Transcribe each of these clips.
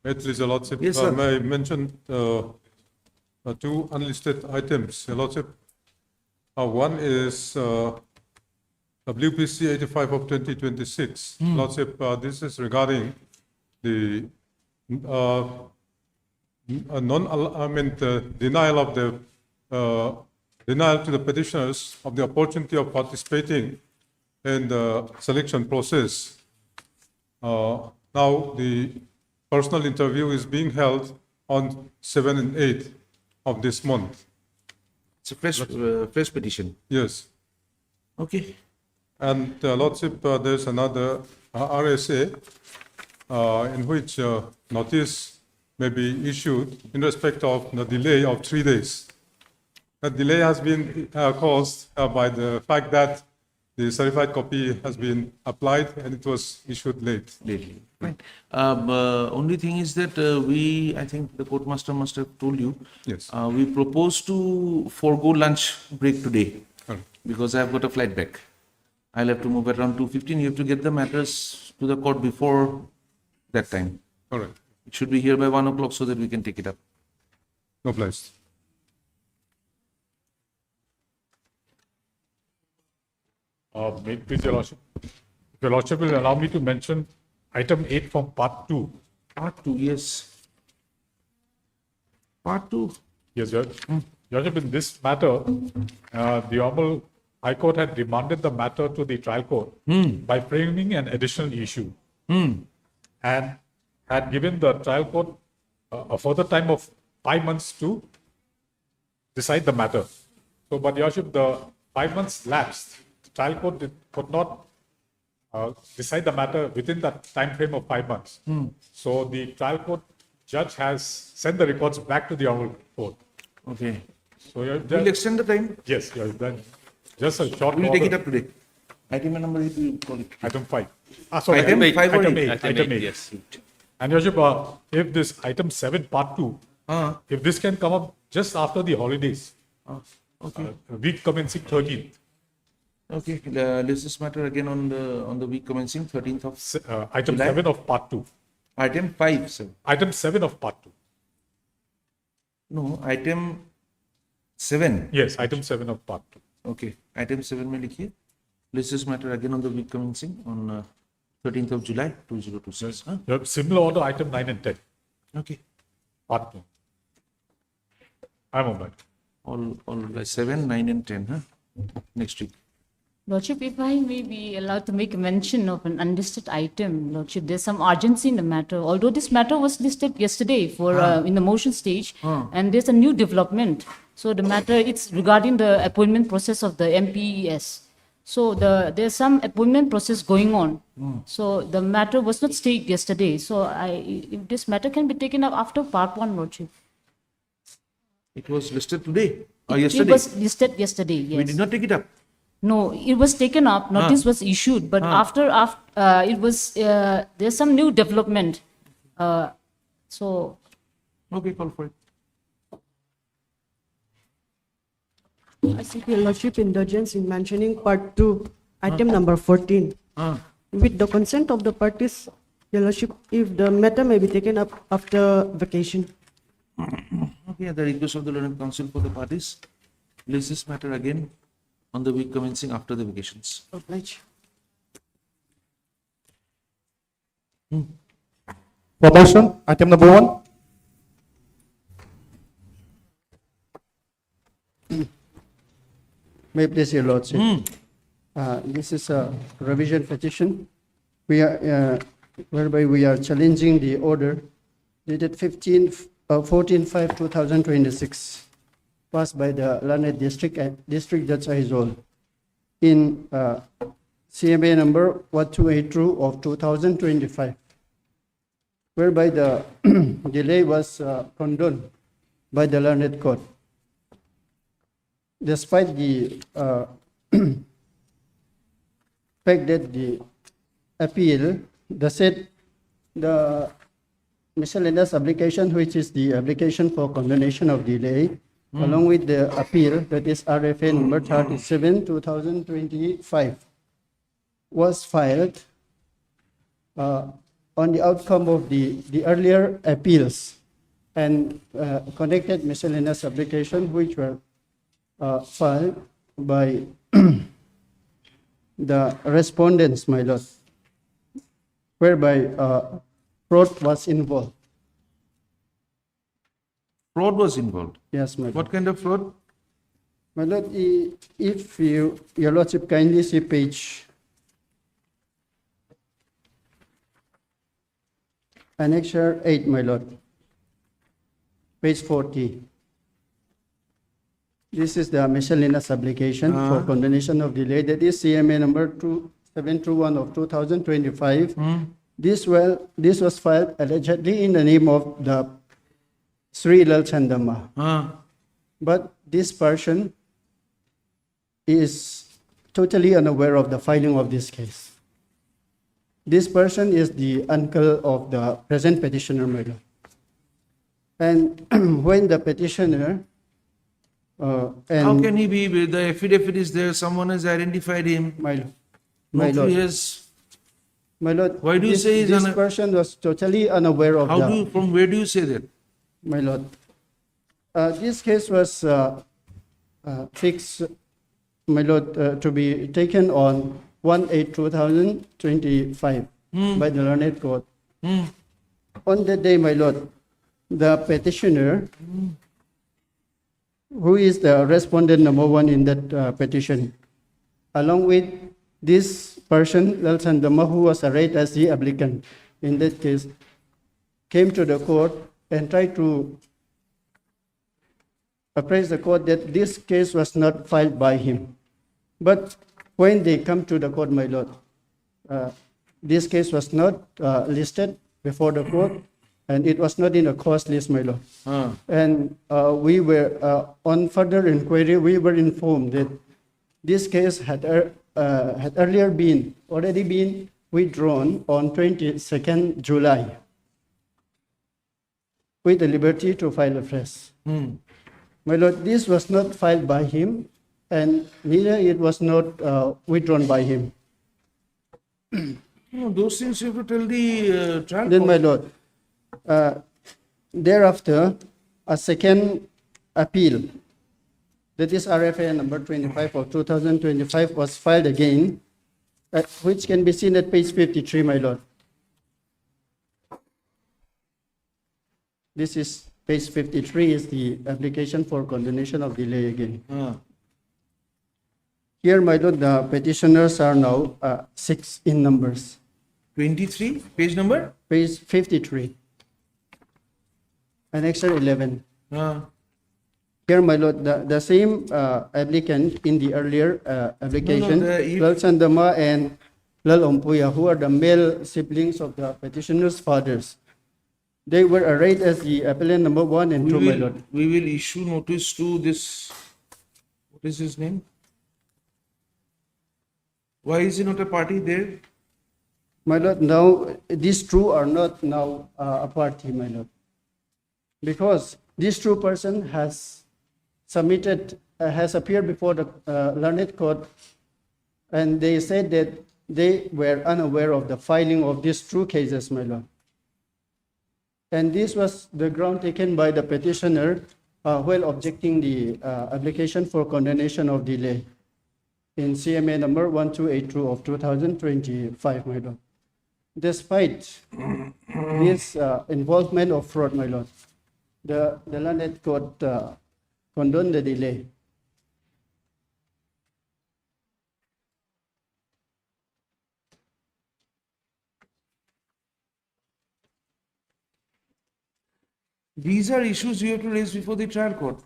Please, Your Lordship, Yes, sir. may I mention two unlisted items, Your Lordship. One is WPC 85 of 2026. Lordship, this is regarding the denial of the denial to the petitioners of the opportunity of participating in the selection process. Now the personal interview is being held on 7 and 8 of this month. It's a fresh petition. Yes. Okay. And Lordship, there's another RSA in which notice may be issued in respect of the delay of 3 days. The delay has been caused by the fact that the certified copy has been applied and it was issued late. Lately. Right. Only thing is that I think the court master must have told you. Yes. We propose to forego lunch break today because I have got a flight back. I'll have to move at around 2:15. You have to get the matters to the court before that time. All right. It should be here by 1 o'clock so that we can take it up. No place. Please, Your Lordship. If Your Lordship will allow me to mention item 8 from part 2. Part 2, yes. Part 2. Yes, Your Lordship, in this matter, the Honorable High Court had remanded the matter to the trial court by framing an additional issue and had given the trial court a further time of 5 months to decide the matter. So, but Your Lordship, the 5 months lapsed. The trial court could not decide the matter within that time frame of 5 months. So, the trial court judge has sent the records back to the Honorable Court. Okay. So, you're We'll extend the time. yes, you're done. Just a short We'll take it order. up today. Item number 8, you call it. Item 5. Sorry, Item 5 or item 8? 8. Item 8. Yes. And Your Lordship, if this item 7, part 2, if this can come up just after the holidays, Okay. week commencing 13th, Okay. Let's this matter again on the week commencing 13th of item July? 7 of part 2. item 5, sir. Item 7 of part 2. No, item 7. Yes, item 7 of part 2. Okay. Item 7 में लिखिए. Let's this matter again on the week commencing on 13th of July 2026. Huh? You have similar order, item 9 and 10, Okay. part 2. I'm on that. All 7, 9 and 10. Huh? Next week. Lordship, if I may be allowed to make a mention of an unlisted item, Lordship, there's some urgency in the matter. Although this matter was listed yesterday for in the motion stage, and there's a new development. So the matter, it's regarding the appointment process of the MPES. So there's some appointment process going on. So the matter was not stayed yesterday. So if this matter can be taken up after part 1, Lordship. It was listed today or It yesterday. was listed yesterday, yes. We did not take it up. No, it was taken up, notice was issued, but after it was, there's some new development. So, Okay, call for it. I seek your lordship indulgence in mentioning part 2, item number 14. With the consent of the parties, your lordship, if the matter may be taken up after vacation. Okay, at the request of the learned counsel for the parties, place this matter again on the week commencing after the vacations. Oblige. Promotion, item number 1. May it please your lordship. This is a revision petition. We are whereby we are challenging the order dated 14/5/2026, passed by the Lanet District Judge Aizol in CMA number 1282 of 2025, whereby the delay was condoned by the Learned Court. Despite the fact that the appeal, the miscellaneous application, which is the application for condonation of delay, along with the appeal, that is RFA number 37/2025, was filed on the outcome of the earlier appeals and connected miscellaneous applications which were filed by the respondents, my lord, whereby fraud was involved. Fraud was involved. Yes, my lord. What kind of fraud? My lord, if your lordship kindly see page annexure 8, my lord, page 40. This is the miscellaneous application for condonation of delay. That is CMA number 2721 of 2025. This was filed allegedly in the name of the Sri Lal Chandama. But this person is totally unaware of the filing of this case. This person is the uncle of the present petitioner, my lord. And when the petitioner How can he be? The affidavit is there. Someone has identified him. my lord, Notary has. my lord, Why do you say he's this una- person was totally unaware of How the do you, from where do you say that? my lord. This case was fixed, my lord, to be taken on 1/8/2025 by the learned court. On that day, my lord, the petitioner, who is the respondent number 1 in that petition, along with this person, Lal Chandama, who was arrayed as the applicant in that case, came to the court and tried to apprise the court that this case was not filed by him. But when they come to the court, my lord, this case was not listed before the court, and it was not in a cause list, my lord. And we were, on further inquiry, we were informed that this case had already been withdrawn on 22nd July with the liberty to file afresh. My lord, this was not filed by him, and neither it was not withdrawn by him. No, those things you have to tell the trial Then, my court. lord, thereafter, a second appeal, that is RFA number 25 of 2025, was filed again, which can be seen at page 53, my lord. This is page 53 is the application for condonation of delay again. Here, my lord, the petitioners are now 6 in numbers. 23, page number? Page 53. Annexure 11. Here, my lord, the same applicant in the earlier application, Lal Chandama and Lal Ompuya, who are the male siblings of the petitioner's fathers, they were arrayed as the appellant number 1 and 2, my lord. We will issue notice to this, what is his name? Why is he not a party there? My lord, now these two are not now a party, my lord, because this true person has submitted, has appeared before the learned court, and they said that they were unaware of the filing of these true cases, my lord. And this was the ground taken by the petitioner while objecting the application for condonation of delay in CMA number 1282 of 2025, my lord. Despite this involvement of fraud, my lord, the learned court condoned the delay. These are issues you have to raise before the trial court.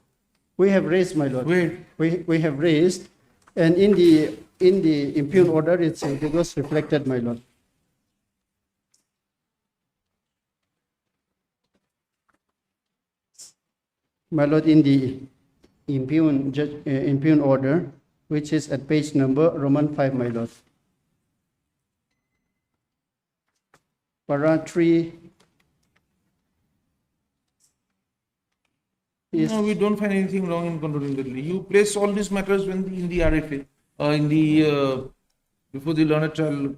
We have raised, my lord. Where? We have raised, and in the impugned order, it was reflected, my lord. My lord, in the impugned order, which is at page number Roman 5, my lord. Para 3 is, No, we don't find anything wrong in condoning the delay. You place all these matters when in the RFA, before the learned trial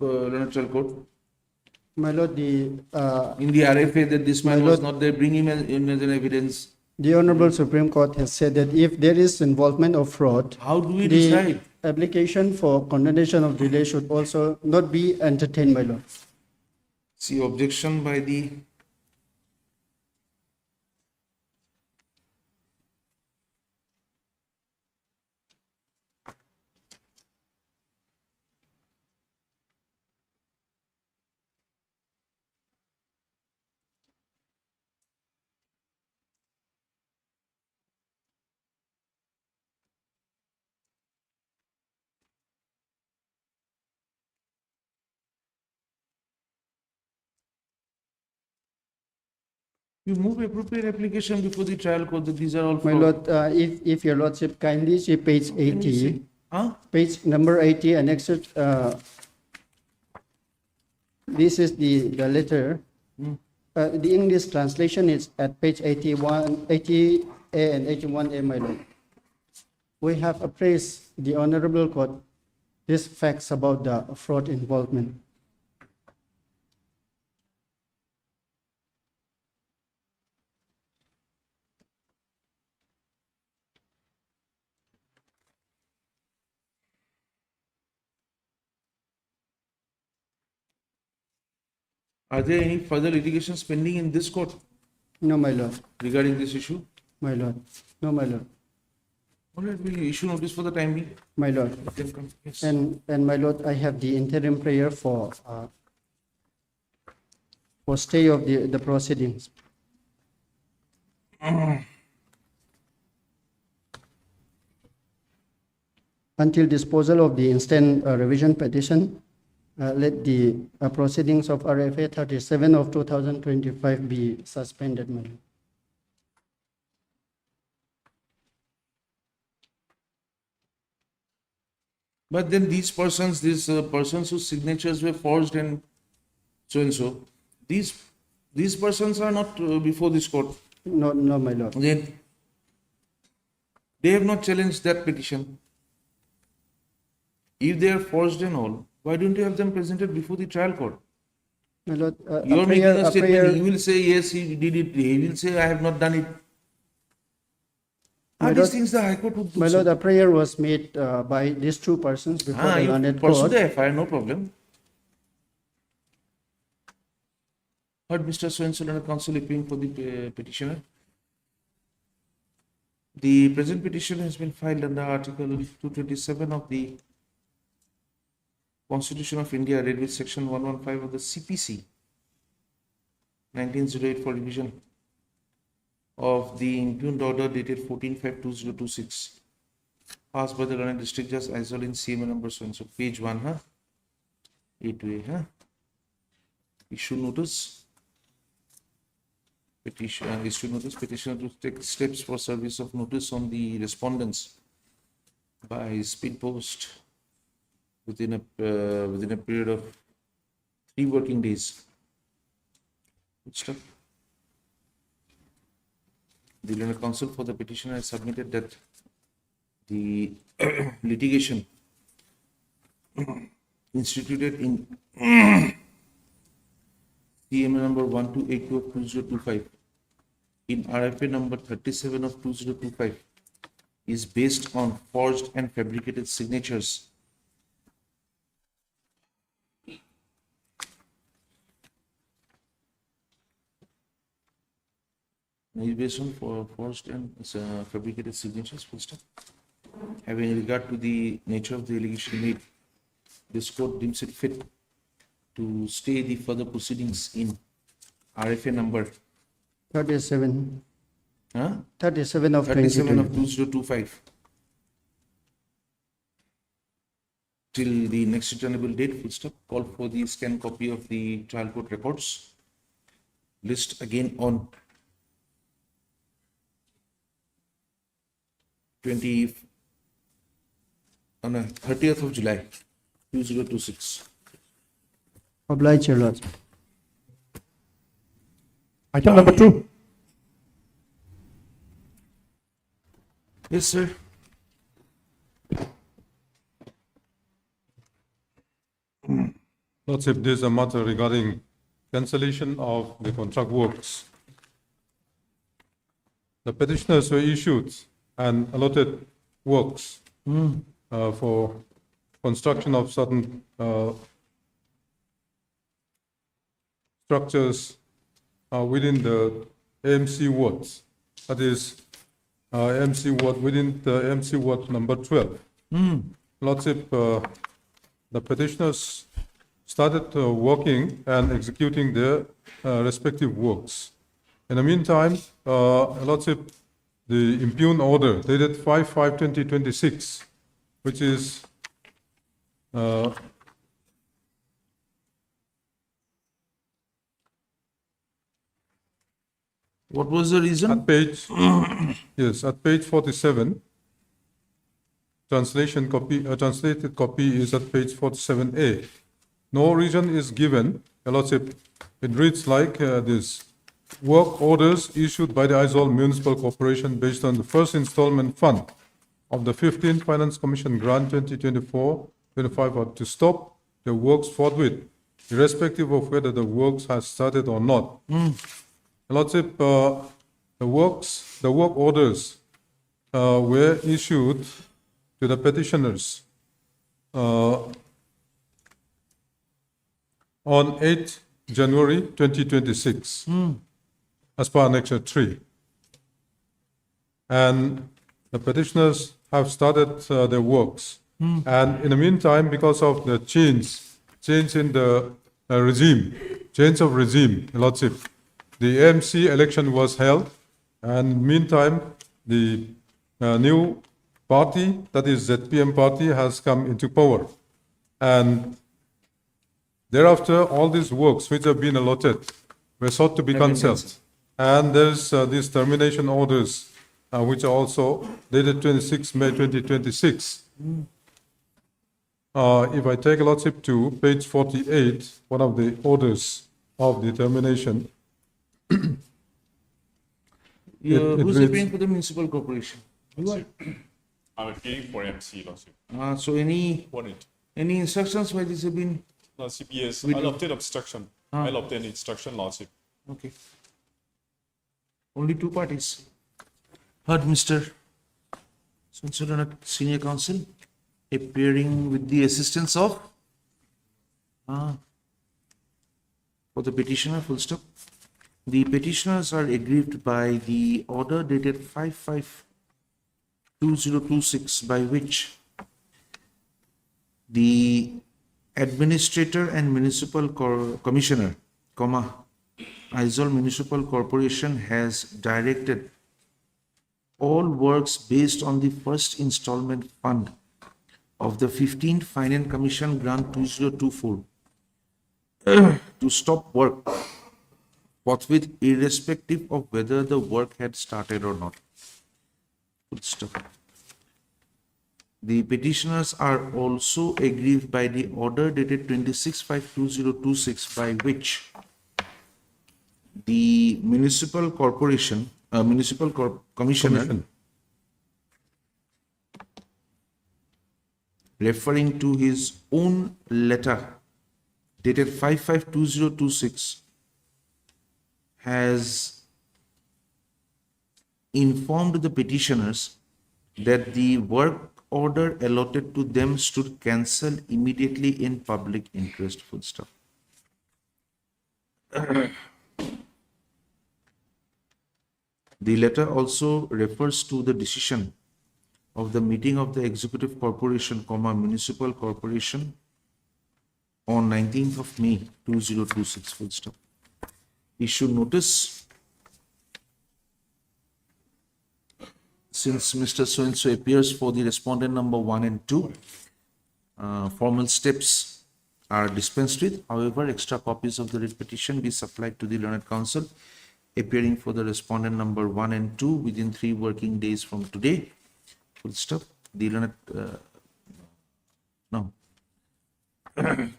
court. My lord, in the RFA that this man My was lord- not there, bring him in as an evidence. the Honorable Supreme Court has said that if there is involvement of fraud, How do we the decide? application for condonation of delay should also not be entertained, my lord. See, objection by the you move appropriate application before the trial court that these are all My fraud. lord, if your lordship kindly see page Can you 80, see? Huh? page number 80, annexed, this is the letter. The English translation is at page 81, 80A and 81A, my lord. We have appraised the Honorable Court these facts about the fraud involvement. Are there any further litigations pending in this court No, my lord, regarding this issue? my lord, no, my lord, All right, we'll issue notice for the time being. my lord. Let them come. Yes. And my lord, I have the interim prayer for stay of the proceedings. Until disposal of the instant revision petition, let the proceedings of RFA 37 of 2025 be suspended, my lord. But then these persons whose signatures were forged and so, these persons are not before this court. No, no, my lord. Then they have not challenged that petition. If they are forged and all, why don't you have them presented before the trial court? My lord, You are making a statement. prayer, He will say yes, he did it. He will say I have not done it. My Are these lord- things the High Court would do? my so? lord, a prayer was made by these two persons before the You learned pursue court. the FIR, no problem. Heard Mr. So-and-so and counsel appealing for the petitioner. The present petition has been filed under Article 227 of the Constitution of India, read with Section 115 of the CPC, 1908 for revision of the impugned order dated 14/5/2026, passed by the Learned District Judge Aizawl in CMA number so-and-so, page 1, A to A, Issue notice. Issue notice, petitioner to take steps for service of notice on the respondents by speed post within a period of 3 working days. Good stuff. The learned counsel for the petitioner has submitted that the litigation instituted in CMA number 1282 of 2025 in RFA number 37 of 2025 is based on forged and fabricated signatures is based on forged and fabricated signatures, full stop. Having regard to the nature of the allegation made, this court deems it fit to stay the further proceedings in RFA number 37, huh? 37 of 37 of 2020. 2025 till the next returnable date, full stop. Call for the scanned copy of the trial court records. List again on 30th of July 2026. Oblige, your lord. Item number 2. Yes, sir. Lordship, there is a matter regarding cancellation of the contract works. The petitioners were issued and allotted works for construction of certain structures within the AMC wards. That is, AMC ward within the AMC ward number 12. Lordship, the petitioners started working and executing their respective works. In the meantime, Lordship, the impugned order dated 5/5/2026, which is What was the reason? at page, yes, at page 47. Translated copy is at page 47A. No reason is given, Your Lordship. It reads like this. Work orders issued by the Aizawl Municipal Corporation based on the first installment fund of the 15th Finance Commission Grant 2024-25 are to stop the works forthwith, irrespective of whether the works has started or not. Your Lordship, the work orders were issued to the petitioners on 8 January 2026, as per Annexure 3. And the petitioners have started their works. And in the meantime, because of the change in the change of regime, Your Lordship, the AMC election was held, and meantime, the new party, that is ZPM party, has come into power. And thereafter, all these works which have been allotted were sought to be Have been cancelled. And there's these termination orders, which are also dated 26 May 2026. If I take a Lordship to page 48, one of the orders of the termination, it Who's reads- appearing for the municipal corporation? You are. I'm appealing for MC, Lordship. So any Want it? instructions why this have been? Lordship, yes, We I'll do- obtain obstruction. I'll obtain instruction, Lordship. Okay. Only two parties. Heard Mr. Sonsulanat, Senior Counsel, appearing with the assistance of for the petitioner, full stop. The petitioners are aggrieved by the order dated 5/5/2026 by which the administrator and municipal commissioner, Aizawl Municipal Corporation has directed all works based on the first installment fund of the 15th Finance Commission Grant 2024 to stop work forthwith, irrespective of whether the work had started or not. Full stop. The petitioners are also aggrieved by the order dated 26/5/2026 by which the municipal corporation, commissioner, Commission. referring to his own letter dated 5/5/2026, has informed the petitioners that the work order allotted to them should cancel immediately in public interest. Full stop. The letter also refers to the decision of the meeting of the Executive Corporation, Municipal Corporation on 19th of May 2026. Full stop. Issue notice. Since Mr. So-and-so appears for the respondent number 1 and 2, formal steps are dispensed with. However, extra copies of the writ petition be supplied to the learned counsel appearing for the respondent number 1 and 2 within 3 working days from today. Full stop. The learned, no.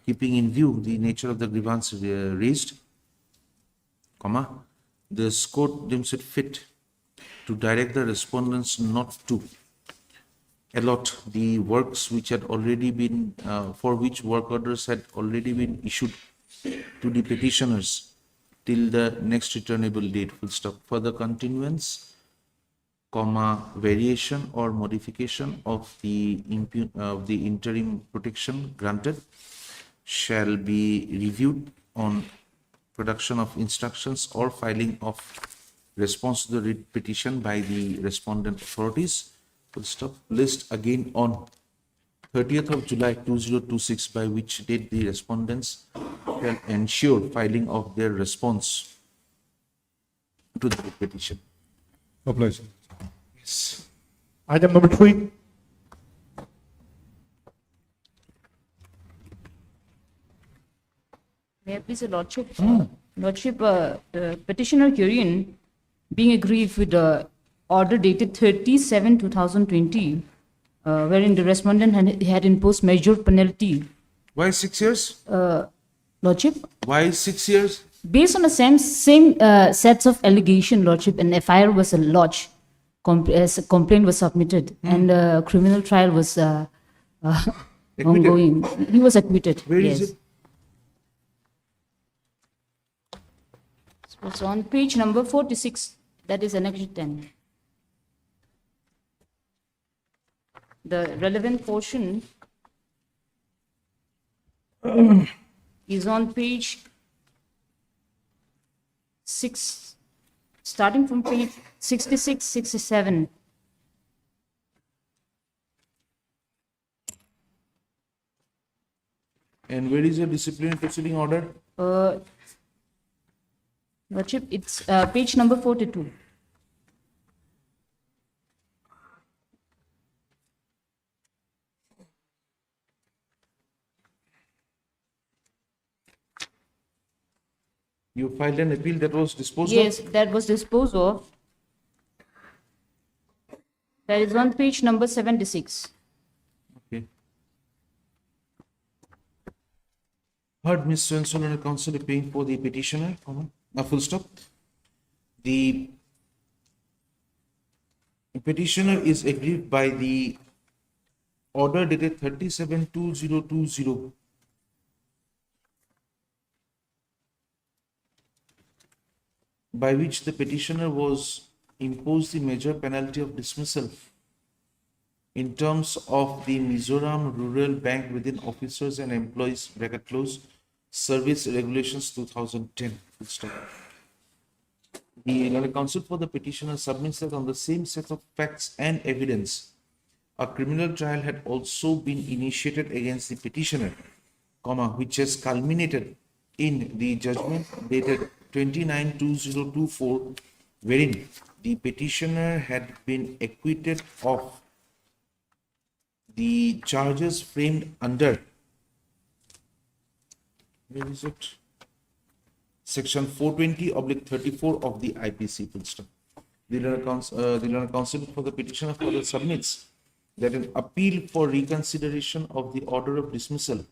Keeping in view the nature of the grievance raised, this court deems it fit to direct the respondents not to allot the works which had already been, for which work orders had already been issued to the petitioners till the next returnable date, full stop. Further continuance, comma, variation or modification of the interim protection granted shall be reviewed on production of instructions or filing of response to the writ petition by the respondent authorities. Full stop. List again on 30th of July 2026, by which date the respondents shall ensure filing of their response to the writ petition. Obliged. Yes. Item number 3. May I please, Your Lordship? Lordship, petitioner herein being aggrieved with the order dated 30/7/2020, wherein the respondent had imposed measured penalty. Why 6 years? Lordship, Why 6 years? based on the same sets of allegation, Lordship, an FIR was lodged, as a complaint was submitted, and a criminal trial was ongoing. He was acquitted. Where yes. is it? It's on page number 46, that is Annex 10. The relevant portion is on page 6, starting from page 66, 67. And where is your disciplinary proceeding order? Lordship, it's page number 42. You filed an appeal that was disposed Yes, of? that was disposed of. That is on page number 76. Okay. Heard Ms. Swenson and counsel appealing for the petitioner, comma, full stop. The petitioner is aggrieved by the order dated 37/2020, by which the petitioner was imposed the major penalty of dismissal in terms of the Mizoram Rural Bank within officers and employees bracket close service regulations 2010. Full stop. The legal counsel for the petitioner submits that on the same set of facts and evidence, a criminal trial had also been initiated against the petitioner, comma, which has culminated in the judgment dated 29/2024, wherein the petitioner had been acquitted of the charges framed under, where is it? Section 420/34 of the IPC. Full stop. The learned counsel for the petitioner further submits that an appeal for reconsideration of the order of dismissal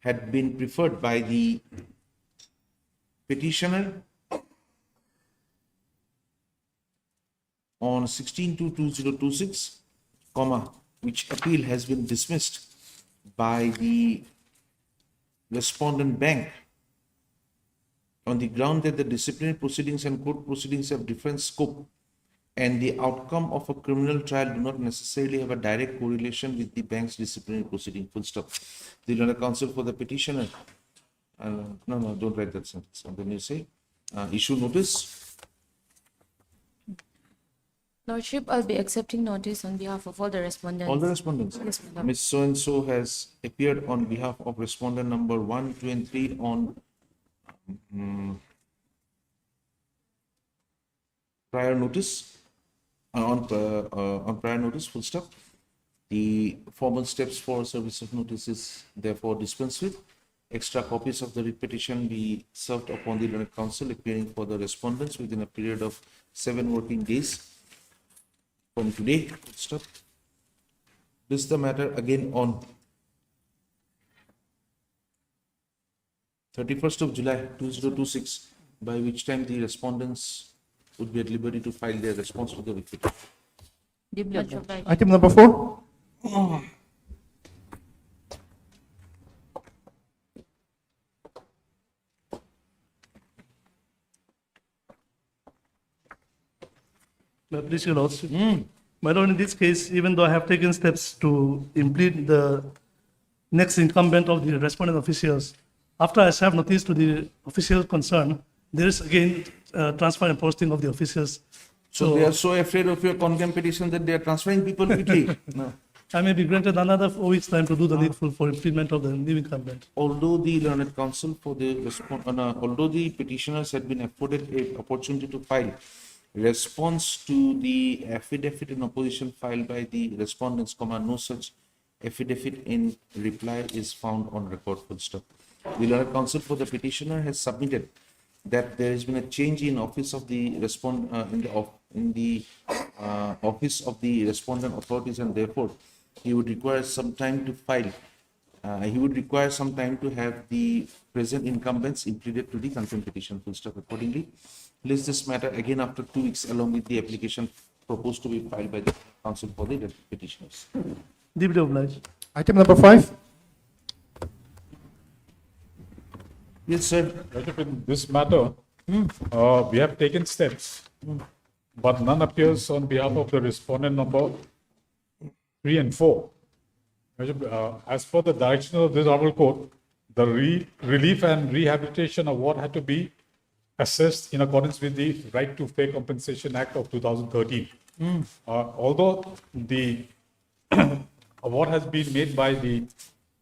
had been preferred by the petitioner on 16/2/2026, comma, which appeal has been dismissed by the respondent bank on the ground that the disciplinary proceedings and court proceedings have different scope and the outcome of a criminal trial do not necessarily have a direct correlation with the bank's disciplinary proceeding. Full stop. The learned counsel for the petitioner, no, don't write that sentence. And then you say, issue notice. Lordship, I'll be accepting notice on behalf of all the respondents. All the respondents. Yes, my lord. Ms. So-and-so has appeared on behalf of respondent number 1, 2, and 3 on prior notice. On prior notice, full stop. The formal steps for service of notice is therefore dispensed with. Extra copies of the writ petition be served upon the learned counsel appearing for the respondents within a period of 7 working days from today. Full stop. This is the matter again on 31st of July 2026, by which time the respondents would be at liberty to file their response to the writ petition. Deeply obliged. Item number 4. Please, Your Lordship. My Lord, in this case, even though I have taken steps to implead the next incumbent of the respondent officials, after I serve notice to the officials concerned, there is again transfer and posting of the officials. So they are so afraid of your contempt petition that they are transferring people quickly. No. I may be granted another 4 weeks' time to do the needful for implement of the new incumbent. Although the learned counsel for the although the petitioners had been afforded an opportunity to file response to the affidavit in opposition filed by the respondents, no such affidavit in reply is found on record. Full stop. The learned counsel for the petitioner has submitted that there has been a change in office of the office of the respondent authorities, and therefore he would require some time to file. He would require some time to have the present incumbents impleaded to the contempt petition. Full stop. Accordingly, list this matter again after 2 weeks along with the application proposed to be filed by the counsel for the petitioners. Deeply obliged. Item number 5. Yes, sir. Worship, in this matter, we have taken steps, but none appears on behalf of the respondent number 3 and 4. Worship, as per the direction of this honorable court, the relief and rehabilitation award had to be assessed in accordance with the Right to Fair Compensation Act of 2013. Although the award has been made by the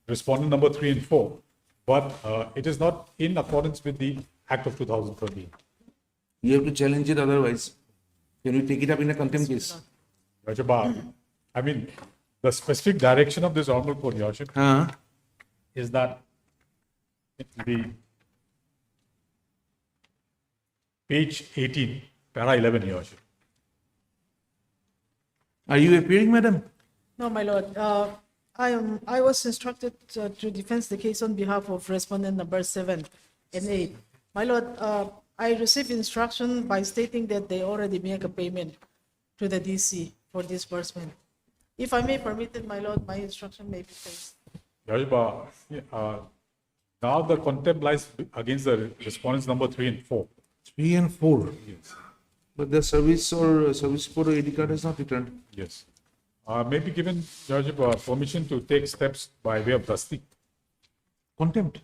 respondent number 3 and 4, but it is not in accordance with the Act of 2013. You have to challenge it otherwise. Can you take it up in a contempt case? Worship, I mean, the specific direction of this honorable court, Your Worship, is that the page 18, para 11, Your Worship. Are you appearing, madam? No, my lord. I was instructed to defend the case on behalf of respondent number 7 and 8. My lord, I received instruction by stating that they already make a payment to the DC for disbursement. If I may permit it, my lord, my instruction may be placed. Your Worship, now the contempt lies against the respondents number 3 and 4. 3 and 4. Yes. But the service report or ID card is not returned. Yes. May be given, Your Worship, permission to take steps by way of trustee. Contempt.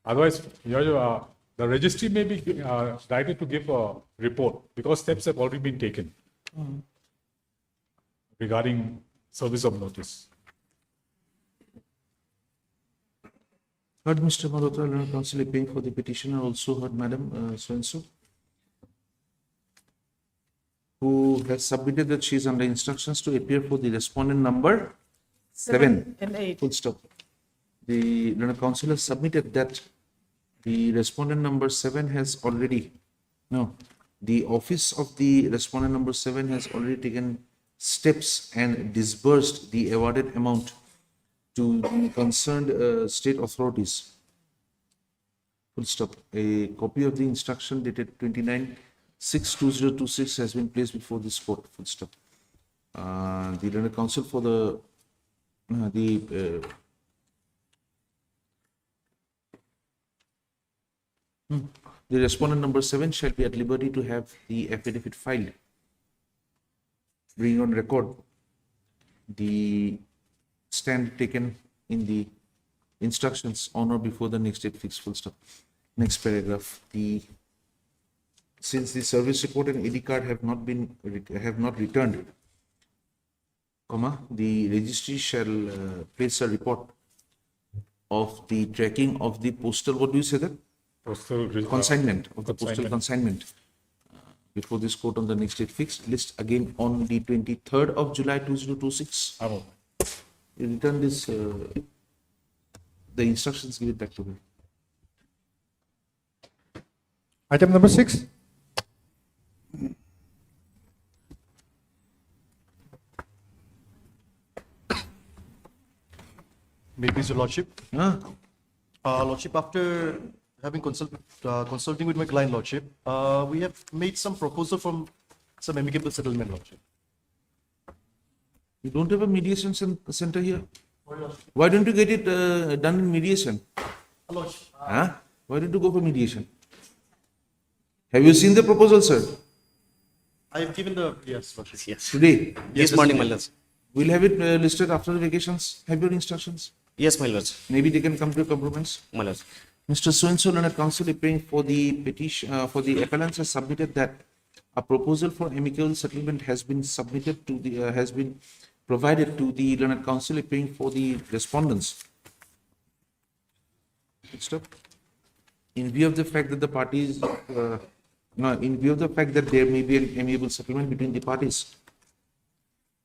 Otherwise, Your Worship, the registry may be directed to give a report because steps have already been taken regarding service of notice. Heard Mr. Malhotra, learned counsel paying for the petitioner. Also heard Madam so-and-so, who has submitted that she is under instructions to appear for the respondent number 7 and 8. Full stop. The learned counsel has submitted that the respondent number 7 has already, no, the office of the respondent number 7 has already taken steps and disbursed the awarded amount to the concerned state authorities. Full stop. A copy of the instruction dated 29/6/2026 has been placed before this court. Full stop. The learned counsel for the respondent number 7 shall be at liberty to have the affidavit filed, bringing on record the stand taken in the instructions on or before the next date fixed. Full stop. Next paragraph. Since the service report and ID card have not returned, the registry shall place a report of the tracking of the postal. What do you say that? Postal Consignment of the postal consignment. consignment before this court on the next date fixed. List again on the 23rd of July 2026. You return this, the instructions, give it back to me. Item number 6. Maybe Your Lordship. Lordship, after having consulting with my client, Lordship, we have made some proposal from some amicable settlement, Lordship. You don't have a mediation center here? Why don't you get it done in mediation? Lordship. Why don't you go for mediation? Have you seen the proposal, sir? I have given the, yes, Lordship. Yes. Today? This morning, my lords. We'll have it listed after the vacations. Have your instructions? Yes, my lords. Maybe they can come to a compromise. My lords. Mr. So-and-so learned counsel appearing for the petition, for the appellants has submitted that a proposal for amicable settlement has been submitted to the, has been provided to the learned counsel appearing for the respondents. Stop. In view of the fact that the parties, no, in view of the fact that there may be an amicable settlement between the parties,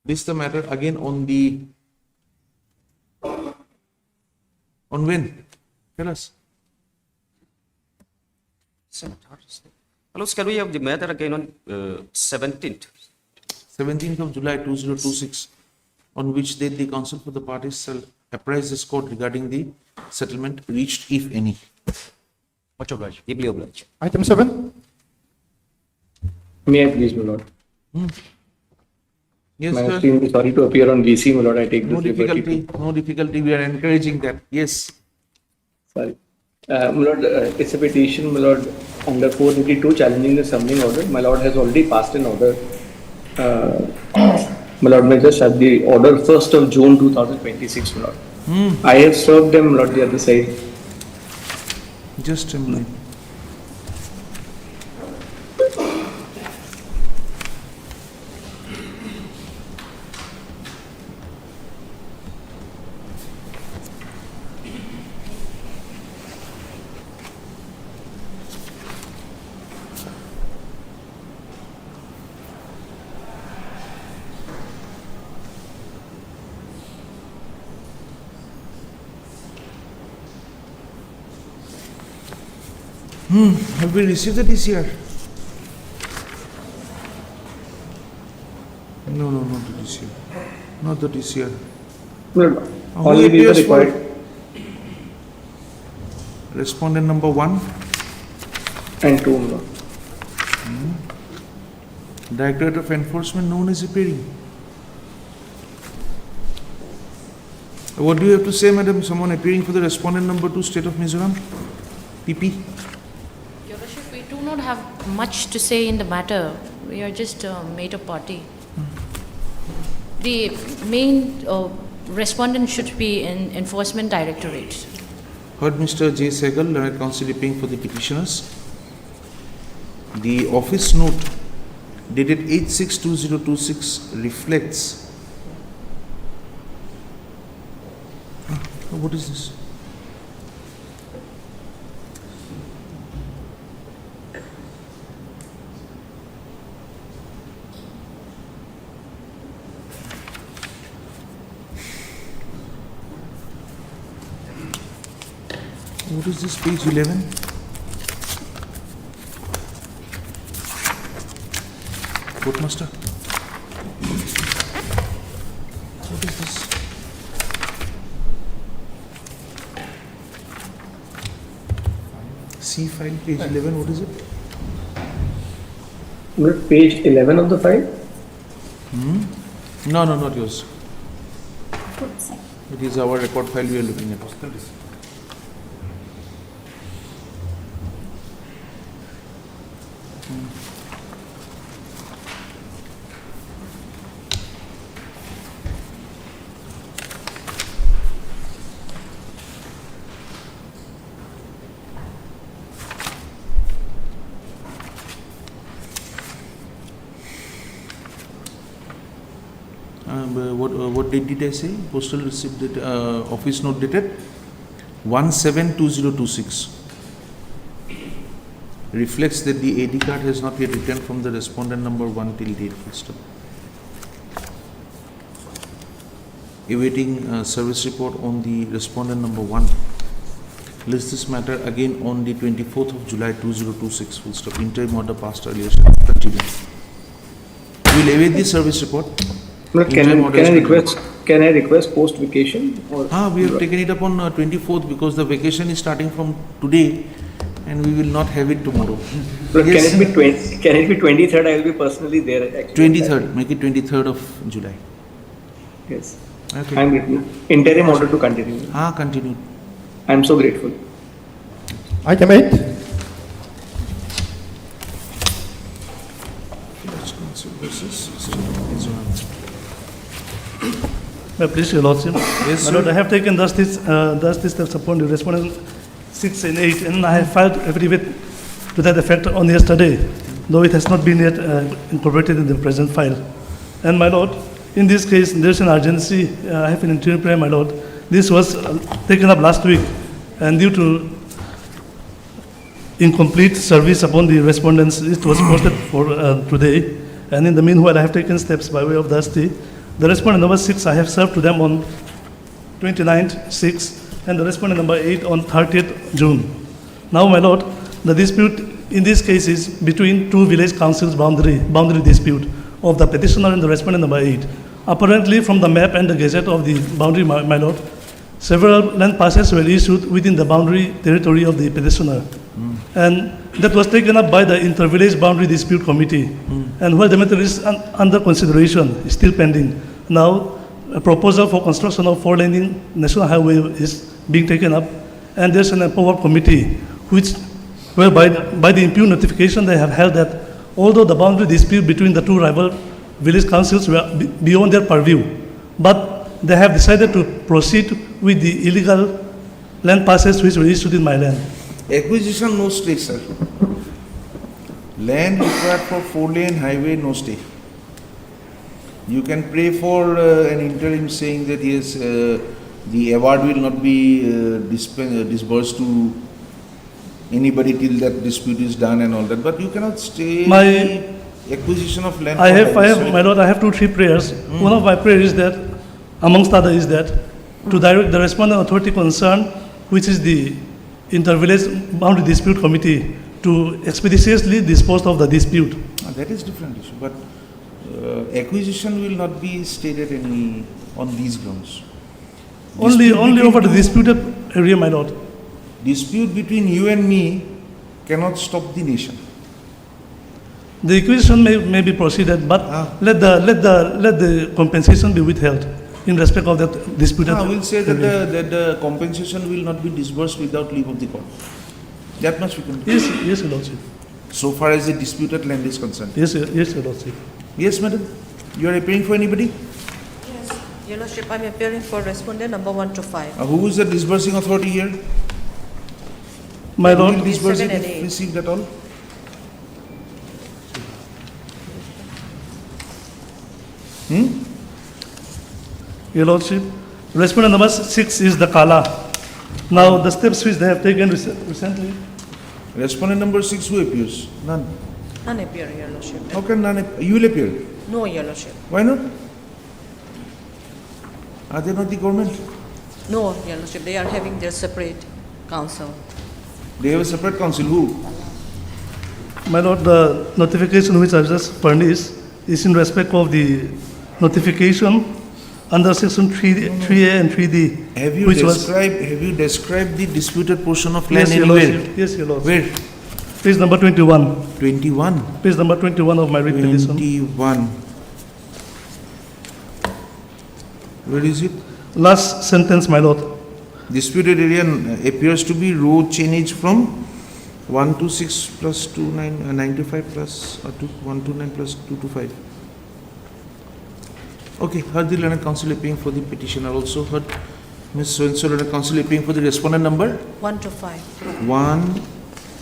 this the matter again on the, on when? Tell us. My lords, can we have the matter again on 17th? 17th of July 2026, on which date the counsel for the parties shall apprise this court regarding the settlement reached, if any. Much obliged. Deeply obliged. Item 7. May I please, my lord? Yes, I'm sir. extremely sorry to appear on VC, my lord. I take No this liberty. difficulty, no difficulty. We are encouraging that. Yes. Sorry. My lord, it's a petition, my lord, under 482 challenging the summoning order. My lord has already passed an order. My lord, may I just have the order 1st of June 2026, my lord. I have served them, my lord, the other side. Just a minute. Have we received the DCR? No, not the DCR. Not the DCR. My lord, Who only these are appears for required respondent number 1? and 2, my lord. Directorate of Enforcement, no one is appearing. What do you have to say, madam? Someone appearing for the respondent number 2, State of Mizoram? PP? Your Worship, we do not have much to say in the matter. We are just a made up party. The main respondent should be in Enforcement Directorate. Heard Mr. J. Segal, learned counsel appearing for the petitioners. The office note dated 8/6/2026 reflects. What is this? What is this, page 11? Courtmaster? What is this? C file, page 11, what is it? My lord, page 11 of the file. No, not yours. It is our record file we are looking at. What date did I say? Postal receipt date, office note dated 1/7/2026. Reflects that the AD card has not yet returned from the respondent number 1 till date. Full stop. Awaiting service report on the respondent number 1. List this matter again on the 24th of July 2026. Full stop. Interim order passed earlier. Continue. We will await the service report. My lord, can I request post vacation? Or We have taken it up on 24th because the vacation is starting from today and we will not have it tomorrow. My lord, Yes. can it be 23rd? I will be personally there actually. 23rd, make it 23rd of July. Yes. Okay. I'm grateful. Interim order to continue. Continue. I'm so grateful. Item 8. Let's go and see. May I please, Your Lordship? Yes, My Lord, sir. I have taken thus this steps upon the respondent 6 and 8, and I have filed affidavit to that effect on yesterday, though it has not been yet incorporated in the present file. And my Lord, in this case, there's an urgency. I have an interim prayer, my Lord. This was taken up last week, and due to incomplete service upon the respondents, it was posted for today. And in the meanwhile, I have taken steps by way of Dusty. The respondent number 6, I have served to them on 29th, 6, and the respondent number 8 on 30th June. Now, my Lord, the dispute in this case is between two village councils boundary dispute of the petitioner and the respondent number 8. Apparently, from the map and the gazette of the boundary, my Lord, several land passes were issued within the boundary territory of the petitioner. And that was taken up by the Inter-Village Boundary Dispute Committee. And while the matter is under consideration, is still pending, now a proposal for construction of four-laning national highway is being taken up, and there's an empowered committee where by the impugn notification they have held that although the boundary dispute between the two rival village councils were beyond their purview, but they have decided to proceed with the illegal land passes which were issued in my land. Acquisition, no stay, sir. Land required for four-lane highway, no stay. You can pray for an interim saying that yes, the award will not be disbursed to anybody till that dispute is done and all that, but you cannot stay acquisition of land. My Lord, I have 2-3 prayers. One of my prayers is that, amongst other, is that to direct the respondent authority concerned, which is the Inter-Village Boundary Dispute Committee, to expeditiously dispose of the dispute. That is different issue, but acquisition will not be stated on these grounds. Only over the disputed area, my Lord. Dispute between you and me cannot stop the nation. The acquisition may be proceeded, but let the compensation be withheld in respect of that disputed I will say that area. the compensation will not be disbursed without leave of the court. That much we can do. Yes, Your Lordship. So far as the disputed land is concerned. Yes, Your Lordship. Yes, madam. You are appearing for anybody? Yes, Your Lordship, I'm appearing for respondent number 1 to 5. Who is the disbursing authority here? My Who Lord, will disburse it 7 and if 8. received at all? Your Lordship, respondent number 6 is the Kala. Now, the steps which they have taken recently. Respondent number 6 who appears? None. None appear, Your Lordship. How can none appear? You will appear. No, Your Lordship. Why not? Are they not the government? No, Your Lordship, they are having their separate council. They have a separate council. Who? My Lord, the notification which I just furnished is in respect of the notification under section 3A and 3D. Have you described the disputed portion of land Yes, Your anywhere? Lordship. Yes, Your Lordship. Where? Page number 21. 21. Page number 21 of my writ petition. 21. Where is it? Last sentence, my Lord. Disputed area appears to be road chainage from 126 plus 95 plus 129 plus 225. Okay, heard the learned counsel appearing for the petitioner. Also heard Ms. So-and-so learned counsel appearing for the respondent number 1 to 5.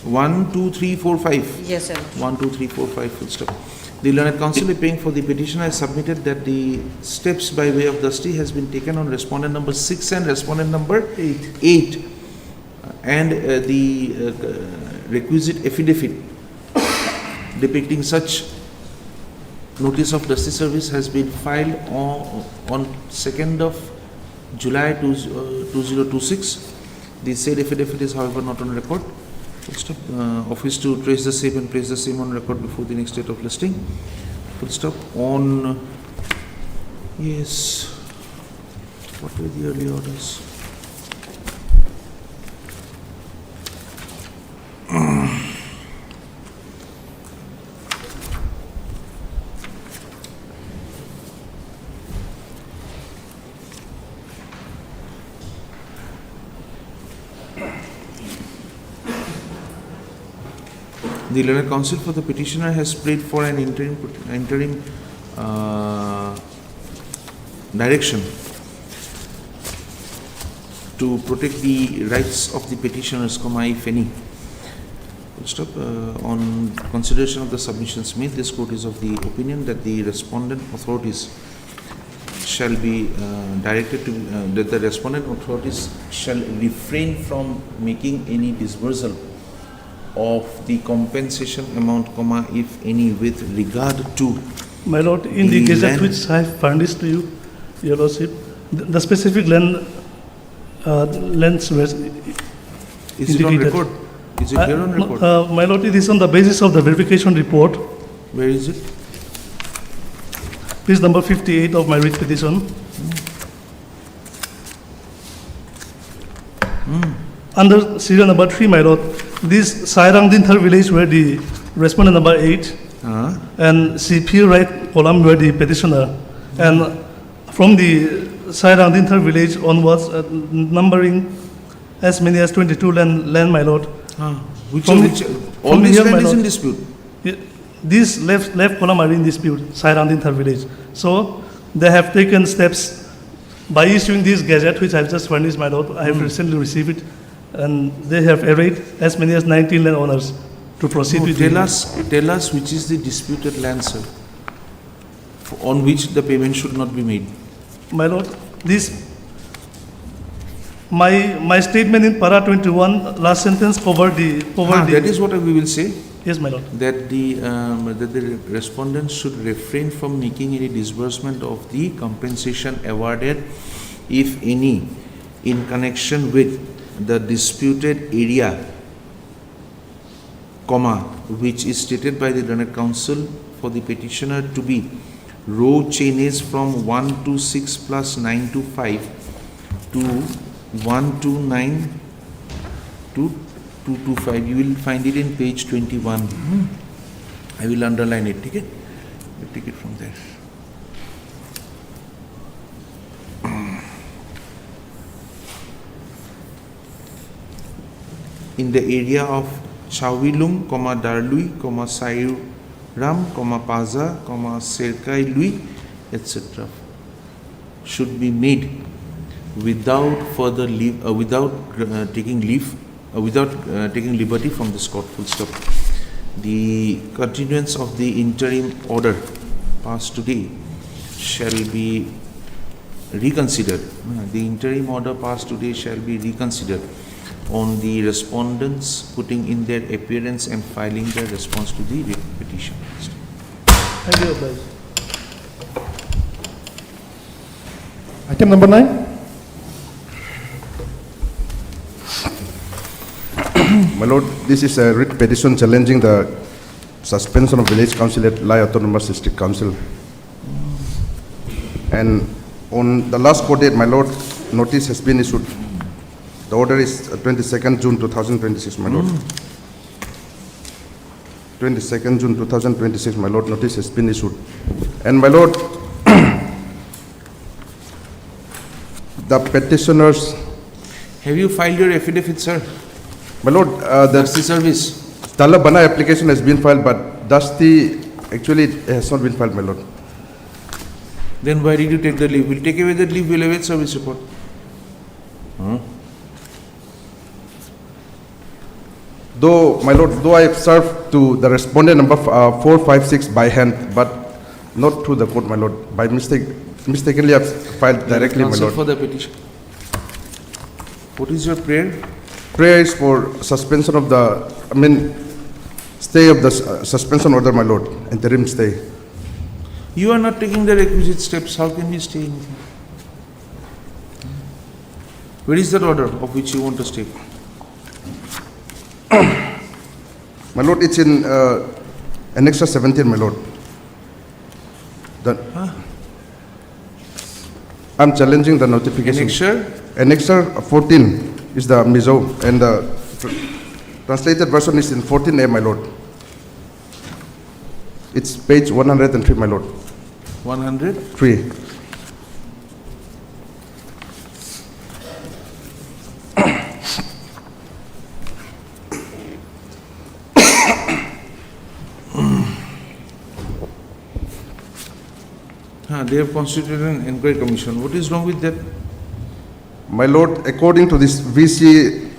1, 2, 3, 4, 5. Yes, Your Lordship. 1, 2, 3, 4, 5, full stop. The learned counsel appearing for the petitioner has submitted that the steps by way of dusty has been taken on respondent number 6 and respondent number 8. And the requisite affidavit depicting such notice of dusty service has been filed on 2nd of July 2026. The said affidavit is however not on record. Full stop. Office to trace the same and place the same on record before the next date of listing. Full stop. On, yes, what were the early orders? The learned counsel for the petitioner has prayed for an interim direction to protect the rights of the petitioners, if any. Full stop. On consideration of the submissions made, this court is of the opinion that the respondent authorities shall be directed to, that the respondent authorities shall refrain from making any disbursal of the compensation amount, if any, with regard to My lord, in the gazette which I have furnished to you, your lordship, the specific lands were Is it on indicated. record? Is it here on record? My lord, it is on the basis of the verification report, Where is it? page number 58 of my writ petition. Under serial number 3, my lord, this Sairang Dinthar village where the respondent number 8 and CP right column were the petitioner. And from the Sairang Dinthar village onwards, numbering as many as 22 land, my lord. Which, From- which all from this here, land my is in lord. dispute. These left column are in dispute, Sairang Dinthar village. So they have taken steps by issuing this gazette, which I have just furnished, my lord. I have recently received it, and they have arrayed as many as 19 landowners to proceed No, with tell the- us which is the disputed land, sir, on which the payment should not be made. My lord, this, my statement in para 21, last sentence covered the, That is what we will say, yes, my lord. that the respondent should refrain from making any disbursement of the compensation awarded, if any, in connection with the disputed area, which is stated by the learned counsel for the petitioner to be row chainage from 126 plus 925 to 129 to 225. You will find it in page 21. I will underline it. Okay? We'll take it from there. In the area of Chawilung, Darlui, Sairam, Paza, Serkai Lui, etc. should be made without further leave, without taking liberty from this court. Full stop. The continuance of the interim order passed today shall be reconsidered. The interim order passed today shall be reconsidered on the respondents putting in their appearance and filing their response to the petition. Thank you, Obaj. Item number 9. My lord, this is a writ petition challenging the suspension of village council at Lai Autonomous District Council. And on the last court date, my lord, notice has been issued. The order is 22nd June 2026, my lord. 22nd June 2026, my lord, notice has been issued. And my lord, the petitioners... Have you filed your affidavit, sir? My lord, Dusty service. Tala Bana application has been filed, but Dusty actually it has not been filed, my lord. Then why did you take the leave? We'll take away the leave, we'll await service report. Though, my lord, though I have served to the respondent number 456 by hand, but not to the court, my lord. By mistakenly I have filed directly, my Counsel lord. for the petition. What is your prayer? Prayer is for suspension of the, stay of the suspension order, my lord, interim stay. You are not taking the requisite steps. How can we stay in? Where is that order of which you want to stay? My lord, it's in Annexure 17, my lord. I'm challenging the notification. Annexure? Annexure 14 is the MISO, and the translated version is in 14A, my lord. It's page 103, my lord. 103. They have constituted an inquiry commission. What is wrong with that? My Lord, according to this VC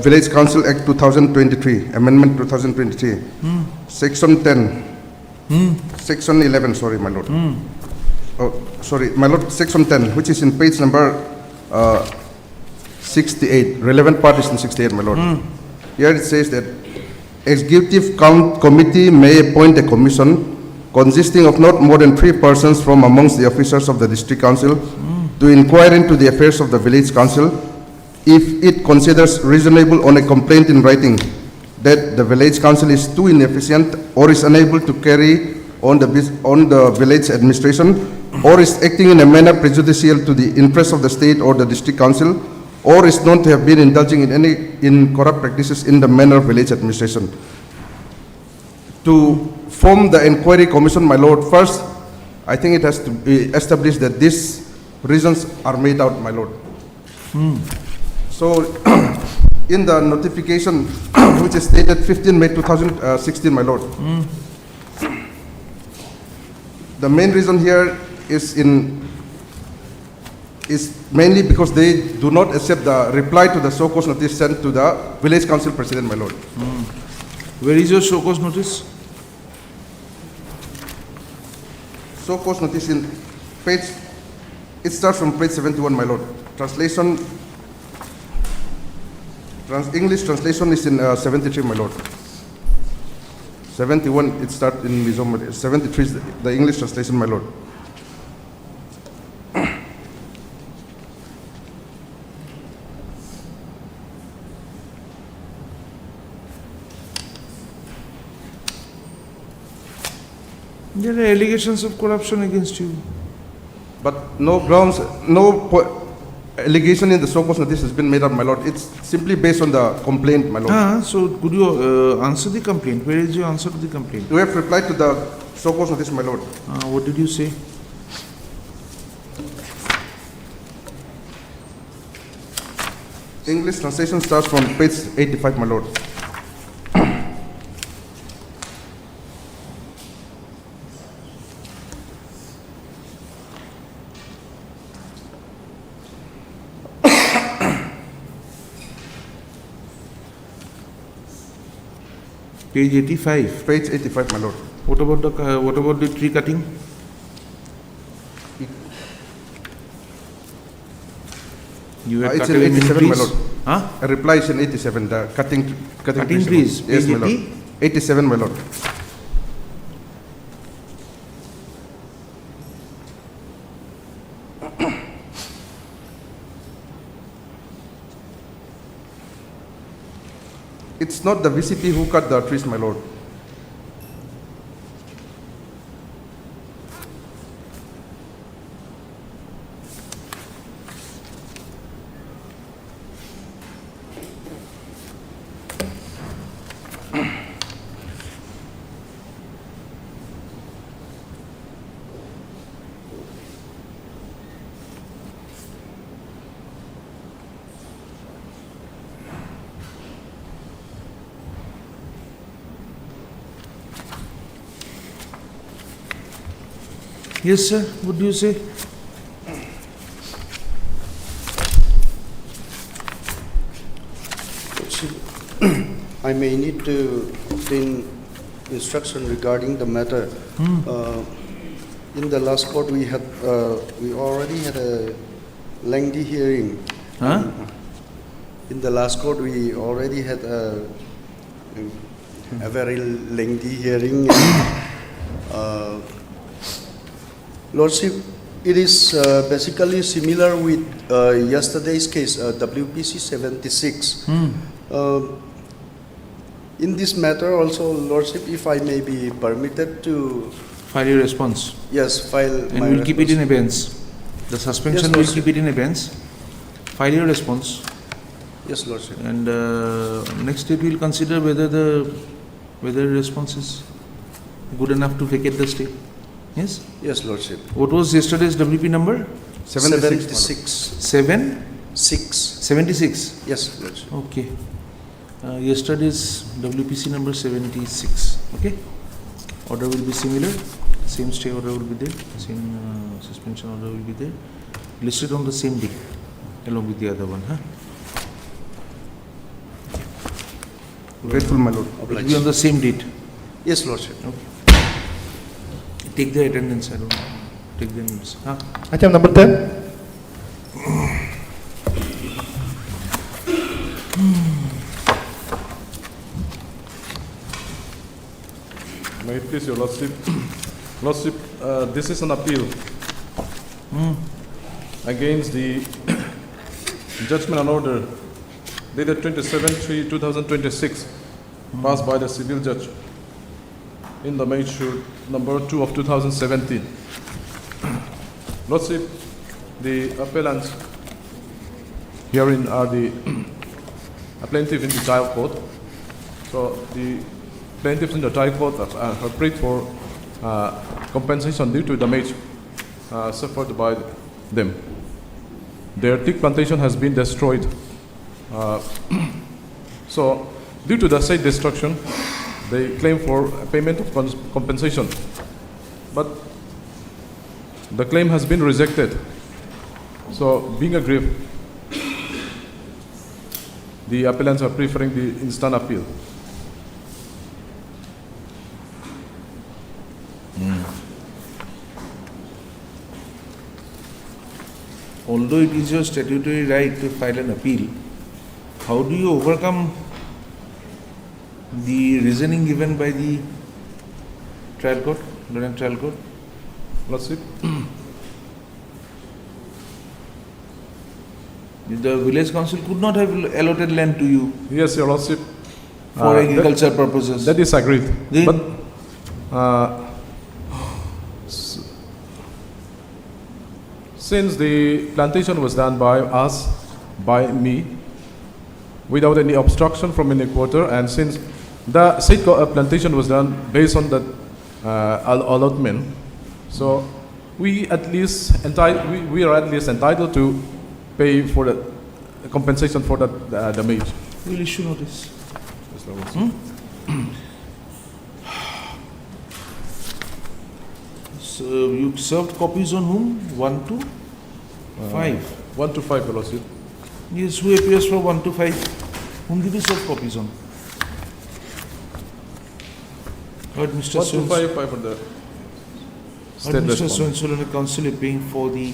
Village Council Act 2023, Amendment 2023, Section 10, Section 11, sorry, my Lord. Oh, sorry, my Lord, Section 10, which is in page number 68, relevant part is in 68, my Lord. Here it says that Executive Committee may appoint a commission consisting of not more than 3 persons from amongst the officers of the District Council to inquire into the affairs of the Village Council if it considers reasonable on a complaint in writing that the Village Council is too inefficient or is unable to carry on the village administration or is acting in a manner prejudicial to the interests of the state or the District Council or is known to have been indulging in corrupt practices in the manner of village administration. To form the inquiry commission, my Lord, first, I think it has to be established that these reasons are made out, my Lord. So, in the notification, which is dated 15 May 2016, my Lord, the main reason here is mainly because they do not accept the reply to the show cause notice sent to the Village Council President, my Lord. Where is your show cause notice? Show cause notice in page, it starts from page 71, my Lord. Translation, English translation is in 73, my Lord. 71, it starts in Mizoram. 73 is the English translation, my Lord. There are allegations of corruption against you. But no grounds, allegation in the show cause notice has been made up, my Lord. It's simply based on the complaint, my Lord. So could you answer the complaint? Where is your answer to the complaint? We have replied to the show cause notice, my Lord. What did you say? English translation starts from page 85, my Lord. Page 85. Page 85, my Lord. What about the tree cutting? You had It's cut in away many 87, my trees? Lord. Huh? A reply is in 87, the cutting trees. Yes, my Page Lord. 87, my Lord. It's not the VCP who cut the trees, my Lord. Yes, sir. What do you say? I may need to obtain instruction regarding the matter. In the last court, we already had a lengthy hearing. Huh? In the last court, we already had a very lengthy hearing. Lordship, it is basically similar with yesterday's case, WPC 76. In this matter also, Lordship, if I may be permitted to... File your response. Yes, file and my we'll keep it in response. abeyance. The suspension Yes, will Lordship. keep it in abeyance. File your response. Yes, Lordship. And next step we'll consider whether the response is good enough to vacate the stay. Yes? Yes, Lordship. What was yesterday's WP number? 76. 76? Yes, Lordship. Okay. Yesterday's WPC number 76. Okay. Order will be similar. Same stay order will be there. Same suspension order will be there. Listed on the same day. along with the other one, huh? Grateful, my lord. It will be on the same date. Yes, Lordship. Take the attendance, I don't know. Take the names, huh? Item number 10. May it please your Lordship. Lordship, this is an appeal against the judgment and order dated 27/3/2026 passed by the civil judge in the measure number 2 of 2017. Lordship, the appellants herein are the plaintiff in the trial court. So the plaintiffs in the trial court have prayed for compensation due to damage suffered by them. Their teak plantation has been destroyed. So, due to the said destruction, they claim for payment of compensation. But the claim has been rejected. So, being aggrieved, the appellants are preferring the instant appeal. Although it is your statutory right to file an appeal, how do you overcome the reasoning given by the trial court, Lorraine trial court? Lordship, The village council could not have allotted land to you yes, your Lordship. for agriculture purposes. That is agreed. Then- But since the plantation was done by us, by me, without any obstruction from any quarter, and since the said plantation was done based on that allotment, so we at least we are at least entitled to pay for the compensation for that damage. We'll issue notice. Yes, Lord. So you served copies on whom? 1 to 5. 1 to 5, Your Lordship. Yes, who appears for 1 to 5? Whom did you serve copies on? Heard Mr. 1 to 5 for the Heard state Mr. respondent. So-and-so and the council is paying for the...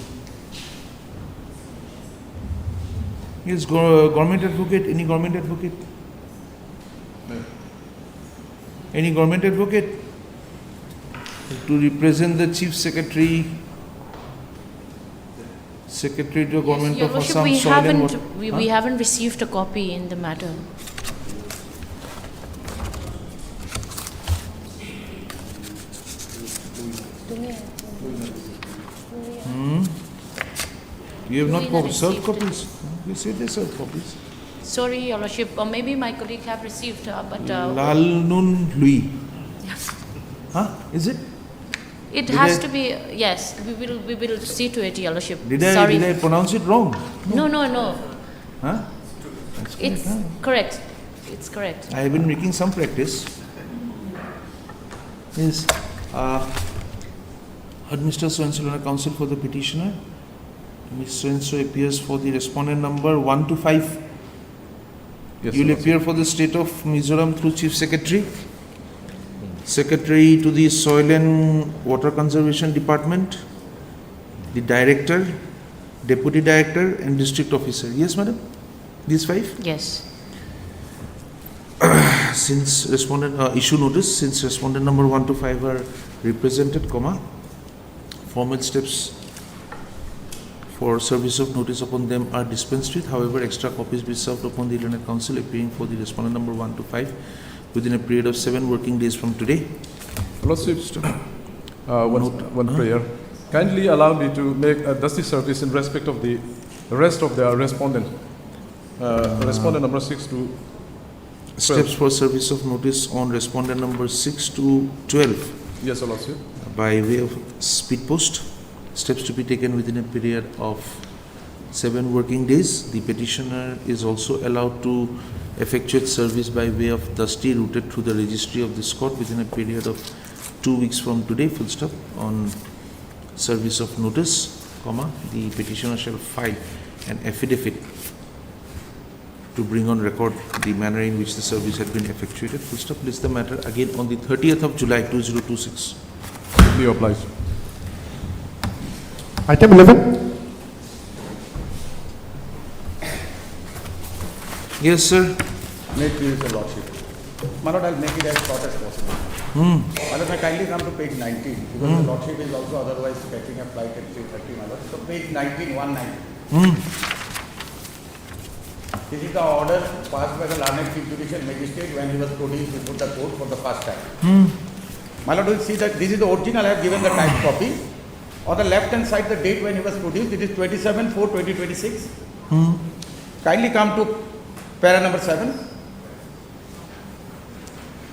Yes, government advocate, any government advocate? Any government advocate? To represent the chief secretary to the government Your of Lordship, Assam, soil and water. we haven't received a copy in the matter. You have not We served received copies? You said they served copies. Sorry, Your Lordship, or maybe my colleague have received, but Lal Nun Lui. Huh? Is it? it Did has I- to be, yes, we will see to it, Your Lordship. Did Sorry. I pronounce it wrong? No. Huh? That's correct, It's huh? correct. It's correct. I have been making some practice. Yes. Heard Mr. So-and-so on a counsel for the petitioner. Mr. So-and-so appears for the respondent number 1 to 5. Yes, You will Your appear for the state of Mizoram through Chief Secretary. Secretary to the Soil and Water Conservation Department, the Director, Deputy Director and District Officer. Yes, madam? These 5? Yes. Since respondent, issue notice, since respondent number 1 to 5 are represented, formal steps for service of notice upon them are dispensed with. However, extra copies be served upon the Learned Council appearing for the respondent number 1 to 5 within a period of 7 working days from today. Lordship, one prayer. Kindly allow me to make a dusty service in respect of the rest of the respondent. Respondent number 6 to 12. Steps for service of notice on respondent number 6 to 12 Yes, Your Lordship. by way of speed post. Steps to be taken within a period of 7 working days. The petitioner is also allowed to effectuate service by way of dusty routed through the registry of this court within a period of 2 weeks from today, full stop, on service of notice, the petitioner shall file an affidavit to bring on record the manner in which the service had been effectuated. Full stop. List the matter again on the 30th of July 2026. Be obliged. Item 11. Yes, sir. May it please your lordship. My lord, I'll make it as short as possible. My lord, I kindly come to page 19 because the lordship is also otherwise catching a flight at 3:30, my lord. So page 19, 19. This is the order passed by the learned Chief Judicial Magistrate when he was produced before the court for the first time. My lord, will see that this is the original. I have given the typed copy. On the left hand side, the date when he was produced, it is 27/4/2026. Kindly come to para number 7.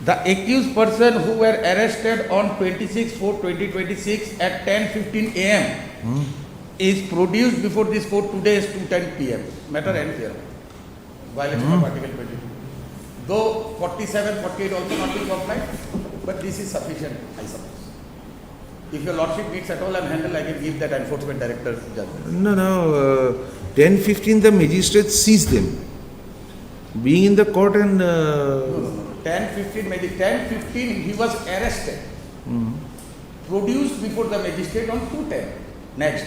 The accused person who were arrested on 26/4/2026 at 10:15 a.m. is produced before this court today is 2:10 p.m. Matter ends here. Violation of Article 22. Though 47, 48 also not being complied, but this is sufficient, I suppose. If your lordship needs at all and handle, I can give that enforcement director judgment. No. 10:15 the magistrate seized them. Being in the court and 10:15 he was arrested. Produced before the magistrate on 2:10. Next.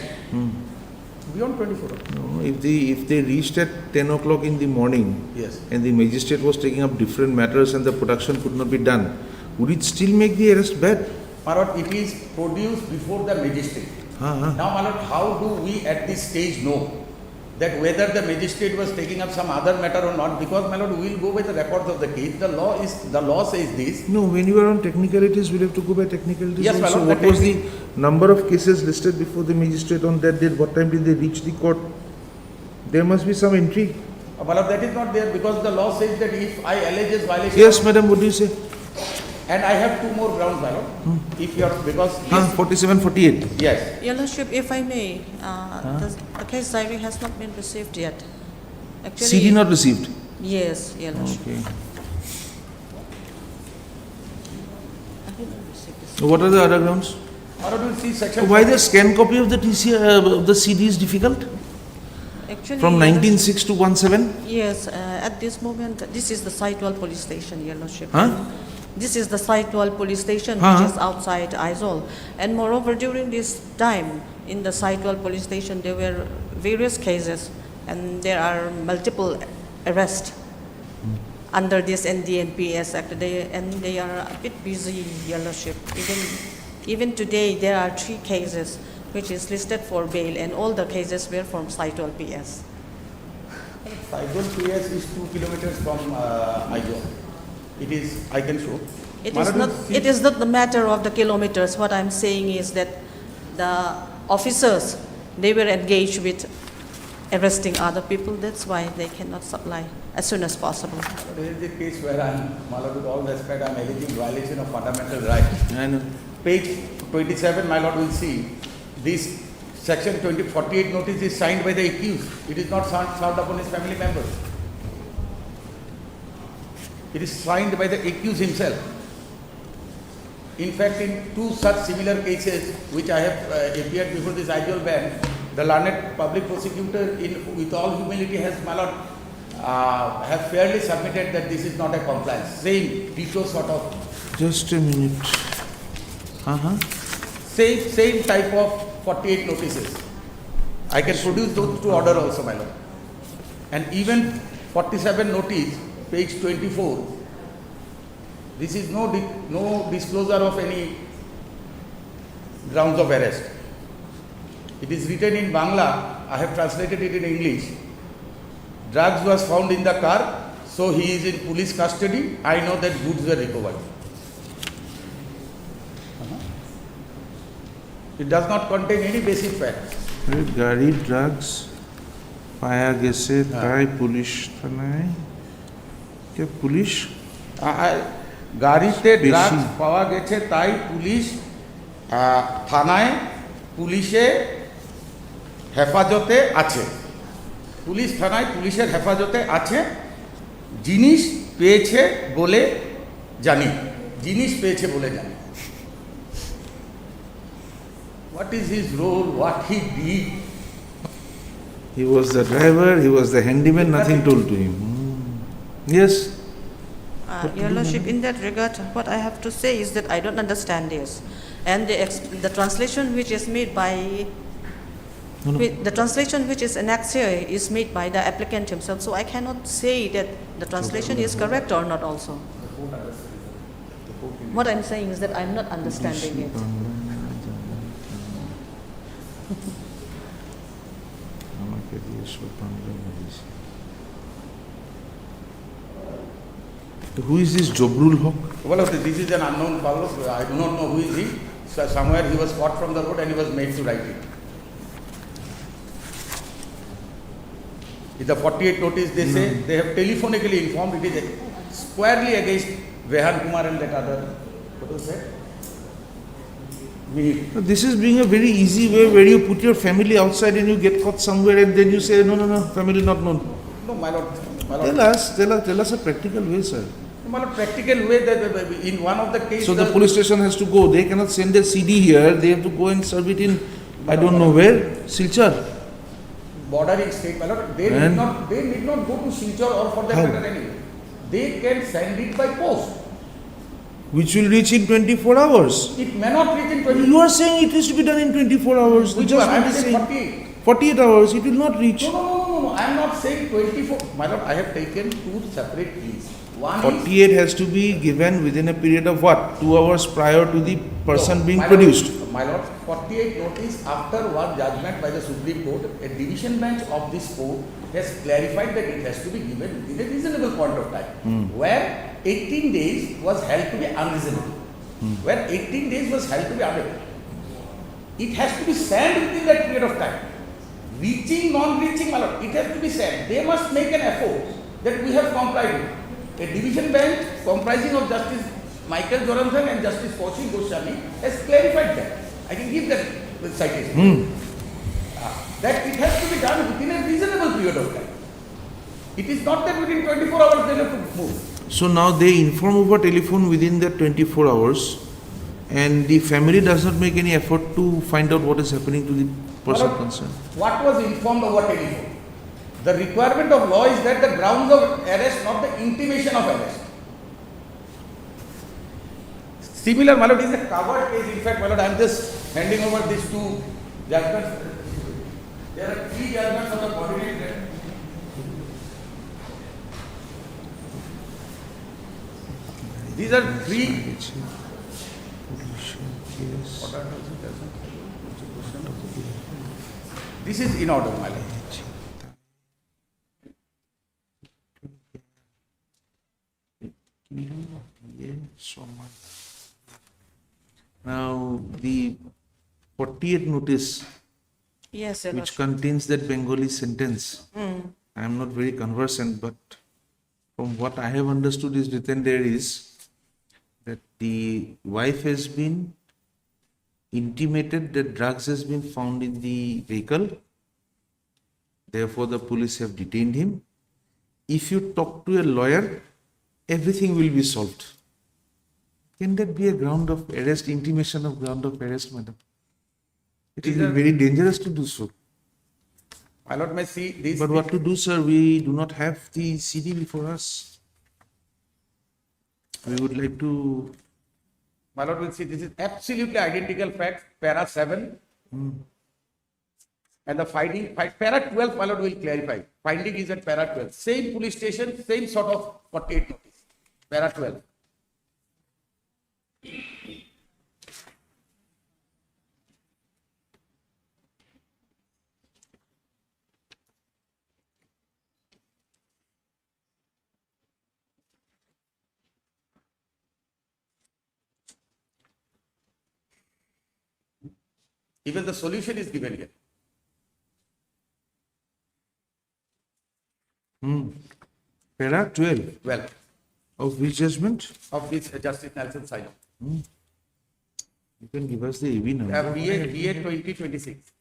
Beyond 24 hours. no, if they reached at 10 o'clock in the morning, Yes. and the magistrate was taking up different matters and the production could not be done, would it still make the arrest bad? My lord, it is produced before the magistrate. Now, my lord, how do we at this stage know that whether the magistrate was taking up some other matter or not? Because, my lord, we will go by the records of the case. The law says this. No, when you are on technicalities, we'll have to go by technicalities. Yes, my also. lord, What the was the number of cases listed before the magistrate on that date? What time did they reach the court? There must be some entry. My lord, that is not there because the law says that if I allege a violation. Yes, madam, what do you say? And I have two more grounds, my lord. If you are, because. 47, 48. Yes. Your Lordship, if I may, the case diary has not been received yet. Actually, CD not received. Yes, Your Lordship. Okay. I did not receive this. So what are the other grounds? My lord, will see section. Why the scan copy of the the CD is difficult? Actually, From Your Lordship, 19.6 to 1.7? Yes, at this moment, this is the Sitewell police station, Your Lordship. Huh? This is the Sitewell police station, Uh-huh. which is outside Aizawl. And moreover, during this time, in the Sitewell police station, there were various cases, and there are multiple arrests under this NDNPS Act. They are a bit busy, Your Lordship. Even today, there are 3 cases which is listed for bail, and all the cases were from Sitewell PS. Sitewell PS is 2 kilometers from Aizawl. It is, I can show. It is not the matter of the kilometers. What I'm saying is that the officers, they were engaged with arresting other people. That's why they cannot supply as soon as possible. This is the case where my lord, with all respect, I'm alleging violation of fundamental rights. I know. Page 27, my lord will see, this section 48 notice is signed by the accused. It is not served upon his family members. It is signed by the accused himself. In fact, in 2 such similar cases, which I have appeared before this ideal bench, the learned public prosecutor, with all humility, has, my lord, have fairly submitted that this is not a compliance. Same, ditto sort of. Just a minute. Same type of 48 notices. I can produce those to order also, my lord. And even 47 notice, page 24, this is no disclosure of any grounds of arrest. It is written in Bangla, I have translated it in English. Drugs was found in the car, so he is in police custody. I know that goods were recovered. It does not contain any basic facts. গাড়ি drugs পায়া গেছে তাই police থানায় কে police গাড়িতে drugs পাওয়া গেছে তাই police থানায় পুলিশে হেফাজতে আছে। পুলিশ থানায় পুলিশের হেফাজতে আছে। জিনিস পেয়েছে বলে জানি। জিনিস পেয়েছে বলে জানি। What is his role? What he did? He was the driver, he was the handyman, nothing told to him. Yes. Your Lordship, in that regard, what I have to say is that I don't understand this. And the translation which is made by, the translation which is annexed here is made by the applicant himself. So I cannot say that the translation is correct or not also. What I'm saying is that I'm not understanding it. Who is this Jobrul Haq? Well, this is an unknown fellow. I do not know who is he. So somewhere he was caught from the road and he was made to write it. In the 48 notice, they say they have telephonically informed it is squarely against Vehan Kumar and that other. What was that? This is being a very easy way where you put your family outside and you get caught somewhere and then you say, no, family not known. No, my lord. Tell us a practical way, sir. My lord, practical way that in one of the cases. So the police station has to go. They cannot send their CD here. They have to go and serve it in, I don't know where, Silchar. Bordering state, my lord. They need not go to Silchar or for that matter anyway. They can send it by post. Which will reach in 24 hours. It may not reach in 24 You are saying it is to be done in 24 hours. Which The one? I am judgment is saying saying 48 hours. It will not reach. No. I am not saying 24. My lord, I have taken two separate pleas. One 48 has to be given within a period of what? 2 hours prior to the person being my produced. Lord, my lord, 48 notice after one judgment by the Supreme Court, a division bench of this court has clarified that it has to be given within a reasonable point of time. Where 18 days was held to be unreasonable. Where 18 days was held to be unreasonable. It has to be sent within that period of time. Reaching, non-reaching, my lord, it has to be sent. They must make an effort that we have complied with. A division bench comprising of Justice Michael Joranathan and Justice Kaushik Goswami has clarified that. I can give that citation. That it has to be done within a reasonable period of time. It is not that within 24 hours they have to move. So now they inform over telephone within the 24 hours and the family does not make any effort to find out what is happening to the person concerned. What was informed over telephone? The requirement of law is that the grounds of arrest, not the intimation of arrest. Similar, my lord, is a covered case. In fact, my lord, I am just handing over these two judgments. There are 3 judgments of the coordinate. These are 3. This is in order, my lord. Now the 48 notice Yes, Your which Lordship. contains that Bengali sentence. I am not very conversant, but from what I have understood is written there is that the wife has been intimated that drugs has been found in the vehicle. Therefore, the police have detained him. If you talk to a lawyer, everything will be solved. Can that be a ground of arrest, intimation of ground of arrest, madam? It is very dangerous to do so. My lord may see this. But what to do, sir? We do not have the CD before us. We would like to. My lord will see this is absolutely identical fact, para 7. And the finding, para 12, my lord will clarify. Finding is at para 12. Same police station, same sort of 48 notice. Para 12. Even the solution is given here. Para 12. 12. Of which judgment? Of this Justice Nelson Sino. You can give us the AV number. BA 2026.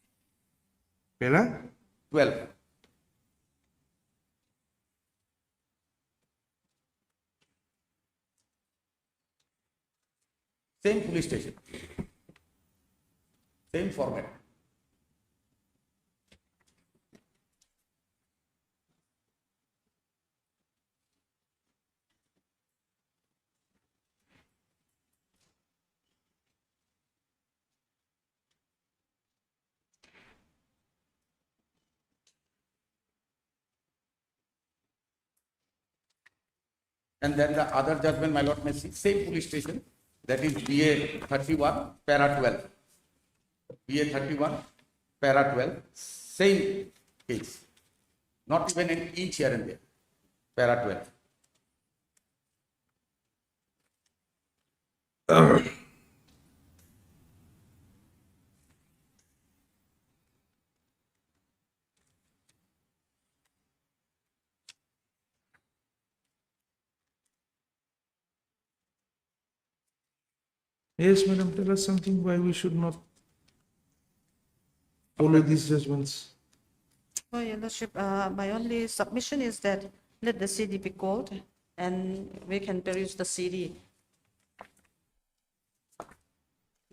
Para? 12. Same police station. Same format. and then the other judgment, my lord may see, same police station, that is BA 31, para 12. BA 31, para 12, same case. Not even an inch here and there, para 12. Yes, madam, tell us something why we should not follow these judgments. Oh, Your Lordship, my only submission is that let the CD be called and we can peruse the CD.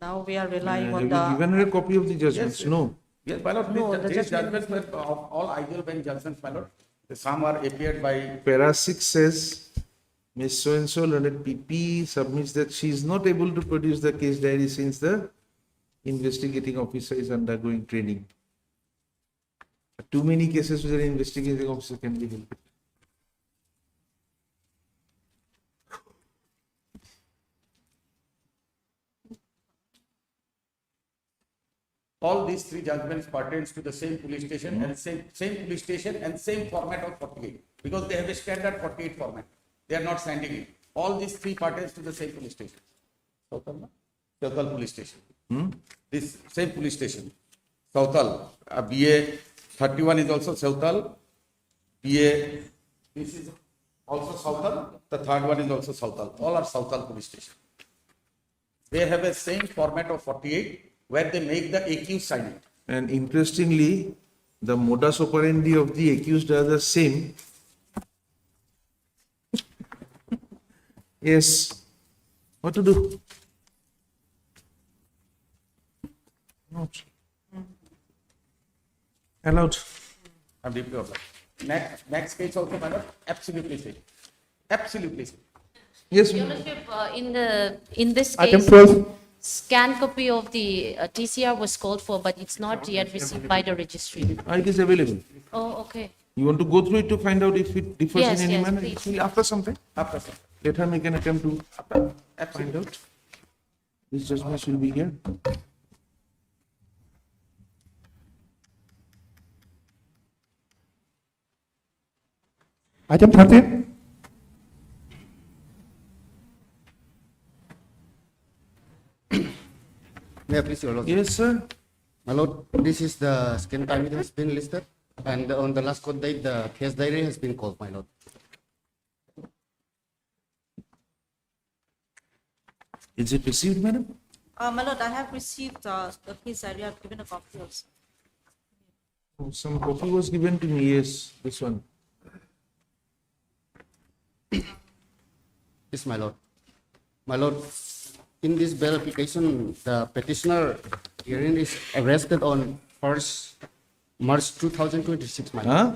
Now we are relying on Have you given the, her a copy of the judgments? Yes. No. Yes, my lord, No, these the judgments were of all ideal bench judgments, my lord. Some are appeared by, Para 6 says, Miss so-and-so, learned PP, submits that she is not able to produce the case diary since the investigating officer is undergoing training. Too many cases where the investigating officer can be helped. all these three judgments pertains to the same police station and same police station and same format of 48, because they have a standard 48 format. They are not sending it. All these three pertains to the same police station. Sautal police station. This same police station. Sautal. BA 31 is also Sautal. BA, this is also Sautal. The third one is also Sautal. All are Sautal police station. They have a same format of 48 where they make the accused sign it. And interestingly, the modus operandi of the accused are the same. Yes. What to do? Not allowed. I'm deeply obliged. Next case also, madam, absolutely safe. Absolutely safe. Yes, Your Lordship, in this Item case, 12. scan copy of the TCR was called for, but it's not yet received by the registry. It is available. Oh, okay. You want to go through it to find out if it differs Yes, in any yes, manner? please. It will after some time. After some. Let her make an attempt to find out. This judgment will be here. Item 13. May I please, Your Lord? Yes, sir. My Lord, this is the scan time it has been listed, and on the last court date, the case diary has been called, my Lord. Is it received, madam? my lord, I have received the case diary. I have given a copy also. Oh, some copy was given to me. Yes, this one. Yes, my Lord. My Lord, in this bail application, the petitioner herein is arrested on 1st March 2026, my Lord. Huh?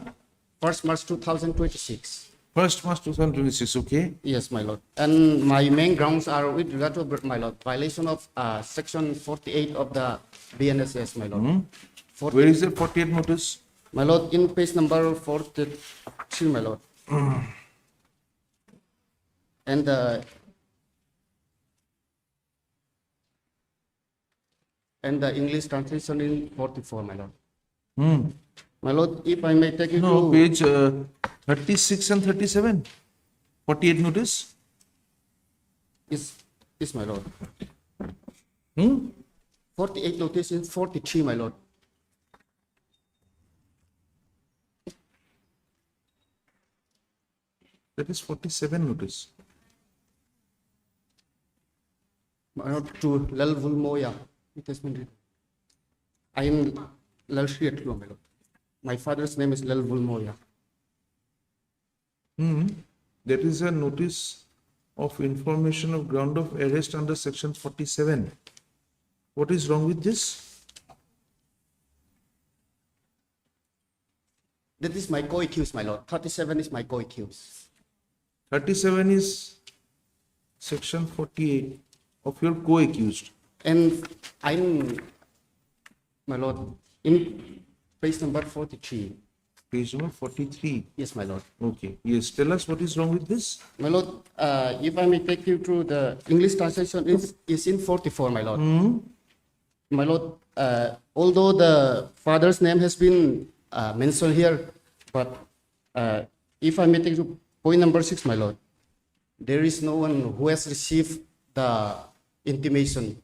1st March 2026. 1st March 2026, okay. Yes, my Lord. And my main grounds are with regard to, my Lord, violation of section 48 of the BNSS, my Lord. Where is the 48 notice? My Lord, in page number 43, my Lord. And the English translation in 44, my Lord. My Lord, if I may take you No, to... page 36 and 37. 48 notice. Yes, my Lord. Hmm? 48 notice in 43, my Lord. That is 47 notice. My Lord, to Lal Vulmoya, it has been written. I am Lal Shri Atlo, my Lord. My father's name is Lal Vulmoya. That is a notice of information of ground of arrest under section 47. What is wrong with this? That is my co-accused, my Lord. 37 is my co-accused. 37 is section 48 of your co-accused. And I'm, my Lord, in page number 43, Page number 43. Yes, my lord. Okay. Yes. Tell us what is wrong with this. My lord, if I may take you through the English translation is in 44, my lord. My lord, although the father's name has been mentioned here, but if I may take you point number 6, my lord, there is no one who has received the intimation.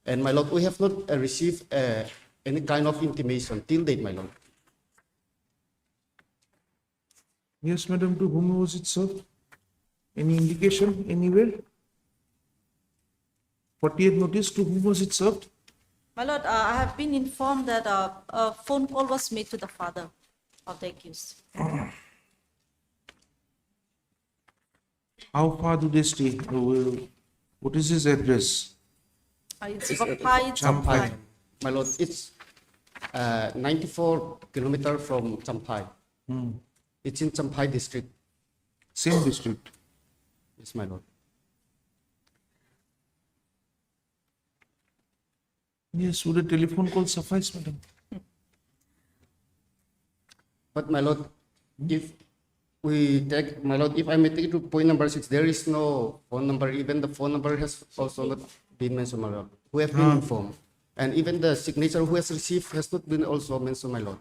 And my lord, we have not received any kind of intimation till date, my lord. Yes, madam. To whom was it served? Any indication anywhere? 48th notice. To whom was it served? My lord, I have been informed that a phone call was made to the father of the accused. How far do they stay? What is his address? It's Champai. Champai. My lord, it's 94 kilometers from Champai. It's in Champai district. Same district. Yes, my lord. Yes, would a telephone call suffice, madam? But my lord, if we take, my lord, if I may take it to point number 6, there is no phone number. Even the phone number has also not been mentioned, my lord. Who have been informed. And even the signature who has received has not been also mentioned, my lord.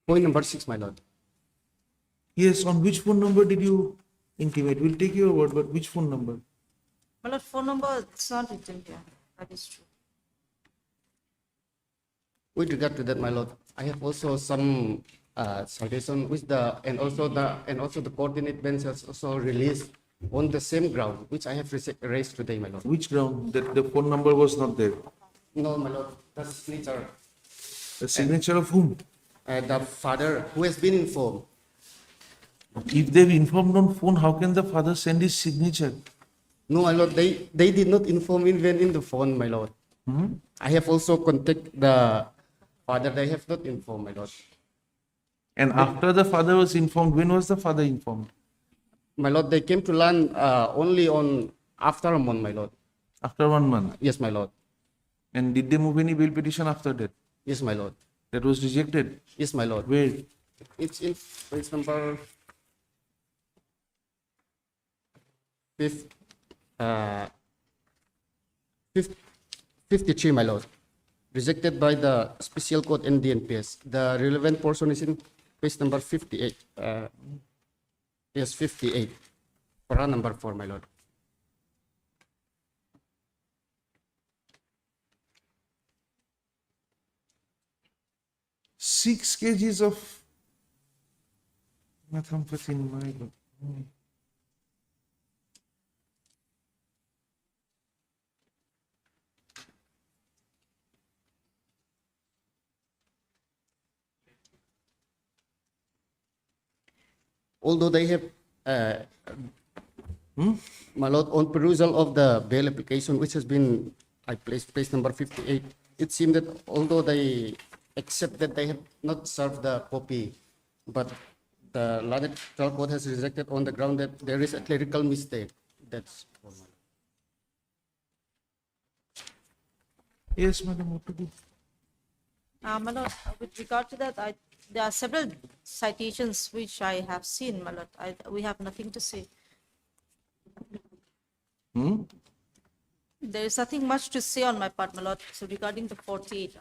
Point number 6, my lord. Yes, on which phone number did you intimate? We'll take your word, but which phone number? My lord, phone number is not written here. That is true. With regard to that, my lord, I have also some citation with and also the coordinate bench has also released on the same ground which I have raised today, my lord. Which ground? That the phone number was not there. No, my lord, the signature. The signature of whom? The father who has been informed. If they've informed on phone, how can the father send his signature? No, my lord, they did not inform even in the phone, my lord. I have also contacted the father, they have not informed, my lord. And after the father was informed, when was the father informed? My lord, they came to learn only on after a month, my lord. After 1 month? Yes, my lord. And did they move any bail petition after that? Yes, my lord. That was rejected? Yes, my lord. Where? It's in page number 53, my lord. Rejected by the special court and DNPS. The relevant portion is in page number 58. Yes, 58. Para number 4, my lord. Six kgs of methamphetamine, my God. Although they have, my lord, on perusal of the bail application, which has been, I placed page number 58, it seemed that although they accept that they have not served the copy, but the learned trial court has rejected on the ground that there is a clerical mistake. That's all, my lord. Yes, madam, what to do? My lord, with regard to that, there are several citations which I have seen, my lord. We have nothing to say. There is nothing much to say on my part, my lord. So regarding the 48,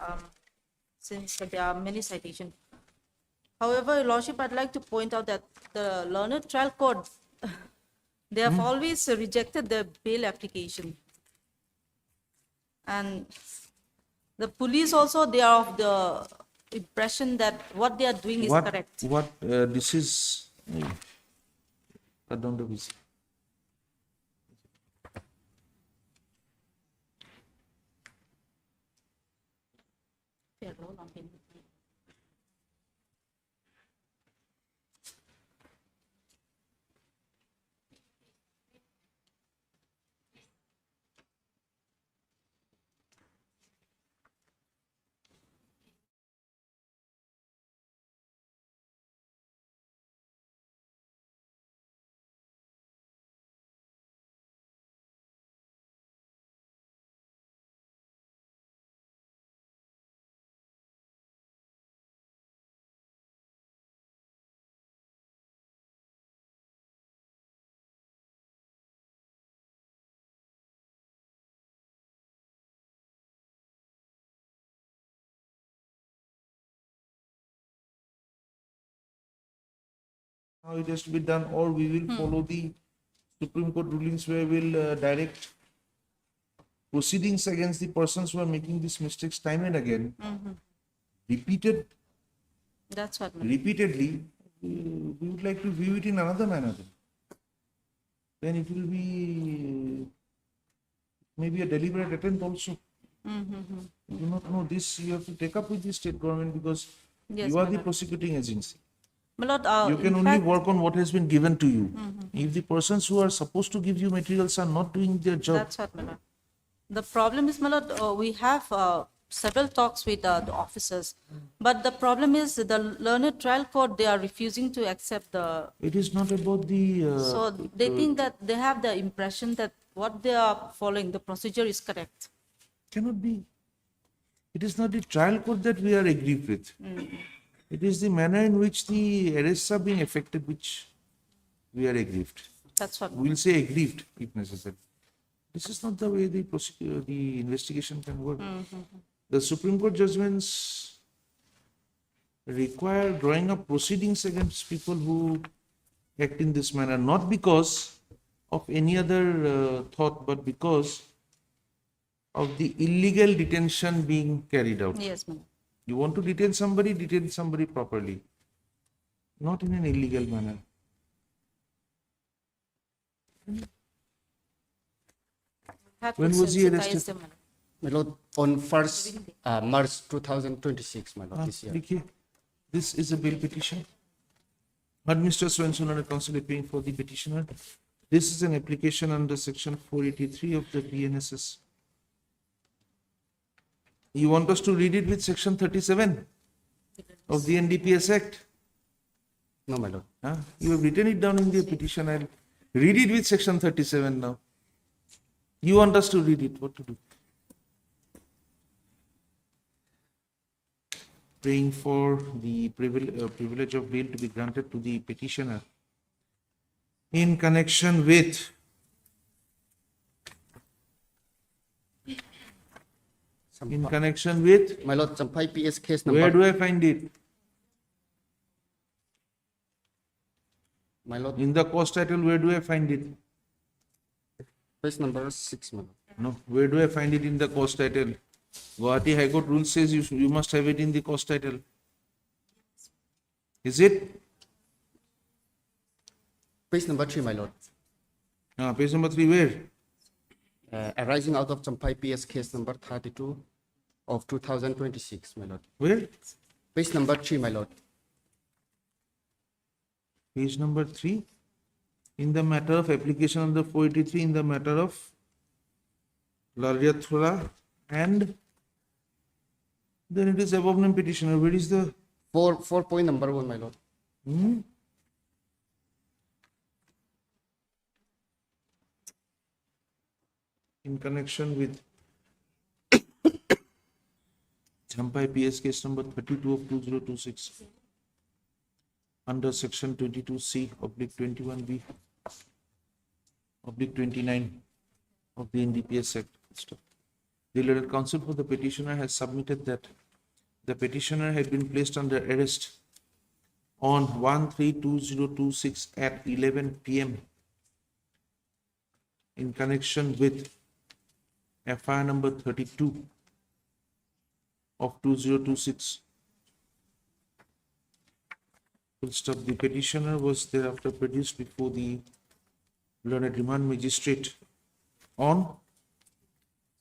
since there are many citations. However, Your Lordship, I'd like to point out that the learned trial court, they have always rejected the bail application. And the police also, they are of the impression that what they are doing is correct. This is... Pardon the visa. Fair roll on him. how it has to be done, or we will follow the Supreme Court rulings where we'll direct proceedings against the persons who are making these mistakes time and again, That's what. repeatedly. We would like to view it in another manner. Then it will be maybe a deliberate attempt also. You do not know this. You have to take up with the state government because Yes, you are my the lord. prosecuting agency. My lord, You can in only fact- work on what has been given to you. If the persons who are supposed to give you materials are not doing their job, That's what, my lord. The problem is, my lord, we have several talks with the officers, but the problem is the learned trial court, they are refusing to accept the, it is not about the. so they think that they have the impression that what they are following, the procedure is correct. Cannot be. It is not the trial court that we are aggrieved with. It is the manner in which the arrests are being effected which we are aggrieved. That's what. We will say aggrieved if necessary. This is not the way the the investigation can work. The Supreme Court judgments require drawing up proceedings against people who act in this manner, not because of any other thought, but because of the illegal detention being carried out. Yes, my lord. You want to detain somebody properly, not in an illegal manner. Have When to was he sensitize arrested? them, my lord. My lord, on 1st March 2026, my lord, this year. देखिए, this is a bail petition. Administrator Swenson and counsel appearing for the petitioner. This is an application under section 483 of the BNSS. You want us to read it with section 37 of the NDPS Act? No, my lord. Huh? You have written it down in the petition. I'll read it with section 37 now. You want us to read it? What to do? Praying for the privilege of bail to be granted to the petitioner in connection with My lord, Champai PS case number. where do I find it? My lord, In the cause title, where do I find it? case number 6, my lord. No, where do I find it in the cause title? Gauhati High Court rule says you must have it in the cause title. Is it? Page number 3, my lord. Page number 3, where? Arising out of Champai PS case number 32 of 2026, my lord. Where? Page number 3, my lord. Page number 3. In the matter of application under 483, in the matter of Laryathura, and then it is above named petitioner. Where is the 4 point number 1, my lord. in connection with Champai PS case number 32 of 2026 under section 22C oblique 21B oblique 29 of the NDPS Act. The learned counsel for the petitioner has submitted that the petitioner had been placed under arrest on 1/3/2026 at 11 p.m. in connection with FIR number 32 of 2026. Full stop. The petitioner was thereafter produced before the learned remand magistrate on.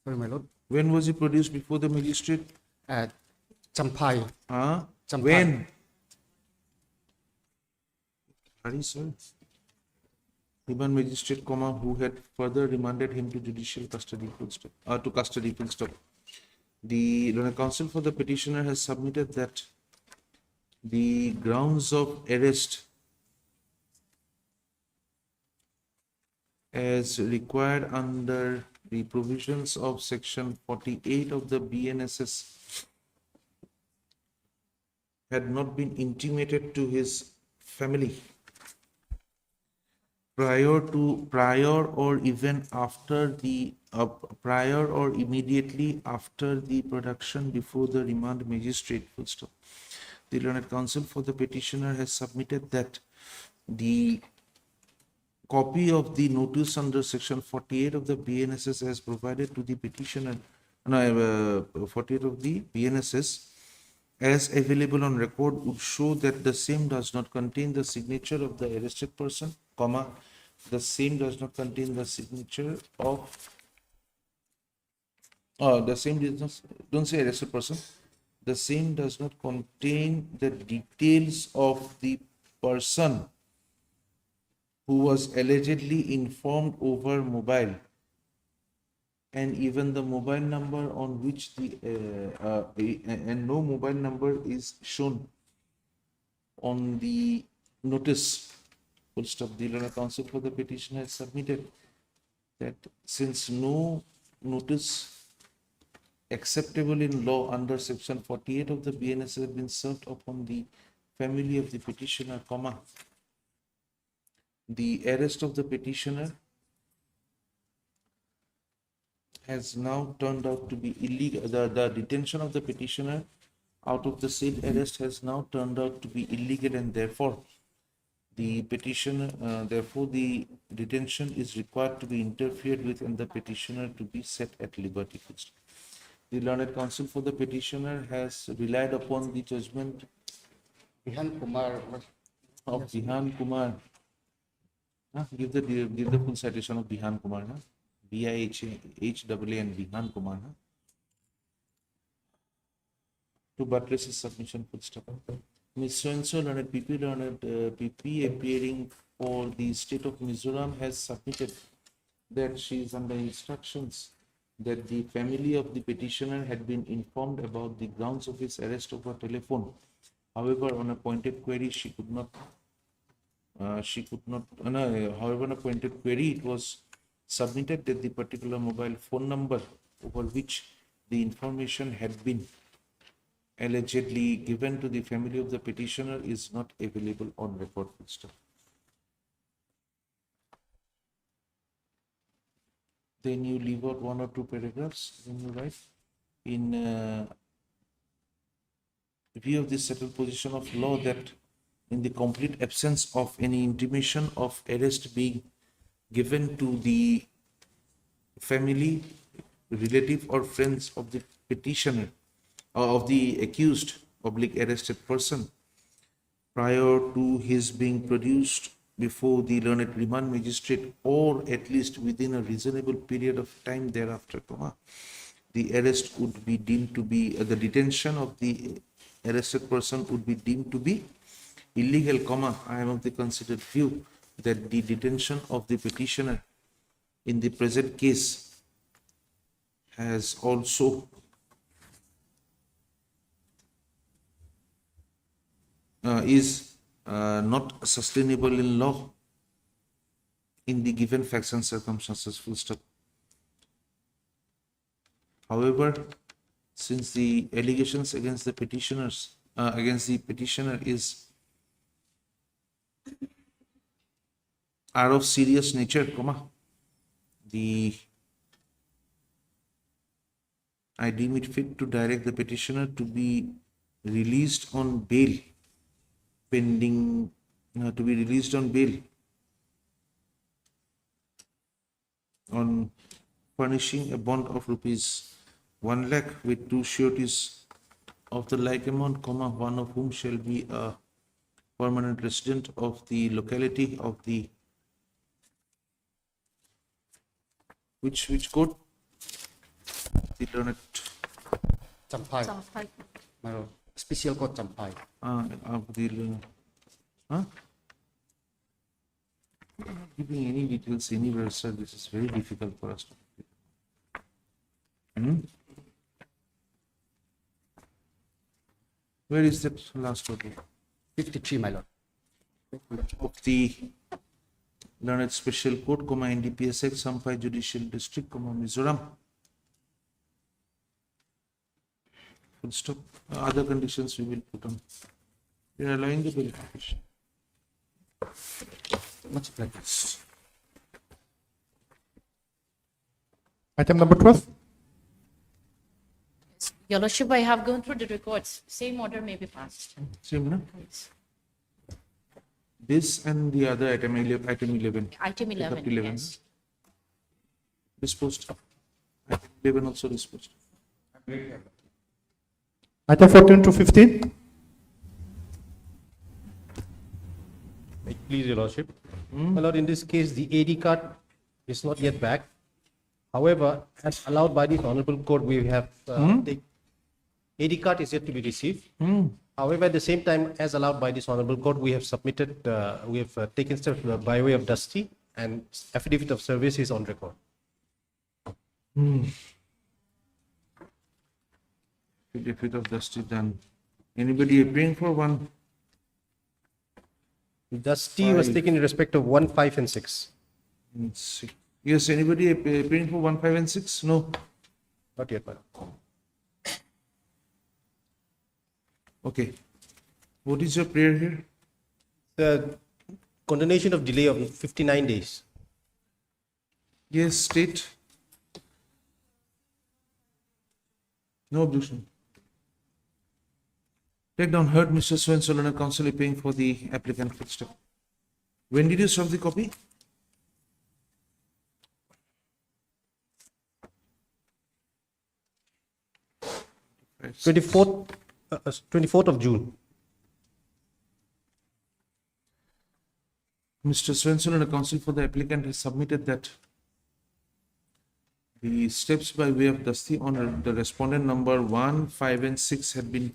Sorry, my lord. When was he produced before the magistrate? At Champai. Champai. When? Sorry, sir. Remand magistrate, who had further remanded him to judicial custody, to custody, full stop. The learned counsel for the petitioner has submitted that the grounds of arrest as required under the provisions of section 48 of the BNSS had not been intimated to his family prior or even after the prior or immediately after the production before the remand magistrate. Full stop. The learned counsel for the petitioner has submitted that the copy of the notice under section 48 of the BNSS as provided to the petitioner, 48 of the BNSS as available on record would show that the same does not contain the signature of the arrested person, comma, the same does not contain the signature of, the same does not, don't say arrested person, the same does not contain the details of the person who was allegedly informed over mobile, and even the mobile number on which the and no mobile number is shown on the notice. Full stop. The learned counsel for the petitioner has submitted that since no notice acceptable in law under section 48 of the BNS has been served upon the family of the petitioner, comma, the arrest of the petitioner has now turned out to be illegal. The detention of the petitioner out of the said arrest has now turned out to be illegal, and therefore the petitioner, therefore the detention is required to be interfered with and the petitioner to be set at liberty. The learned counsel for the petitioner has relied upon the judgment of Bihan Kumar. Give the full citation of Bihan Kumar. BIHAN Bihan Kumar. To buttress his submission. Full stop. Ms. So-and-so, learned PP appearing for the state of Mizoram has submitted that she is under instructions that the family of the petitioner had been informed about the grounds of his arrest over telephone. However, on a pointed query, however, on a pointed query, it was submitted that the particular mobile phone number over which the information had been allegedly given to the family of the petitioner is not available on record. Then you leave out one or two paragraphs. Then you write, in view of this settled position of law that in the complete absence of any intimation of arrest being given to the family, relative or friends of the petitioner or of the accused arrested person prior to his being produced before the learned remand magistrate or at least within a reasonable period of time thereafter, the arrest would be deemed to be, the detention of the arrested person would be deemed to be illegal, I am of the considered view that the detention of the petitioner in the present case has also is not sustainable in law in the given facts and circumstances. Full stop. However, since the allegations against the petitioner are of serious nature, I deem it fit to direct the petitioner to be released on bail pending on furnishing a bond of rupees 1 lakh with 2 sureties of the like amount, one of whom shall be a permanent resident of the locality of the which court? The learned Champai. Special court Champai. Of the giving any details anywhere, sir. This is very difficult for us to. Where is that last order? 53, my lord. Of the learned special court, NDPS Act, Sampai Judicial District, Mizoram. Full stop. Other conditions we will put on. We are allowing the verification. Much practice. Item number 12. Your Lordship, I have gone through the records. Same order may be passed. Same, no? Yes. This and the other item 11. Item Take up 11, to 11. yes. Disposed. Item 11 also disposed. Item 14 to 15. Please, Your Lordship. My Lord, in this case, the AD card is not yet back. However, as allowed by the Honorable Court, we have the AD card is yet to be received. However, at the same time, as allowed by this Honorable Court, we have submitted, we have taken steps by way of Dusty, and affidavit of service is on record. Affidavit of Dusty done. Anybody appearing for one? Dusty was taken in respect of 1, 5, and 6. and 6. Yes, anybody appearing for 1, 5, and 6? No. Not yet, madam. Okay. What is your prayer here? The condonation of delay of 59 days. Yes, state. No objection. Take down heard Mr. Swen Solana counsel paying for the applicant footstep. When did you serve the copy? Right. 24th of June. Mr. Swenson and a counsel for the applicant has submitted that the steps by way of Dusty on the respondent number 1, 5, and 6 had been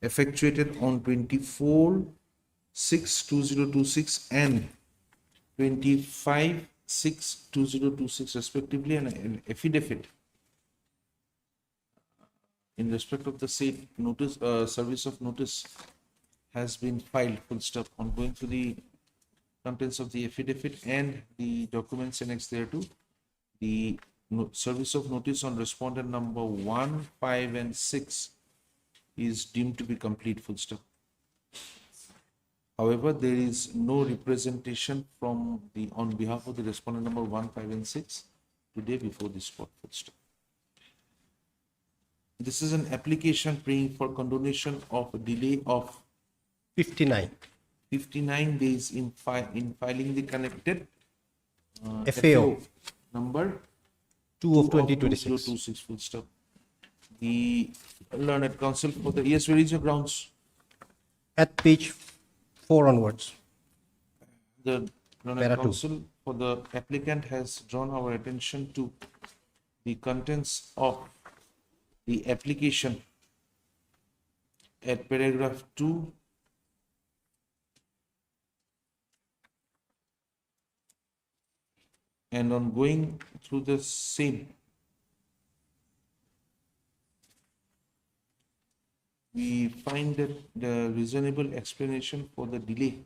effectuated on 24/6/2026 and 25/6/2026 respectively, and an affidavit in respect of the said notice, service of notice has been filed, full stop, on going to the contents of the affidavit and the documents annexed thereto. The service of notice on respondent number 1, 5, and 6 is deemed to be complete, full stop. However, there is no representation from the on behalf of the respondent number 1, 5, and 6 today before this court, full stop. This is an application praying for condonation of a delay of 59 days in filing the connected FAO number 2 of 2026. 2026, full stop. The learned counsel for the, yes, where is your grounds? At page 4 onwards. The learned Para 2. counsel for the applicant has drawn our attention to the contents of the application at paragraph 2 and on going through the same, we find that the reasonable explanation for the delay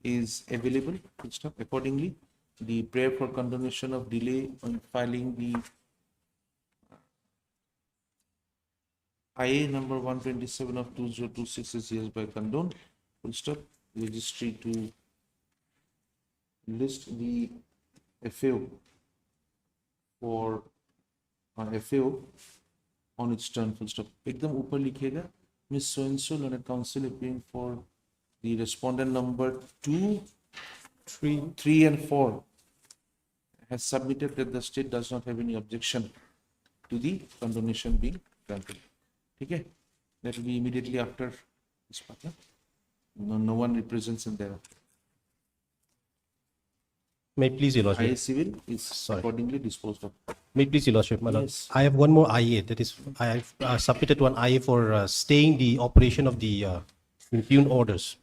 is available. Full stop. Accordingly, the prayer for condonation of delay on filing the IA number 127 of 2026 is hereby condoned. Full stop. Registry to list the FAO for FAO on its turn, full stop. एकदम ऊपर लिखिएगा Miss So and so learned counsel appearing for the respondent number 2, 3, and 4 has submitted that the state does not have any objection to the condonation being granted. Okay, that will be immediately after this part. No one represents in there. May it please your lordship. IA civil is accordingly disposed of. May it please your lordship, my lord. Yes. I have one more IA. That is, I have submitted one IA for staying the operation of the impugned orders.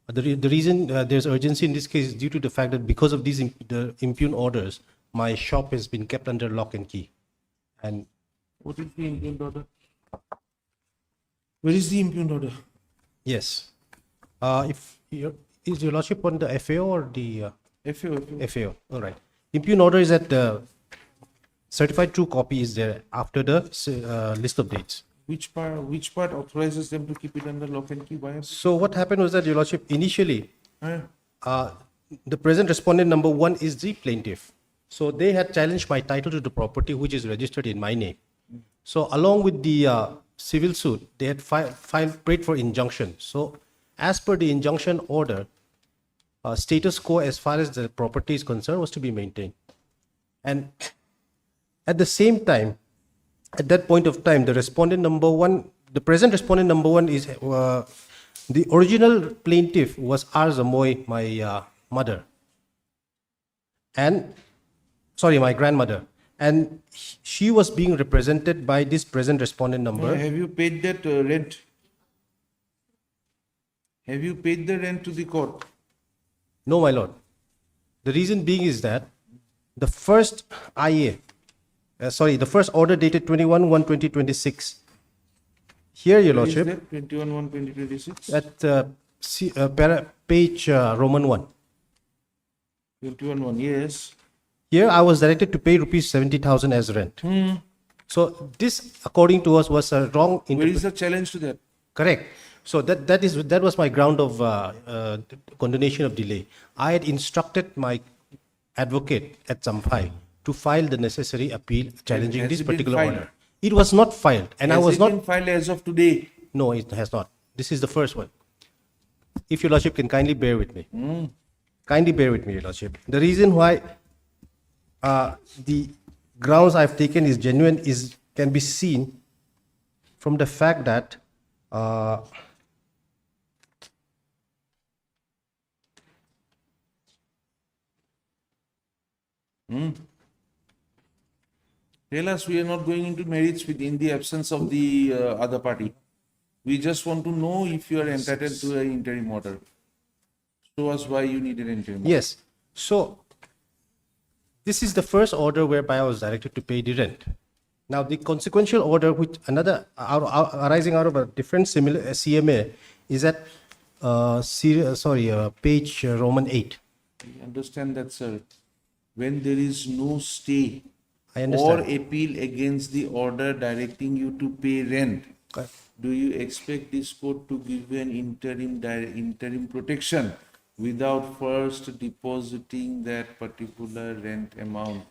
The reason there's urgency in this case is due to the fact that because of these the impugned orders, my shop has been kept under lock and key. And what is the impugned order? Where is the impugned order? yes, if is your lordship on the FAO or the FAO. FAO? All right. Impugned order is at the certified true copy is there after the list of dates. Which part authorizes them to keep it under lock and key? Why? So what happened was that, your lordship, initially, Eh? the present respondent number 1 is the plaintiff. So they had challenged my title to the property, which is registered in my name. So along with the civil suit, they had prayed for injunction. So as per the injunction order, status quo as far as the property is concerned was to be maintained. And at the same time, at that point of time, the respondent number one, the present respondent number one is the original plaintiff was R. Zamoy, my mother, and sorry, my grandmother, and she was being represented by this present respondent number. Have you paid that rent? Have you paid the rent to the court? No, my lord. The reason being is that the first IA, the first order dated 21/1/2026. Here, your Where is lordship, that? 21/1/2026? at page Roman 1. 21/1, yes. Here, I was directed to pay rupees 70,000 as rent. So this, according to us, was a wrong Where is the challenge to that? Correct. So that was my ground of condonation of delay. I had instructed my advocate at Champhai to file the necessary appeal challenging Has this it been particular filed? order. It was not filed, and I was Has it not. been filed as of today? No, it has not. This is the first one. If your lordship can kindly bear with me. Kindly bear with me, your lordship. The reason why the grounds I've taken is genuine can be seen from the fact that Tell us, we are not going into merits in the absence of the other party. We just want to know if you are entitled to an interim order. Show us why you need an interim order. yes. So this is the first order whereby I was directed to pay the rent. Now the consequential order, which arising out of a different similar CMA, is at page Roman 8. I understand that, sir. When there is no stay I or understand. appeal against the order directing you to pay rent, do you expect this court to give you an interim protection without first depositing that particular rent amount?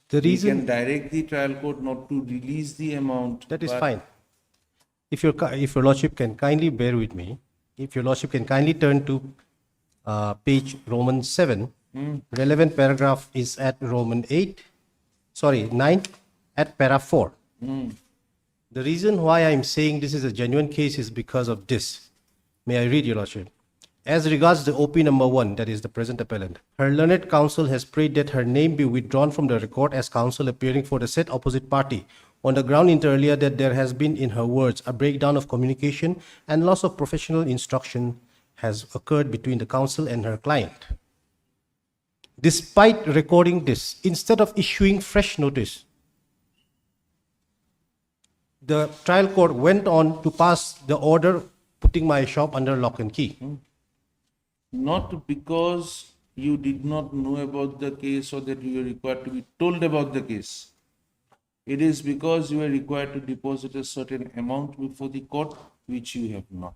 The We reason can direct the trial court not to release the amount. that is but fine. If your lordship can kindly bear with me, if your lordship can kindly turn to page Roman 7, relevant paragraph is at Roman 9 at para 4. The reason why I'm saying this is a genuine case is because of this. May I read, your lordship? As regards the OP number 1, that is the present appellant, her learned counsel has prayed that her name be withdrawn from the record as counsel appearing for the said opposite party on the ground inter alia that there has been, in her words, a breakdown of communication and loss of professional instruction has occurred between the counsel and her client. Despite recording this, instead of issuing fresh notice, the trial court went on to pass the order putting my shop under lock and key. Not because you did not know about the case or that you were required to be told about the case. It is because you were required to deposit a certain amount before the court, which you have not.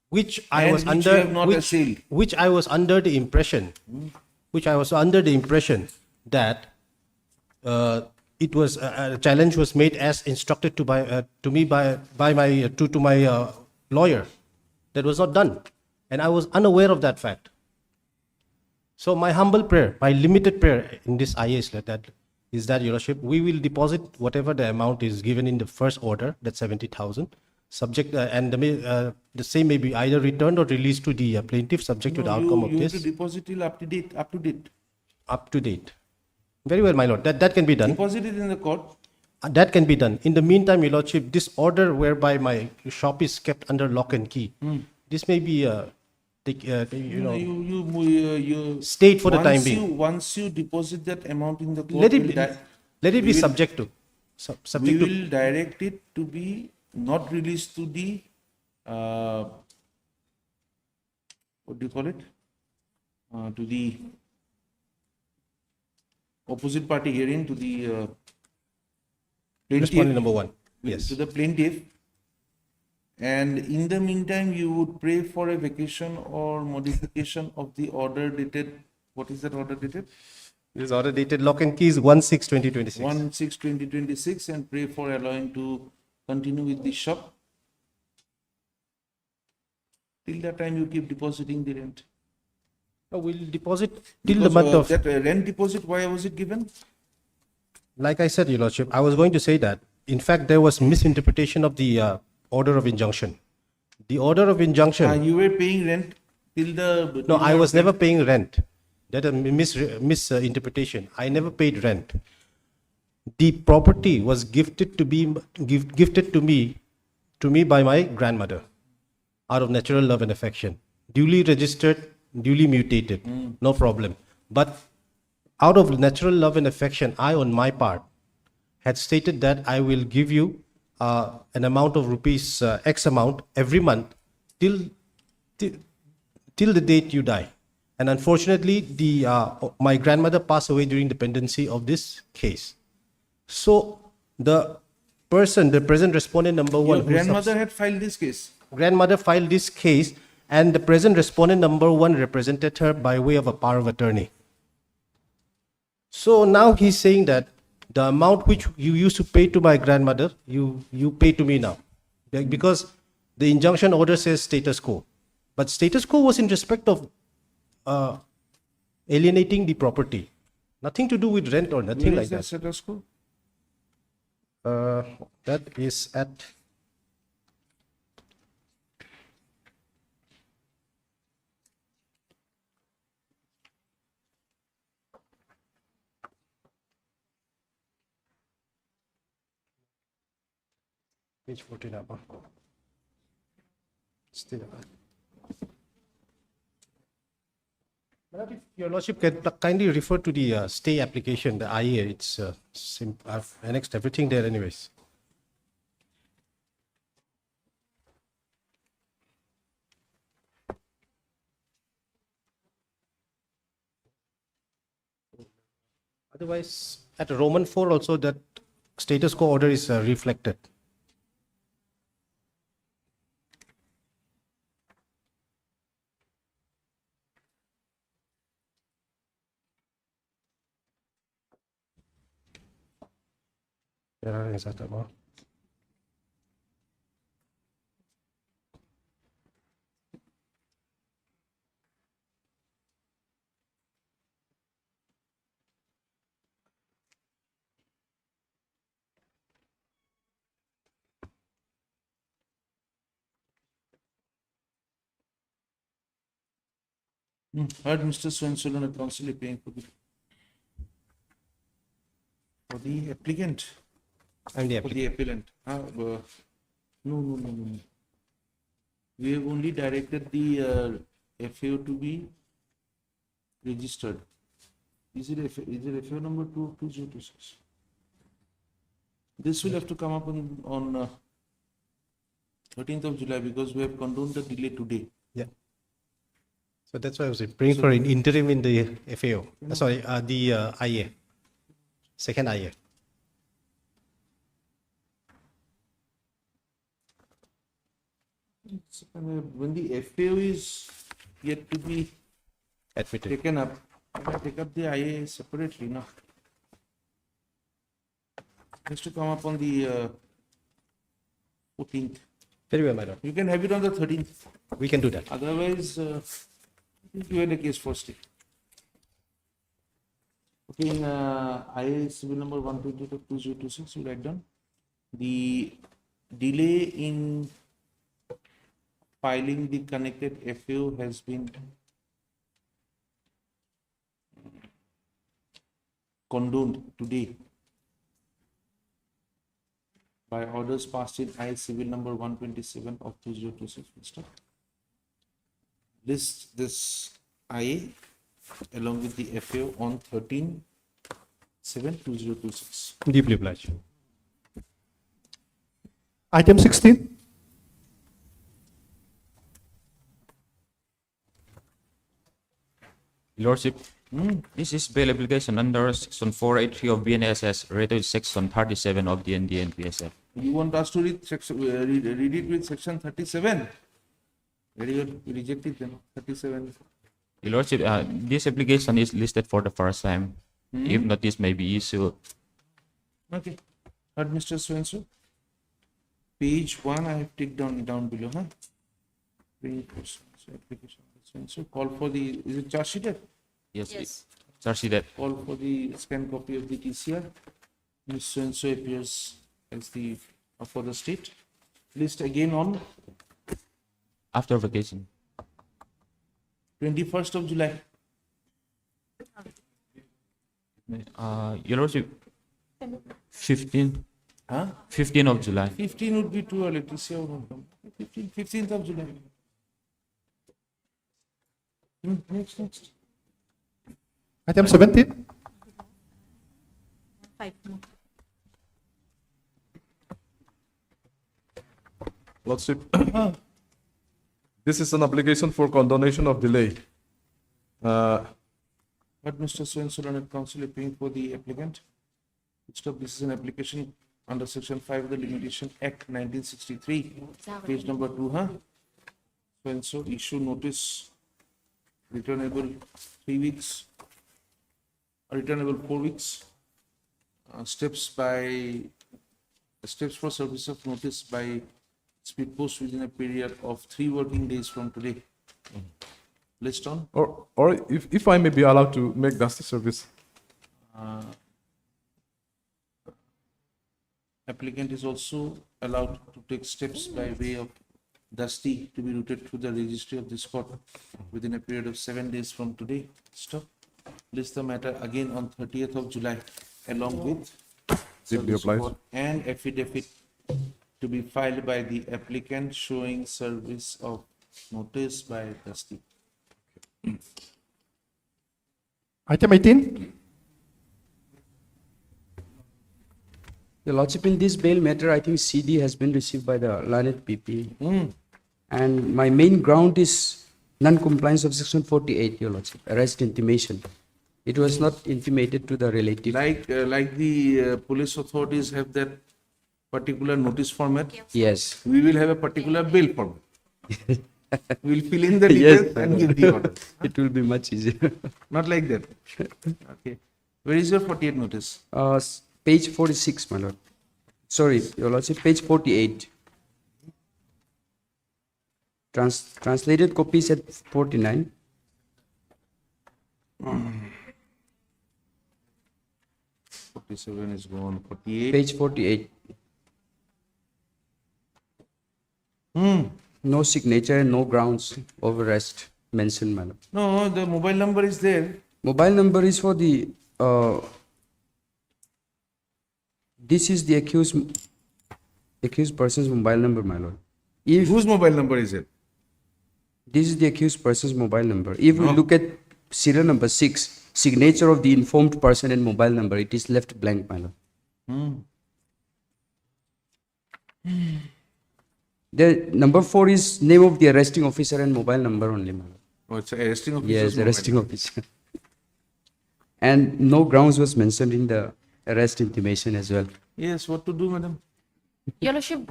Which I And was which under, you have not assailed. which I was under the impression, that it was a challenge was made as instructed to me by my lawyer. That was not done, and I was unaware of that fact. So my humble prayer, my limited prayer in this IA is that, your lordship, we will deposit whatever the amount is given in the first order, that's 70,000, subject and the same may be either returned or released to the plaintiff, subject to the outcome of You this. have to deposit till up to date. Up to date. Very well, my lord. That can be done. Deposit it in the court. That can be done. In the meantime, your lordship, this order whereby my shop is kept under lock and key, this may be stayed for the time being. Once you deposit that amount in the court, Let it be subject to. We will direct it to be not released to the what do you call it? To the opposite party hearing, to the plaintiff. Respondent number 1. Yes. To the plaintiff. And in the meantime, you would pray for a vacation or modification of the order dated. What is that order dated? This order dated lock and keys 1/6/2026. 1/6/2026, and pray for allowing to continue with the shop. Till that time, you keep depositing the rent. We'll deposit till the Because, month of. that rent deposit, why was it given? Like I said, Your Lordship, I was going to say that, in fact, there was misinterpretation of the order of injunction. The order of injunction. You were paying rent till the. No, I was never paying rent. That a misinterpretation. I never paid rent. The property was gifted to me by my grandmother, out of natural love and affection. Duly registered, duly mutated, no problem. But out of natural love and affection, I, on my part, had stated that I will give you an amount of rupees, X amount every month till the date you die. And unfortunately, my grandmother passed away during the pendency of this case. So the present respondent number one. Your grandmother had filed this case. Grandmother filed this case, and the present respondent number one represented her by way of a power of attorney. So now he's saying that the amount which you used to pay to my grandmother, you pay to me now. Because the injunction order says status quo. But status quo was in respect of alienating the property. Nothing to do with rent or nothing like that. Status quo? That is at page 14 up. Still up. But if Your Lordship can kindly refer to the stay application, the IA. It's I've annexed everything there anyways. Otherwise, at Roman 4 also that status quo order is reflected. Heard Mr. Swenson and counsel paying for the applicant. And the For the appellant. No. We have only directed the FAO to be registered. Is it FAO number 2026? This will have to come up on 13th of July because we have condoned the delay today. Yeah. So that's why I was praying for an interim in the FAO. The IA. Second IA. When the FAO is yet to be admitted, taken up, I take up the IA separately now. Has to come up on the 14th. Very well, my lord. You can have it on the 13th. We can do that. Otherwise, you had a case for stay. Okay, in IA civil number 120 of 2026, you write down the delay in filing the connected FAO has been condoned today by orders passed in I civil number 127 of 2026. Mr. List this IA along with the FAO on 13/7/2026. Deeply obliged. Item 16. Lordship, this is bail application under section 483 of BNSS related to section 37 of the NDNPSF. You want us to read it with section 37? Very good. We reject it then. 37. Your Lordship, this application is listed for the first time. If notice may be issued. Okay. Heard Mr. Swenson? Page 1 I have ticked down below, huh? Prohibitions, application. So call for the, is it charge sheeted? Yes. Yes. Charge sheeted. Call for the scanned copy of the TCR. Ms. So-and-so appears as the, for the state. List again on After vacation. 21st of July. Your Lordship, 15. Huh? 15 of July. 15 would be too early. TCR won't come. 15th of July. Next. Item 17. Lordship, this is an application for condonation of delay. But Mr. So-and-so learned counsel appearing for the applicant. Stop. This is an application under Section 5 of the Limitation Act 1963, page number 2, huh? So-and-so issue notice, returnable 3 weeks, returnable 4 weeks. Steps for service of notice by speed post within a period of 3 working days from today. List on. Or if I may be allowed to make dusty service. Applicant is also allowed to take steps by way of dusty to be routed through the registry of this court within a period of 7 days from today. Stop. List the matter again on 30th of July along with service report and affidavit to be filed by the applicant showing service of notice by dusty. Item 18. Your Lordship, in this bail matter, I think CD has been received by the learned PP. And my main ground is non-compliance of Section 48, Your Lordship, arrest intimation. It was not intimated to the relative. Like the police authorities have that particular notice format. Yes. We will have a particular bail format. We'll fill in the details and give the order. It will be much easier. Not like that. Okay. Where is your 48 notice? Page 46, my lord. Sorry, Your Lordship, page 48. Translated copies at 49. 47 is gone. 48. Page 48. No signature and no grounds of arrest mentioned, my lord. No, the mobile number is there. Mobile number is for the. This is the accused person's mobile number, my lord. Whose mobile number is it? This is the accused person's mobile number. If we look at serial number 6, signature of the informed person and mobile number, it is left blank, my lord. The number 4 is name of the arresting officer and mobile number only, my lord. Oh, it's arresting officer. Yes, arresting officer. And no grounds was mentioned in the arrest intimation as well. Yes, what to do, madam? Your Lordship,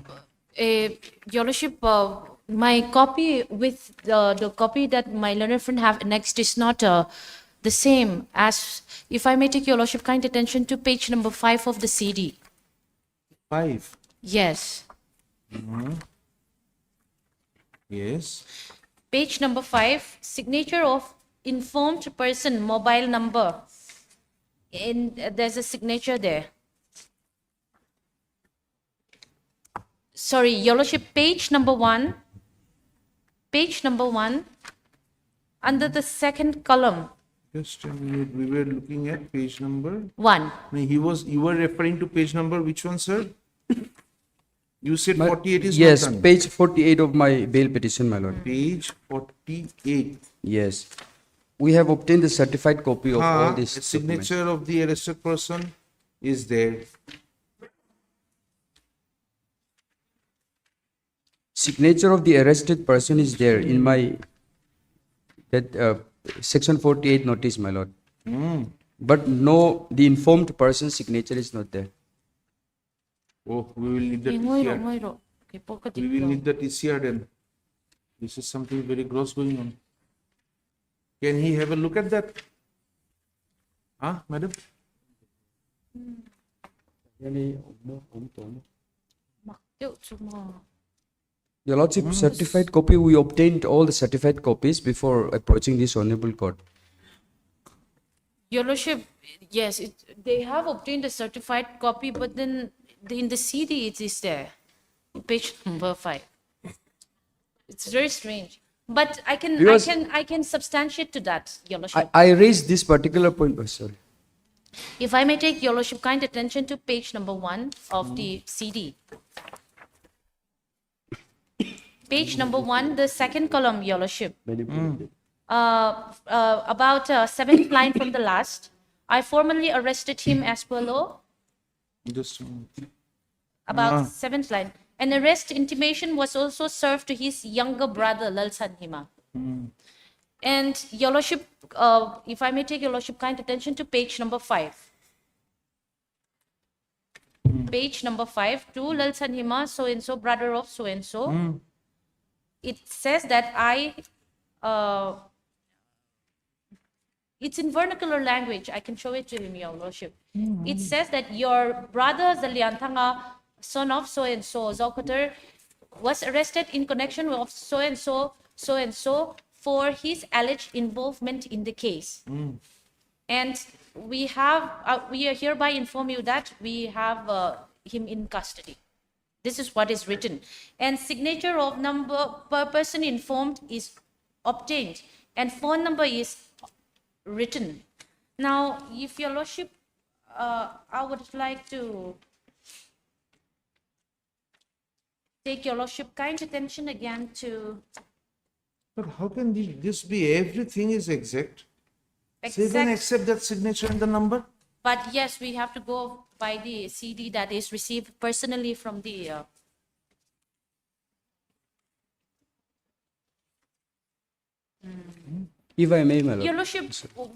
my copy with the copy that my learned friend have annexed is not the same as, if I may take Your Lordship kind attention to page number 5 of the CD. 5? Yes. Yes. Page number 5, signature of informed person, mobile number. There's a signature there. Sorry, Your Lordship, page number 1, under the second column. Just a minute, we were looking at page number 1. No, you were referring to page number, which one, sir? You said 48 is yes, not done. page 48 of my bail petition, my lord. Page 48. Yes. We have obtained the certified copy of all these The signature of the arrested person is there. Signature of the arrested person is there in my section 48 notice, my lord. But no, the informed person's signature is not there. Oh, we will need the TCR. We will need the TCR then. This is something very gross going on. Can he have a look at that? Huh, madam? Your Lordship, certified copy, we obtained all the certified copies before approaching this honorable court. Your Lordship, yes, they have obtained a certified copy, but then in the CD it is there, page number 5. It's very strange. But Because- I can substantiate to that, Your Lordship. I raised this particular point, sorry. If I may take Your Lordship kind attention to page number 1 of the CD. Page number 1, the second column, Your Lordship. About 7th line from the last. I formally arrested him as per law. Just About 7th line. An arrest intimation was also served to his younger brother, Lalsan Hima. And Your Lordship, if I may take Your Lordship kind attention to page number 5. Page number 5, to Lalsan Hima, so-and-so, brother of so-and-so. It says that it's in vernacular language. I can show it to him, Your Lordship. It says that your brother, Zaliantanga, son of so-and-so, Zokotar, was arrested in connection with so-and-so, so-and-so, for his alleged involvement in the case. And we are hereby inform you that we have him in custody. This is what is written. And signature of number per person informed is obtained. And phone number is written. Now, if Your Lordship, I would like to take Your Lordship kind attention again to... But how can this be? Everything is exact. So even except that signature and the number? But yes, we have to go by the CD that is received personally from the... If I may, my lord. Your Lordship,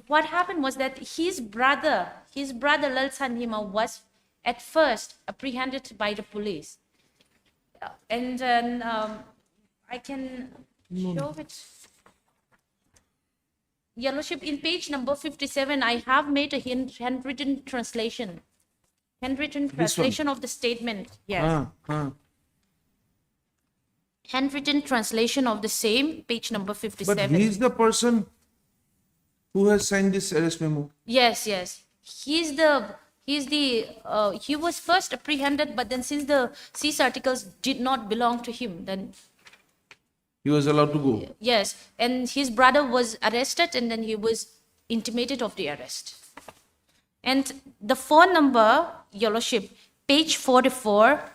what happened was that his brother Lalsan Hima, was at first apprehended by the police. And then I can show it. Your Lordship, in page number 57, I have made a handwritten translation. Handwritten translation of the statement. Yes. Handwritten translation of the same, page number 57. But he is the person who has signed this arrest memo. Yes, yes. He was first apprehended, but then since the cease articles did not belong to him, then He was allowed to go. yes, and his brother was arrested, and then he was intimated of the arrest. And the phone number, Your Lordship, page 44.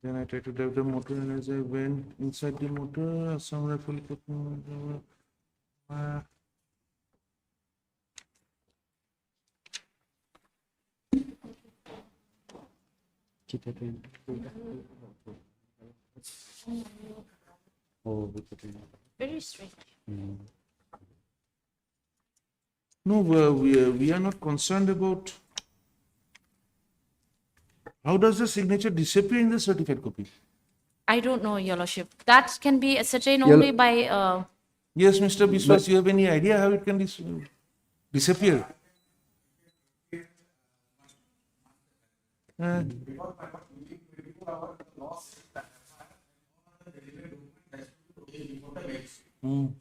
Then I tried to drive the motor, and as I went inside the motor, some rifle put Very strange. No, we are not concerned about how does the signature disappear in the certified copy? I don't know, Your Lordship. That can be ascertained only by... Yes, Mr. Biswas, you have any idea how it can disappear?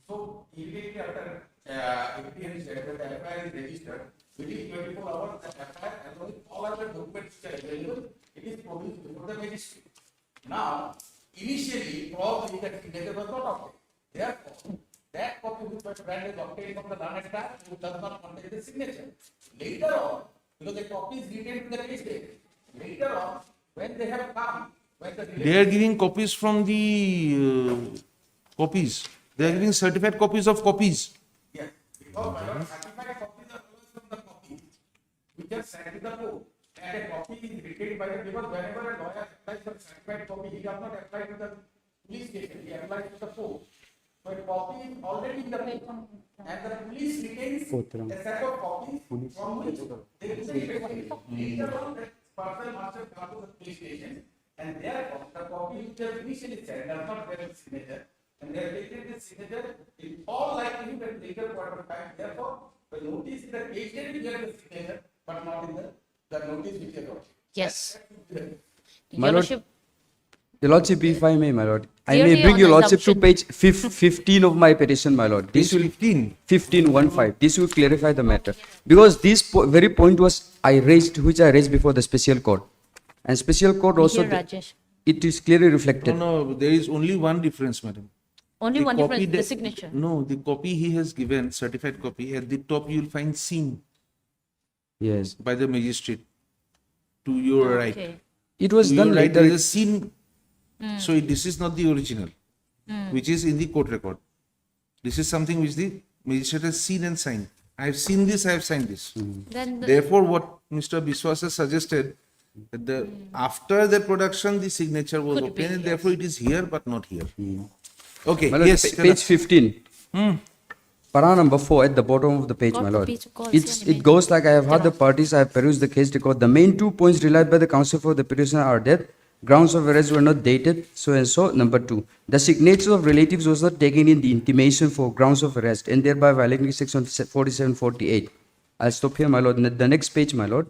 So immediately after appearance, the FIR is registered. Within 24 hours, the FIR and all other documents are available. It is produced before the magistrate. Now, initially, probably that signature was not obtained. Therefore, that copy which was obtained from the learned staff does not contain the signature. Later on, because the copy is retained to the magistrate. Later on, when they have come, They are giving copies from the copies. They are giving certified copies of copies. yes, because certified copies are from the copy, we just send to the court. And a copy is retained by the, because whenever a lawyer applies for certified copy, he does not apply to the police station, he applies to the court. So a copy is already in the court, and the police retains a set of copies from which they investigate. Later on, that person must have come to the police station, and therefore the copy which was initially sent does not bear the signature, and they have taken this signature in all likelihood at later point of time. Therefore, The notice in the page date will get the signature, but not in the notice which you got. Yes. My Your lord, Lordship, Your Lordship, if I may, my lord, I Clearly may bring on Your Lordship to assumption- page 15 of my petition, my lord. This Page will 15. 15:15. This will clarify the matter because this very point was which I raised before the special court, and special court also here, Rajesh. it is clearly No, reflected. no, there is only one difference, madam. Only The one copy difference, the that- signature. No, the copy he has given, certified copy, at the top you will find seen Yes, by the magistrate to your right. Okay. it was To your done right, there later. is a scene. So this is not the original, which is in the court record. This is something which the magistrate has seen and signed. I have seen this, I have signed this. Then the- Therefore, what Mr. Biswas has suggested, that after the production, the signature was Could be, obtained, and yes. therefore it is here but not here. Okay, My lord, yes. tell page us. 15. Para number 4 at the bottom of the page, Got my the lord. page, call, It goes like I have heard the parties, I have perused the case record. The main 2 points relied by the counsel for the petitioner are that grounds of arrest were not dated, so and so. Number 2, the signature of relatives was not taken in the intimation for grounds of arrest and thereby violating section 4748. I'll stop here, my lord. The next page, my lord.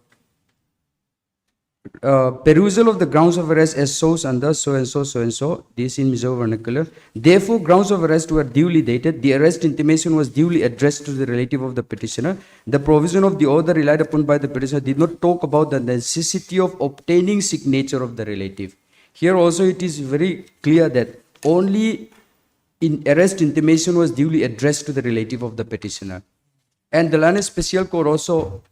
Perusal of the grounds of arrest as shows under so and so, this in Mizo vernacular. Therefore, grounds of arrest were duly dated. The arrest intimation was duly addressed to the relative of the petitioner. The provision of the order relied upon by the petitioner did not talk about the necessity of obtaining signature of the relative. Here also it is very clear that only in arrest intimation was duly addressed to the relative of the petitioner. And the Lane Special Court also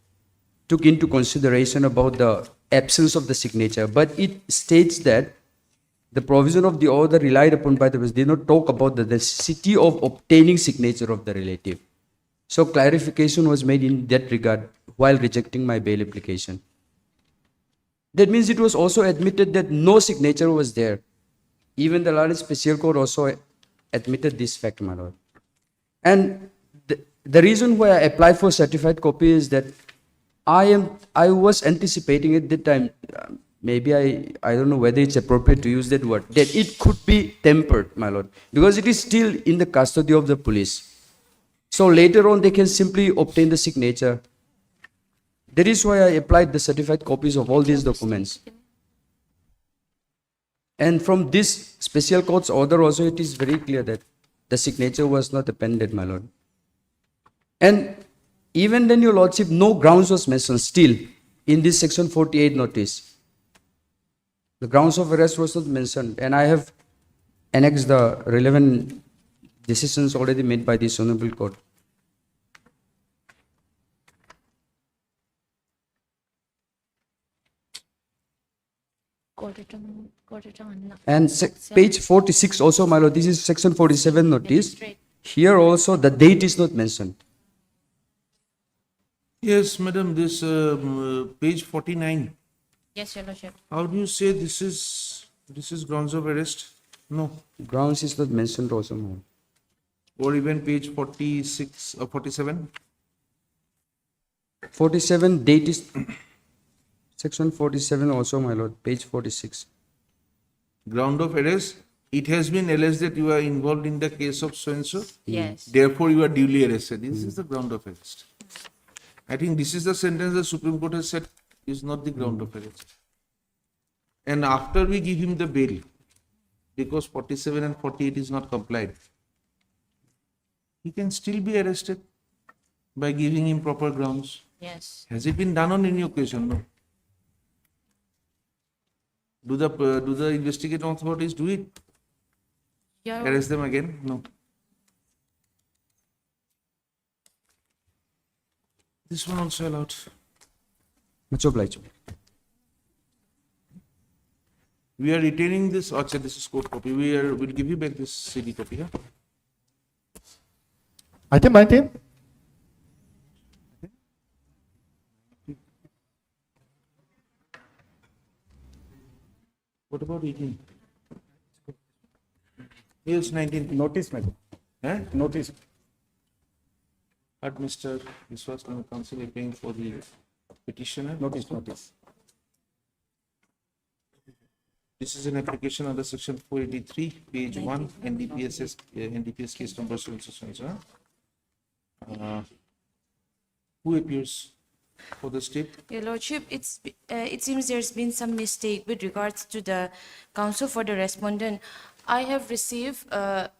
took into consideration about the absence of the signature, but it states that the provision of the order relied upon by the petitioner did not talk about the necessity of obtaining signature of the relative. So clarification was made in that regard while rejecting my bail application. That means it was also admitted that no signature was there. Even the Lane Special Court also admitted this fact, my lord. And the reason why I applied for certified copy is that I was anticipating at that time, maybe I don't know whether it's appropriate to use that word, that it could be tempered, my lord, because it is still in the custody of the police. So later on they can simply obtain the signature. That is why I applied the certified copies of all these documents. And from this special court's order also it is very clear that the signature was not appended, my lord. And even then, your lordship, no grounds was mentioned still in this section 48 notice. The grounds of arrest was not mentioned, and I have annexed the relevant decisions already made by this honorable court. And page 46 also, my lord, this is section 47 notice. Here also the date is not mentioned. Yes, madam, this page 49. Yes, Your Lordship. How do you say this is grounds of arrest? No. Grounds is not mentioned also, my lord. Or even page 46 or 47? 47 date is section 47 also, my lord, page 46. Ground of arrest, it has been alleged that you are involved in the case of so and so. Yes. Therefore, you are duly arrested. This is the ground of arrest. I think this is the sentence the Supreme Court has said is not the ground of arrest. And after we give him the bail, because 47 and 48 is not complied, he can still be arrested by giving him proper grounds. Yes. Has it been done on any occasion? No. Do the investigating authorities do it? Your, Arrest them again? No. This one also allowed. Much obliged. We are retaining this. Acha, this is court copy. We'll give you back this CD copy. Yeah? Item 19. What about 18? Yes, 19. Notice, madam. Eh? Notice. At Mr. Viswas Council is paying for the petitioner. Notice. This is an application under section 483, page 1, NDPS case number so. Who appears for the state? Your Lordship, it seems there's been some mistake with regards to the counsel for the respondent. I have received the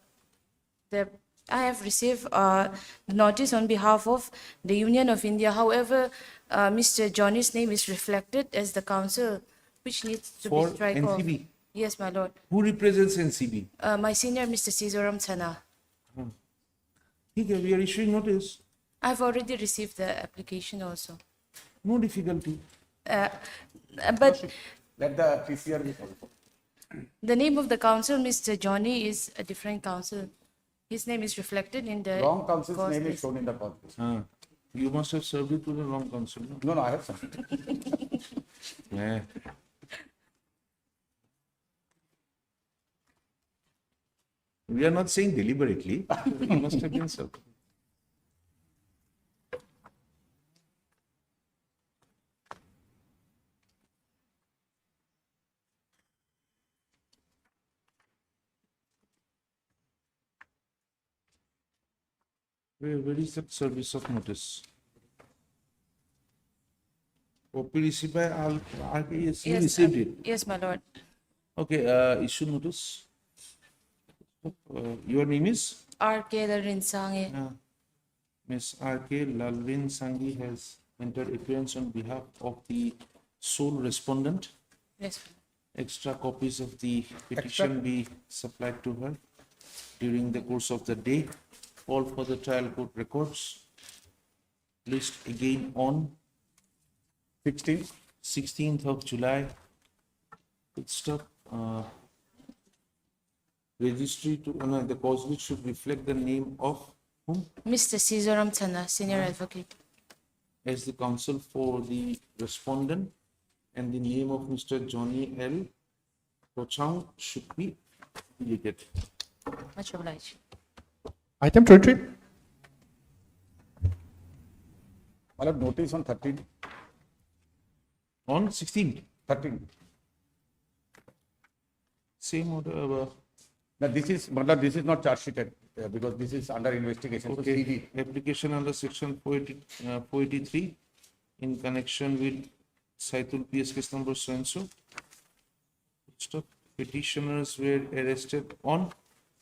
notice on behalf of the Union of India. However, Mr. Johnny's name is reflected as the counsel, which needs to For be strike off. NCB? Yes, my lord. Who represents NCB? My senior, Mr. Sizoram Chana. Okay, we are issuing notice. I've already received the application also. No difficulty. But Let the TCR be followed. the name of the counsel, Mr. Johnny, is a different counsel. His name is reflected in the. Wrong counsel's cause name is list. shown in the constitution. You must have served it to the wrong counsel. No? No, I have some. Yeah. We are not saying deliberately. You must have been served. Where is that service of notice? OP received by RKS, you received it. Yes, my lord. Okay, issue notice. Your name is? R.K. Larinsange. Ms. R.K. Lalvin Sanghi has entered appearance on behalf of the sole respondent. Yes. Extra copies of the petition be supplied to her during the course of the day. All for the trial court records. List again on 16th of July. Good stuff. Registry to the cause which should reflect the name of whom? Mr. Sizoram Chana, senior advocate. As the counsel for the respondent, and the name of Mr. Johnny L. Rochang should be deleted. Much obliged. Item 23. I have notice on 13. On 16th? 13. Same order. Now this is not charge sheeted because this is under investigation. So Okay. CD. Application under section 483 in connection with Saitul PS case number so and so. Stop. Petitioners were arrested on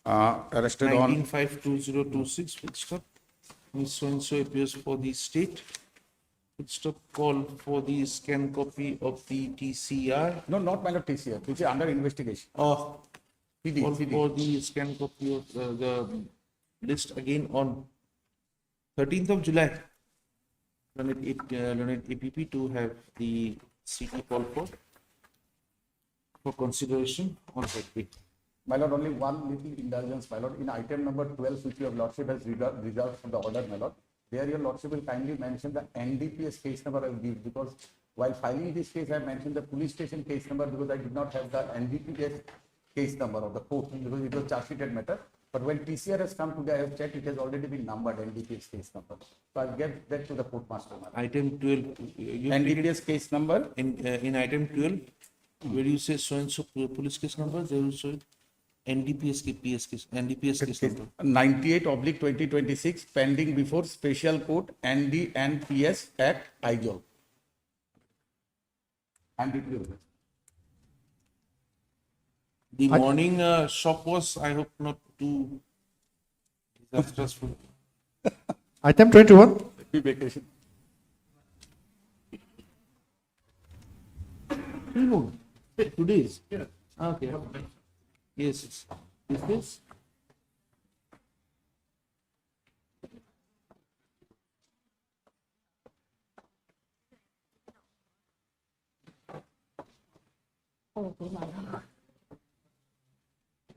Arrested on 19/5/2026. Stop. Ms. so and so appears for the state. Stop. Call for the scan copy of the TCR. no, not minor TCR, which is under investigation. Oh, CD. call CD. for the scan copy of the list again on 13th of July. Learned APP to have the CD call for consideration on that day. My lord, only one little indulgence, my lord. In item number 12, which your lordship has reserved from the order, my lord, there your lordship will kindly mention the NDPS case number I will give, because while filing this case, I mentioned the police station case number because I did not have the NDPS case number of the court because it was charge sheeted matter. But when TCR has come today, I have checked, it has already been numbered, NDPS case number. So I'll get that to the court master. Item 12. NDPS case number. In item 12, where you say so and so police case number, they will show NDPS case number. 98/2026 pending before Special Court ND and PS Act IGOL. The morning shock was, I hope, not too disastrous. Item 21. Vacation. Today's? Yeah. Okay. Yes. Is this?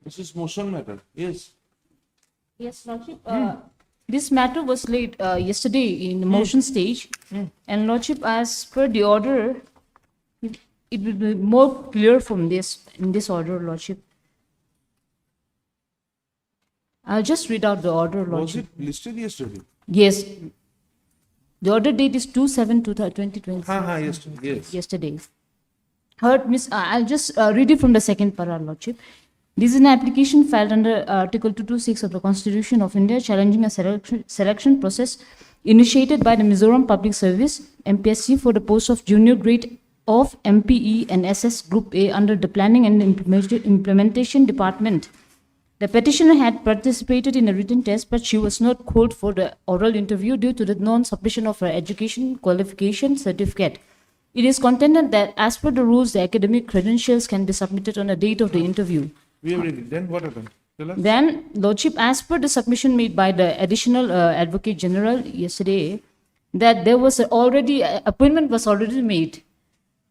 This is motion matter. Yes. Yes, Lordship. This matter was laid yesterday in the motion stage, and Lordship, as per the order, it will be more clear from this in this order, Lordship. I'll just read out the order, Was Lordship. it listed yesterday? Yes. The order date is 2/7/2020. Yesterday. Yes. Yesterday. Heard, Miss, I'll just read it from the second para, Lordship. This is an application filed under Article 226 of the Constitution of India challenging a selection process initiated by the Mizoram Public Service MPSC for the post of junior grade of MPE and SS Group A under the Planning and Implementation Department. The petitioner had participated in a written test, but she was not called for the oral interview due to the non-submission of her education qualification certificate. It is contended that, as per the rules, the academic credentials can be submitted on the date of the interview. We have read it. Then what happened? Tell us. Then, Lordship, as per the submission made by the Additional Advocate General yesterday, that there was already, appointment was already made.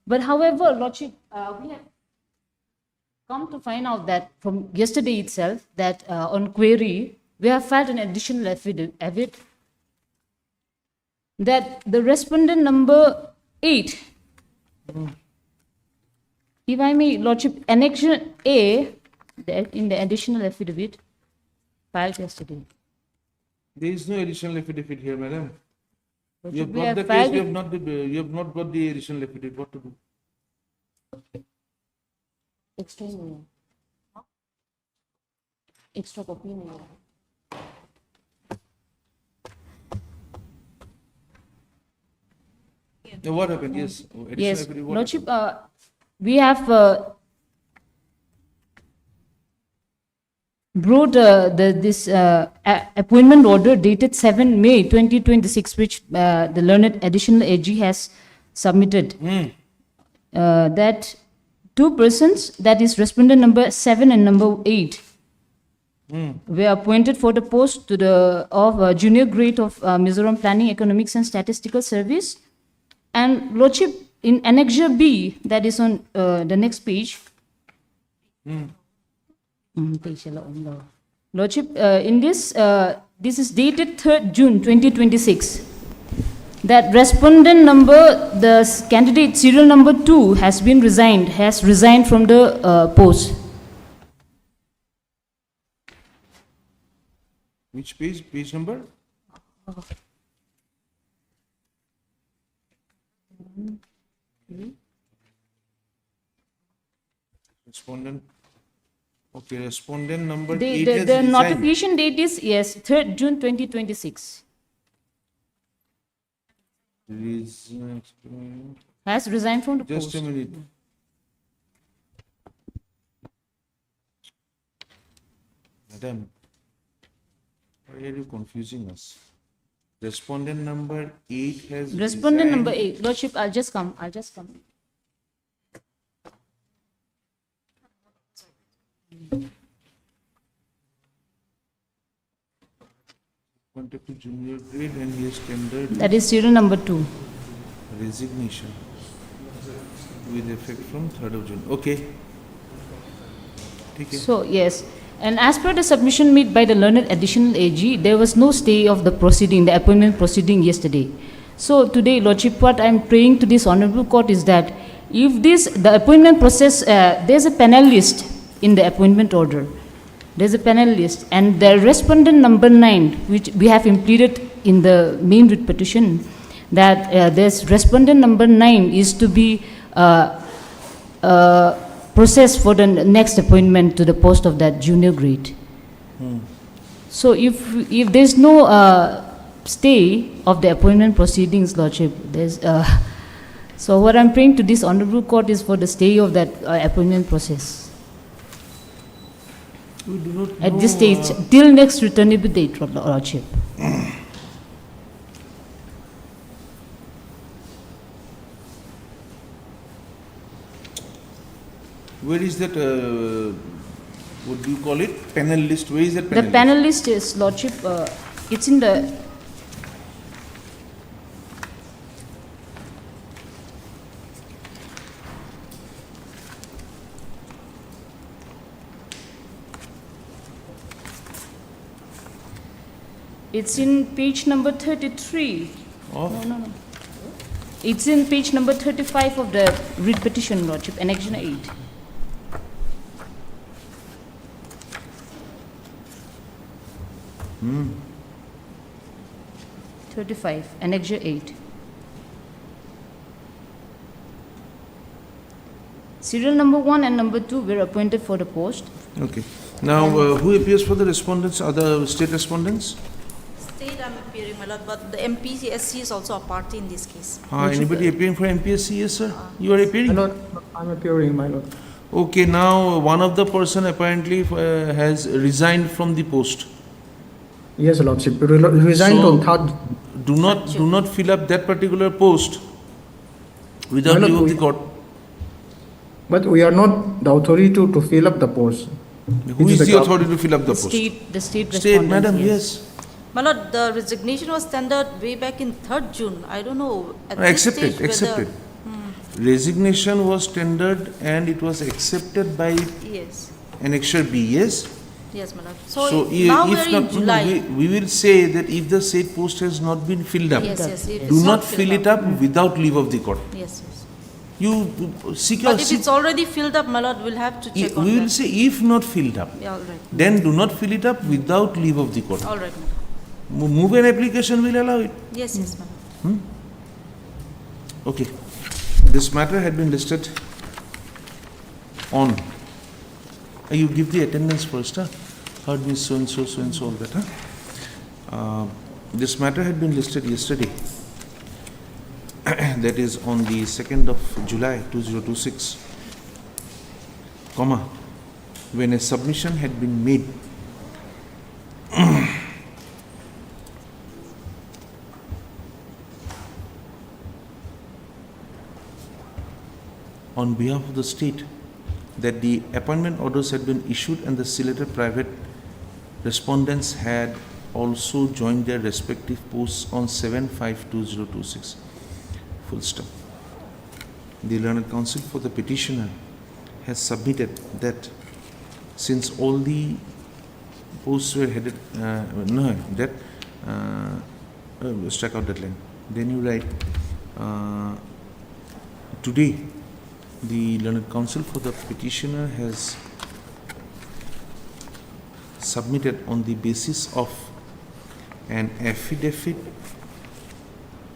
But however, Lordship, we have come to find out that from yesterday itself, that on query, we have filed an additional affidavit that the respondent number 8, if I may, Lordship, annexation A, in the additional affidavit filed yesterday. There is no additional affidavit here, madam. You have We got have the case, filed you have not got the additional affidavit. What to do? extra copy नहीं है. What happened? Yes. Additional Yes, affidavit, what Lordship, happened? we have brought this appointment order dated 7 May 2026, which the learned additional AG has submitted. That two persons, that is respondent number 7 and number 8, were appointed for the post of junior grade of Mizoram Planning, Economics and Statistical Service. And Lordship, in Annexure B, that is on the next page. Lordship, in this, this is dated 3rd June 2026. That respondent number, the candidate serial number 2 has resigned from the post. Which page? Page number? Respondent. Okay, respondent number 8 has The resigned. notification date is, yes, 3rd June 2026. Has resigned from the post. Just a minute. Madam, why are you confusing us? Respondent number 8 has Respondent number resigned. 8. Lordship, I'll just come. Wanted to junior grade and he has tendered That is serial number 2. resignation with effect from 3rd of June. Okay. Okay. So, yes. And as per the submission made by the learned additional AG, there was no stay of the proceeding, the appointment proceeding yesterday. So, today, Lordship, what I am praying to this Honorable Court is that if the appointment process, there's a panel list in the appointment order. There's a panel list, and the respondent number 9, which we have implemented in the main writ petition, that this respondent number 9 is to be processed for the next appointment to the post of that junior grade. So if there's no stay of the appointment proceedings, Lordship, there's so what I'm praying to this Honorable Court is for the stay of that appointment process. We do not At know, this stage, till next returnable date, Lordship. Where is that, what do you call it? Panel list. Where is that panel The panel list is, Lordship, it's in the It's in page number 33. Of? No. It's in page number 35 of the writ petition, Lordship, Annexure 8. Hmm. 35, Annexure 8. Serial number 1 and number 2 were appointed for the post Okay. Now, who appears for the respondents? Other state respondents? State I'm appearing, my lord, but the MPSC is also a party in this case. Anybody appearing for MPSC? Yes, sir. You are appearing? My lord, I'm appearing, my lord. Okay. Now, one of the person apparently has resigned from the post. Yes, lordship. Resigned So, on 3rd. Do not fill up that particular post without My lord, leave of the court. But we are not the authority to fill up the post. Who is the authority to fill up the post? The state State, respondents, madam. Yes. My lord, the resignation was tendered way back in 3rd June. I don't know at this Accepted. stage whether- Accepted. Resignation was tendered and it was accepted by Yes, Annexure B. Yes. yes, my lord. So, So now we if are in not, July. we will say that if the said post has not been filled up, Yes, yes, it do is not not fill filled it up without leave of the court. Yes, yes. You seek your But if it's already filled up, my lord, we'll have to check on we will that. say if not filled up, Yeah, all right. then do not fill it up without leave of the court. All right, my lord. Move an application will allow it. Yes, yes, my lord. Okay. This matter had been listed on. You give the attendance first, huh? Heard me so and so, all that, huh? This matter had been listed yesterday. That is on the 2nd of July 2026, comma, when a submission had been made on behalf of the state that the appointment orders had been issued and the selected private respondents had also joined their respective posts on 7/5/2026. Full stop. The learned counsel for the petitioner has submitted that since all the posts were headed, strike out that line. Then you write, today the learned counsel for the petitioner has submitted on the basis of an affidavit,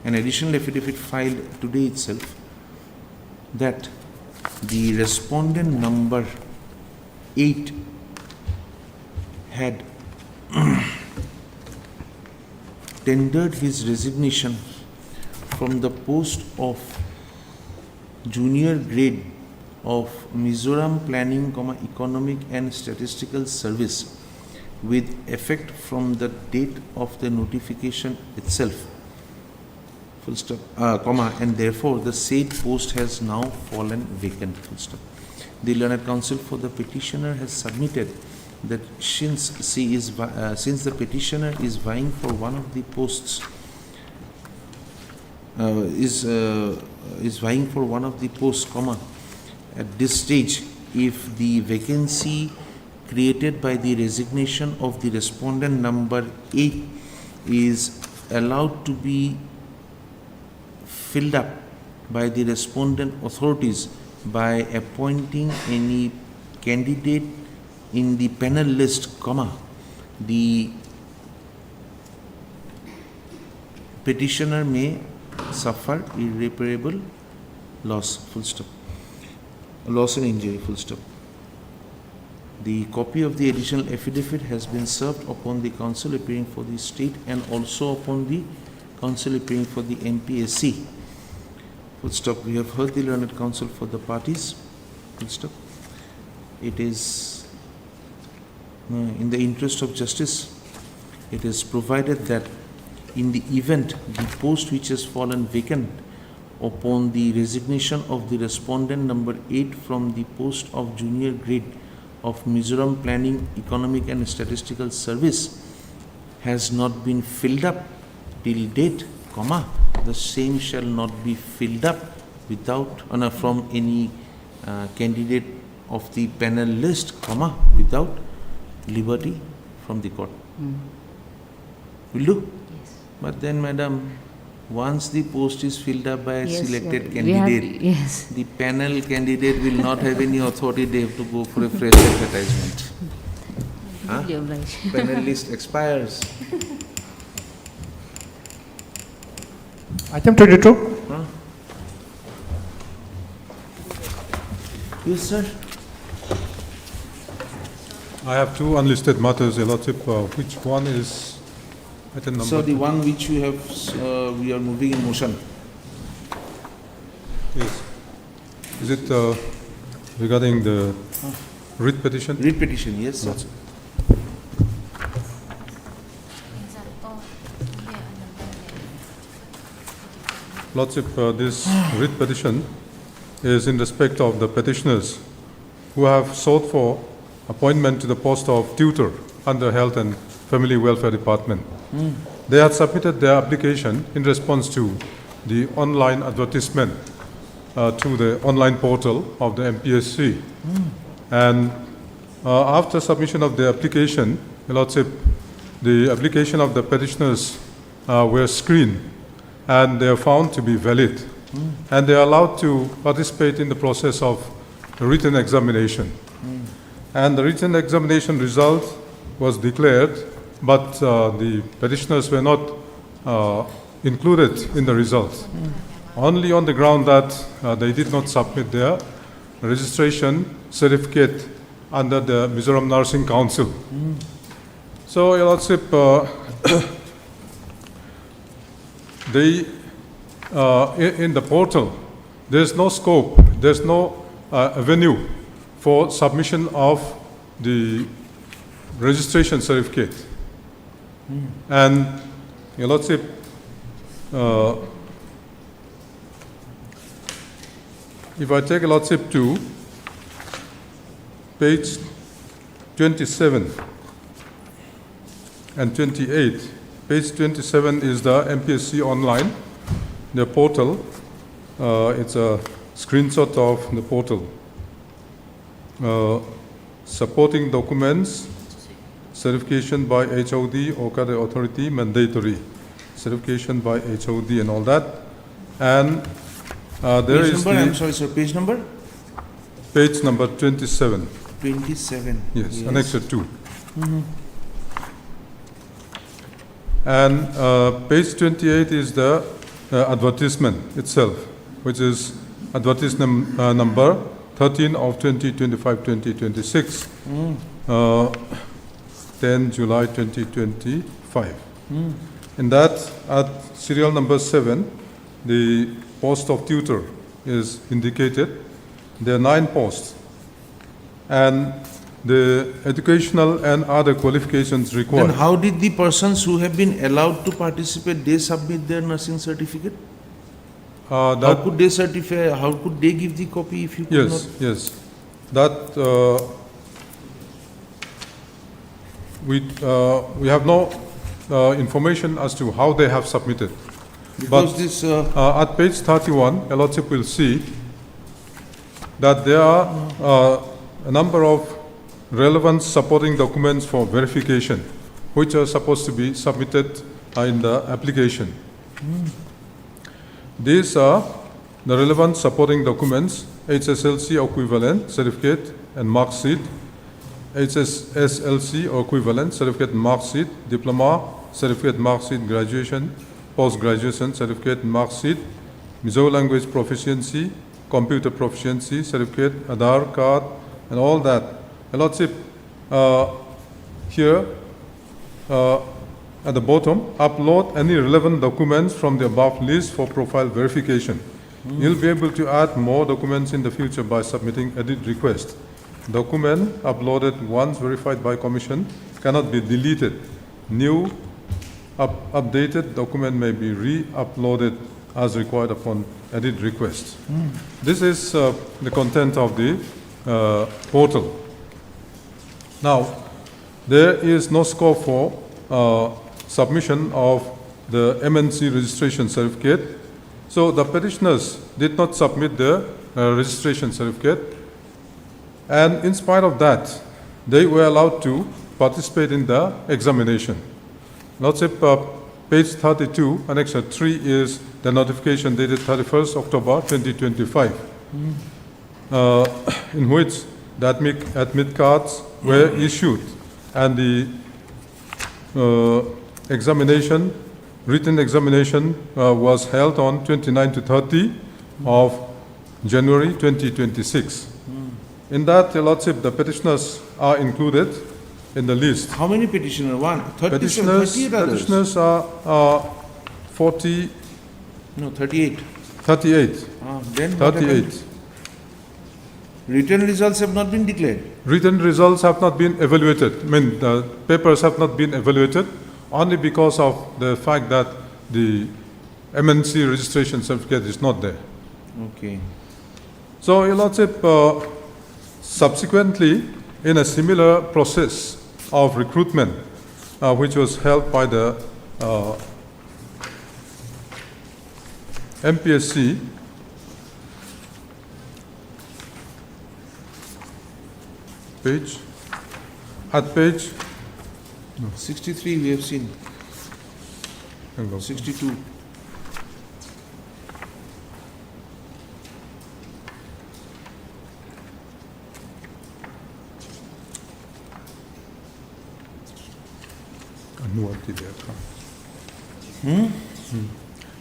an additional affidavit filed today itself, that the respondent number 8 had tendered his resignation from the post of junior grade of Mizoram Planning, Economic and Statistical Service with effect from the date of the notification itself, full stop, comma, and therefore the said post has now fallen vacant, full stop. The learned counsel for the petitioner has submitted that since the petitioner is vying for one of the posts, is vying for one of the posts, comma, at this stage, if the vacancy created by the resignation of the respondent number 8 is allowed to be filled up by the respondent authorities by appointing any candidate in the panel list, comma, the petitioner may suffer irreparable loss, full stop. Loss and injury, full stop. The copy of the additional affidavit has been served upon the counsel appearing for the state and also upon the counsel appearing for the MPSC. Full stop. We have heard the learned counsel for the parties. Full stop. It is in the interest of justice, it is provided that in the event the post which has fallen vacant upon the resignation of the respondent number 8 from the post of junior grade of Mizoram Planning, Economic and Statistical Service has not been filled up till date, comma, the same shall not be filled up without from any candidate of the panel list, comma, without liberty from the court. Will do? Yes. But then, madam, once the post is filled up by a Yes, selected yeah. We have- candidate, yes. the panel candidate will not have any authority. They have to go for a fresh advertisement. Huh? You're right. Panel list expires. Item 22. Huh? Yes, sir. I have two unlisted matters, Your Lordship. Which one is item number? So the one which we have, we are moving in motion. Yes. Is it regarding the writ petition? Writ petition, yes. No. That's it. Lordship, this writ petition is in respect of the petitioners who have sought for appointment to the post of tutor under Health and Family Welfare Department. They had submitted their application in response to the online advertisement to the online portal of the MPSC. And after submission of the application, Your Lordship, the application of the petitioners were screened and they are found to be valid. And they are allowed to participate in the process of written examination. And the written examination result was declared, but the petitioners were not included in the results. Only on the ground that they did not submit their registration certificate under the Mizoram Nursing Council. So, Your Lordship, they, in the portal, there's no scope, there's no avenue for submission of the registration certificate. And, Your Lordship, if I take a Lordship to page 27 and 28, page 27 is the MPSC online, the portal. It's a screenshot of the portal. Supporting documents, certification by HOD or the authority, mandatory. Certification by HOD and all that. And there Page is number, the I'm sorry, sir, page number? page number 27. 27. Yes, Annexure 2. And page 28 is the advertisement itself, which is advertisement number 13 of 2025-2026, 10 July 2025. In that, at serial number 7, the post of tutor is indicated. There are 9 posts. And the educational and other qualifications required. Then how did the persons who have been allowed to participate, they submit their nursing certificate? How could they certify, how could they give the copy if you could not? Yes. That we have no information as to how they have submitted. Because But this, at page 31, Your Lordship will see that there are a number of relevant supporting documents for verification, which are supposed to be submitted in the application. These are the relevant supporting documents: HSLC equivalent certificate and mark sheet, HSLC equivalent certificate and mark sheet, diploma certificate, mark sheet, graduation, post-graduation certificate, mark sheet, Mizo language proficiency, computer proficiency certificate, Aadhaar card, and all that. Your Lordship, here at the bottom, upload any relevant documents from the above list for profile verification. You'll be able to add more documents in the future by submitting edit request. Document uploaded once verified by Commission cannot be deleted. New updated document may be re-uploaded as required upon edit request. This is the content of the portal. Now, there is no scope for submission of the MNC registration certificate. So the petitioners did not submit their registration certificate. And in spite of that, they were allowed to participate in the examination. Lordship, page 32, Annexure 3 is the notification dated 31st October 2025, in which the admit cards were issued and the examination, written examination was held on 29 to 30 of January 2026. In that, Your Lordship, the petitioners are included in the list. How many petitioner? 37, Petitioners, 38 others. petitioners are 40, No, 38. 38. Then what happened? 38. Written results have not been declared. Written results have not been evaluated. I mean, the papers have not been evaluated only because of the fact that the MNC registration certificate is not there. Okay. So, Your Lordship, subsequently, in a similar process of recruitment, which was held by the MPSC, at page 63 we have seen. 62.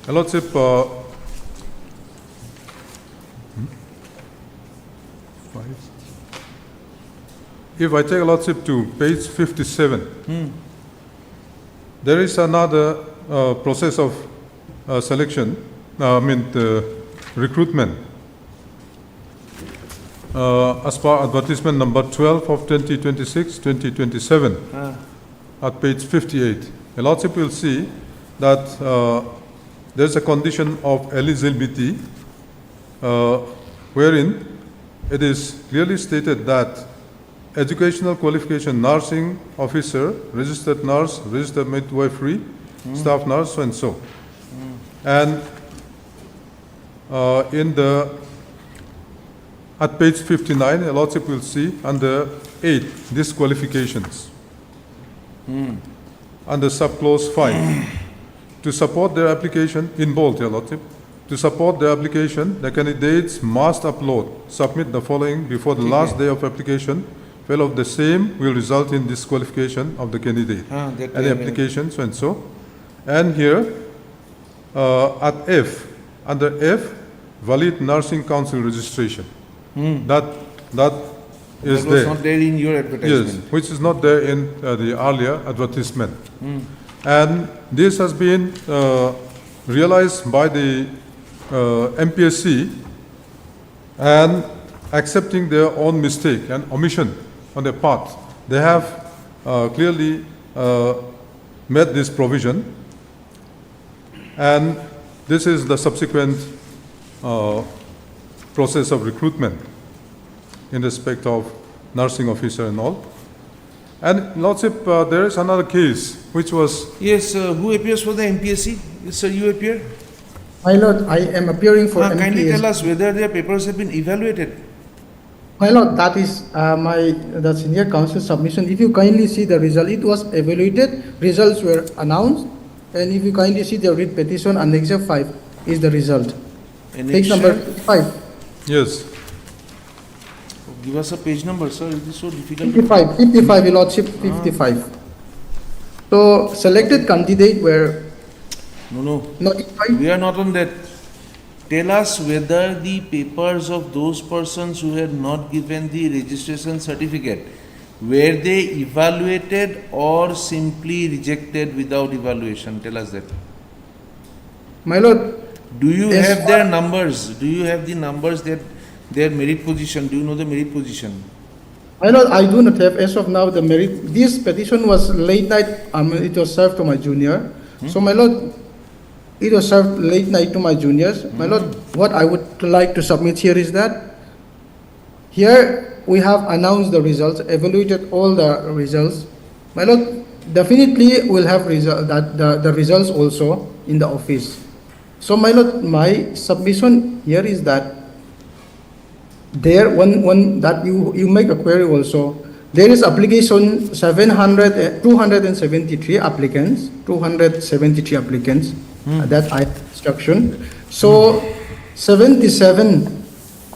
Your Lordship, if I take a Lordship to page 57, there is another process of selection, recruitment. As per advertisement number 12 of 2026-2027, at page 58, a Lordship will see that there is a condition of eligibility wherein it is clearly stated that educational qualification, nursing officer, registered nurse, registered midwifery, staff nurse, so and so. And at page 59, a Lordship will see under 8 disqualifications. Under subclause 5. To support their application, in bold, Your Lordship, to support their application, the candidates must submit the following before the last day of application. Fail of the same will result in disqualification of the candidate. Any application, so and so. And here, at F, under F, valid nursing council registration. That is That was not there in your advertisement. Yes, which is not there in the earlier advertisement. And this has been realized by the MPSC and accepting their own mistake and omission on their part. They have clearly met this provision, and this is the subsequent process of recruitment in respect of nursing officer and all. And Lordship, there is another case which was... Yes, who appears for the MPSC? Yes, sir, you appear? My Lord, I am appearing for MPSC. Kindly tell us whether their papers have been evaluated. My Lord, that is the senior counsel submission. If you kindly see the result, it was evaluated, results were announced, and if you kindly see the writ petition, Annexure 5 is the result. Page number 5. Yes. Give us a page number, sir. It is so difficult. 55, Your Lordship, 55. So, selected candidate were... No. We are not on that. Tell us whether the papers of those persons who had not given the registration certificate, were they evaluated or simply rejected without evaluation? Tell us that. My Lord, do you have their numbers? Do you have the numbers that their merit position? Do you know the merit position? My Lord, I do not have as of now the merit. This petition was late night. It was served to my junior. So, my Lord, it was served late night to my juniors. My Lord, what I would like to submit here is that here we have announced the results, evaluated all the results. My Lord, definitely we'll have the results also in the office. So, my Lord, my submission here is that there, one that you make a query also, there is application 273 applicants, that I instruction. So 77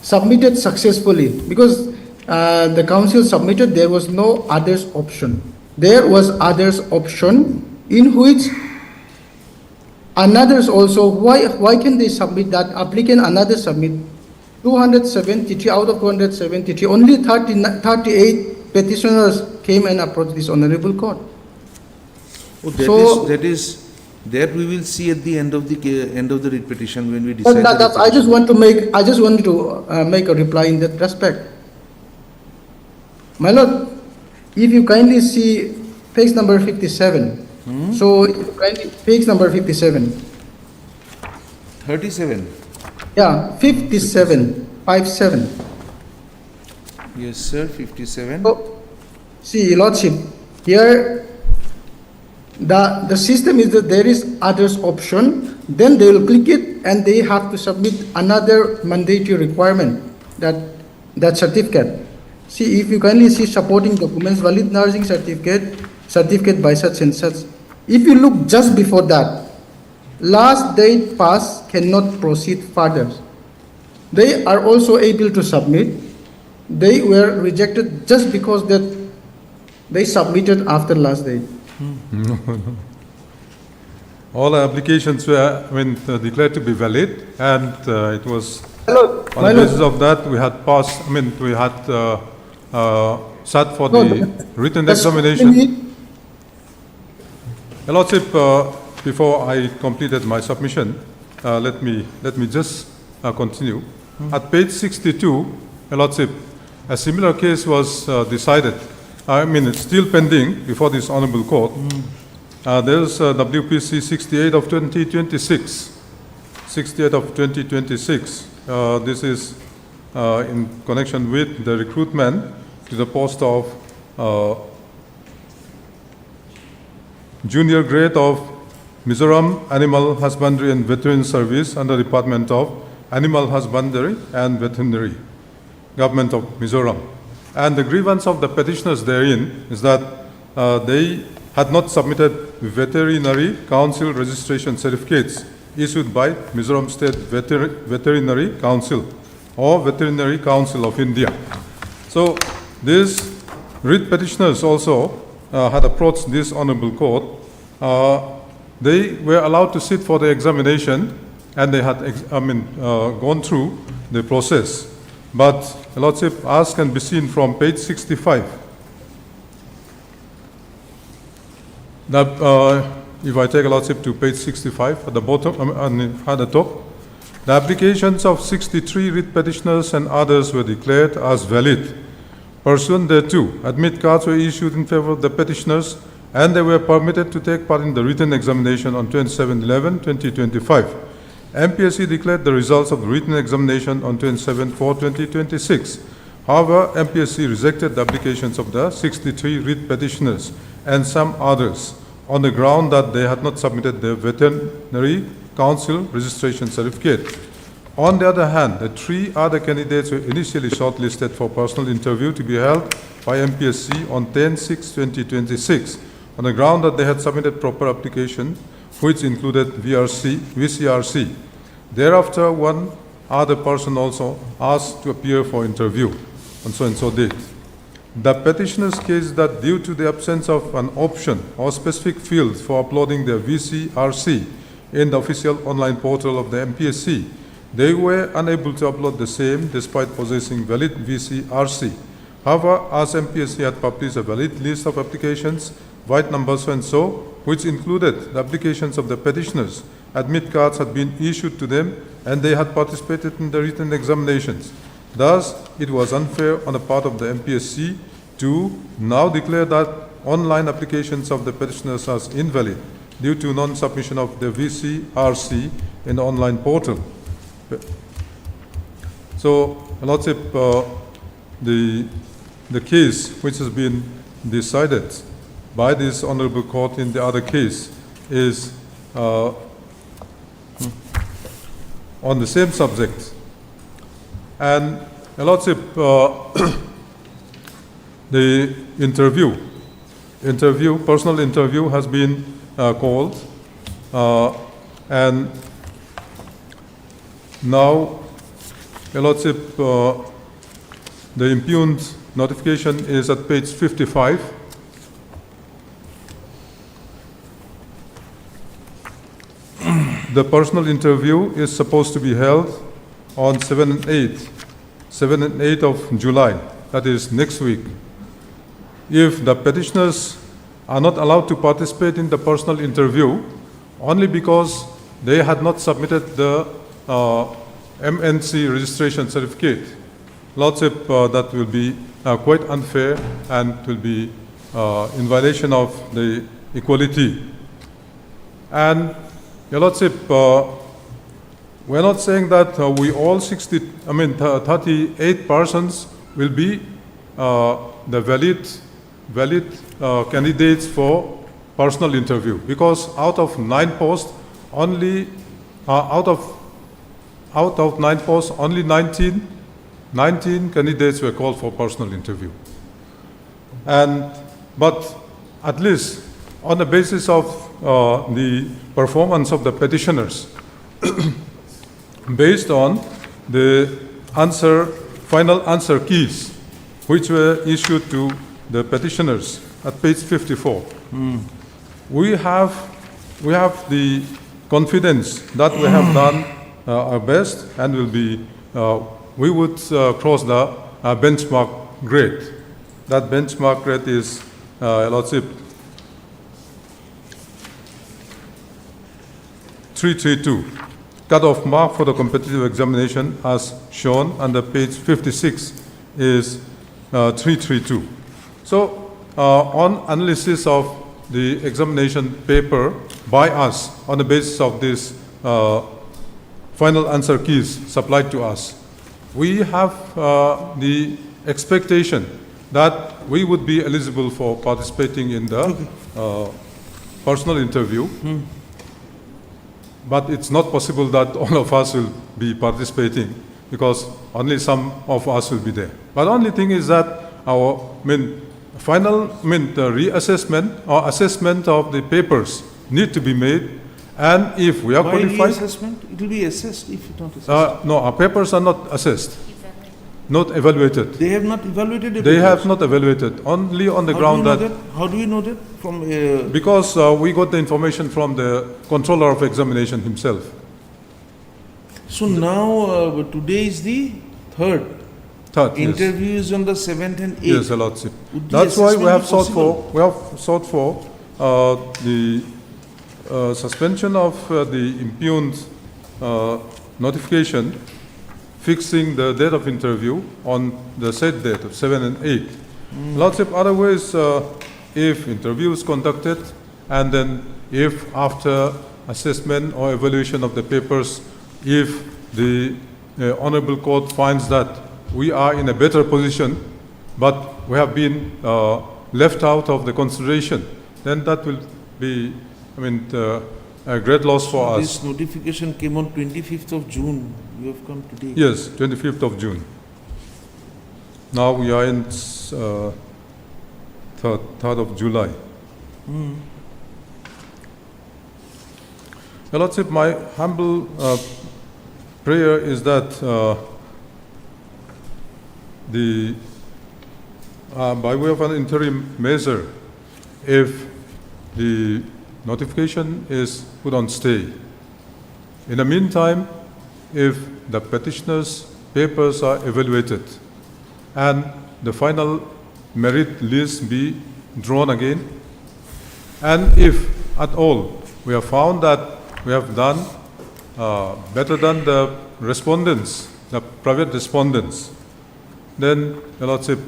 submitted successfully because the council submitted, there was no others option. There was others option in which another's also, why can they submit that applicant, another submit 273 out of 273, only 38 petitioners came and approached this honorable court. Oh, So- that we will see at the end of the writ petition when we But decide. the writ I just petition. want to make a reply in that respect. My lord, if you kindly see page number 57. So, if you kindly, page number 57. 37. Yeah, 57, 57. Yes, sir. 57. So, see, Your Lordship, here the system is that there is others option, then they will click it and they have to submit another mandatory requirement, that certificate. See, if you kindly see supporting documents, valid nursing certificate by such and such. If you look just before that, last date passed, cannot proceed further. They are also able to submit. They were rejected just because that they submitted after last date. No, no. All applications were declared to be valid, and it was on the basis of that we had passed. We had sat for the written examination. Your Lordship, before I completed my submission, let me just continue. At page 62, Your Lordship, a similar case was decided. It's still pending before this honorable court. There's WPC 68 of 2026. 68 of 2026. This is in connection with the recruitment to the post of junior grade of Mizoram Animal Husbandry and Veterinary Service under Department of Animal Husbandry and Veterinary, Government of Mizoram. And the grievance of the petitioners therein is that they had not submitted Veterinary Council registration certificates issued by Mizoram State Veterinary Council or Veterinary Council of India. So these writ petitioners also had approached this honorable court. They were allowed to sit for the examination and they had gone through the process. But, Your Lordship, as can be seen from page 65, if I take a Lordship to page 65, at the bottom, at the top, the applications of 63 writ petitioners and others were declared as valid. Pursuant thereto, admit cards were issued in favor of the petitioners and they were permitted to take part in the written examination on 27/11/2025. MPSC declared the results of the written examination on 27/4/2026. However, MPSC rejected the applications of the 63 writ petitioners and some others on the ground that they had not submitted their Veterinary Council registration certificate. On the other hand, the 3 other candidates were initially shortlisted for personal interview to be held by MPSC on 10/6/2026 on the ground that they had submitted proper application, which included VCRC. Thereafter, one other person also asked to appear for interview on so and so date. The petitioner's case is that due to the absence of an option or specific field for uploading their VCRC in the official online portal of the MPSC, they were unable to upload the same despite possessing valid VCRC. However, as MPSC had published a valid list of applications, white numbers and so, which included the applications of the petitioners, admit cards had been issued to them and they had participated in the written examinations. Thus, it was unfair on the part of the MPSC to now declare that online applications of the petitioners as invalid due to non-submission of the VCRC in the online portal. So, Lordship, the case which has been decided by this honorable court in the other case is on the same subject. And, Lordship, the personal interview has been called, and now, Lordship, the impugned notification is at page 55. The personal interview is supposed to be held on 7 and 8 of July, that is next week. if the petitioners are not allowed to participate in the personal interview only because they had not submitted the MNC registration certificate. Lordship, that will be quite unfair and will be in violation of the equality. And Your Lordship, we're not saying that we all 38 persons will be the valid candidates for personal interview, because out of 9 posts, only out of 9 posts, only 19 candidates were called for personal interview. But at least on the basis of the performance of the petitioners, based on the final answer keys, which were issued to the petitioners at page 54, we have the confidence that we have done our best and will be we would cross the benchmark grade. That benchmark grade is, Lordship, 332. Cut-off mark for the competitive examination, as shown under page 56, is 332. So, on analysis of the examination paper by us, on the basis of this final answer keys supplied to us, we have the expectation that we would be eligible for participating in the personal interview. But it's not possible that all of us will be participating, because only some of us will be there. But only thing is that our reassessment or assessment of the papers need to be made, and if we are qualified, reassessment? It will be assessed if you don't assess. no, our papers are not assessed, not evaluated. They have not evaluated the They papers. have not evaluated, only on the How ground do you know that. How do you know that? From Because we got the information from the controller of examination himself. So now today is the third. Third, yes. Interview is on the 7th and 8th. Yes, Your Lordship. Would the That's why we assessment have be sought possible? for the suspension of the impugned notification fixing the date of interview on the said date of 7 and 8. Lordship, otherwise, if interview is conducted and then if after assessment or evaluation of the papers, if the Honorable Court finds that we are in a better position, but we have been left out of the consideration, then that will be, a great loss for us. This notification came on 25th of June. You have come today. Yes, 25th of June. Now we are in 3rd of July. Your Lordship, my humble prayer is that by way of an interim measure, if the notification is put on stay, in the meantime, if the petitioner's papers are evaluated and the final merit list be drawn again, and if at all we have found that we have done better than the respondents, the private respondents, then, Your Lordship,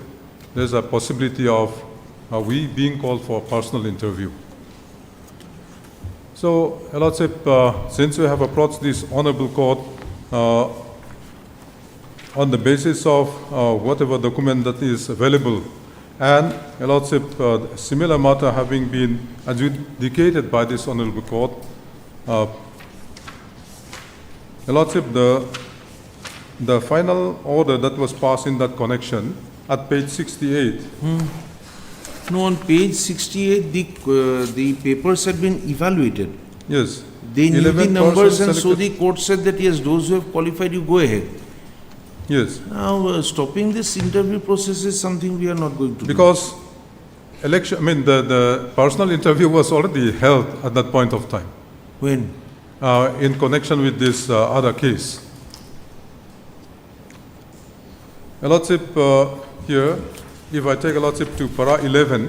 there's a possibility of we being called for a personal interview. So, Your Lordship, since we have approached this Honorable Court on the basis of whatever document that is available, and, Your Lordship, similar matter having been adjudicated by this Honorable Court, Your Lordship, the final order that was passed in that connection at page 68. No, on page 68, the papers had been evaluated. Yes. They knew the 11 numbers, and persons so the court said that yes, those who have qualified, you go ahead. Yes. Now, stopping this interview process is something we are not going to do. Because the personal interview was already held at that point of time. When? In connection with this other case. Your Lordship, here, if I take a lordship to para 11,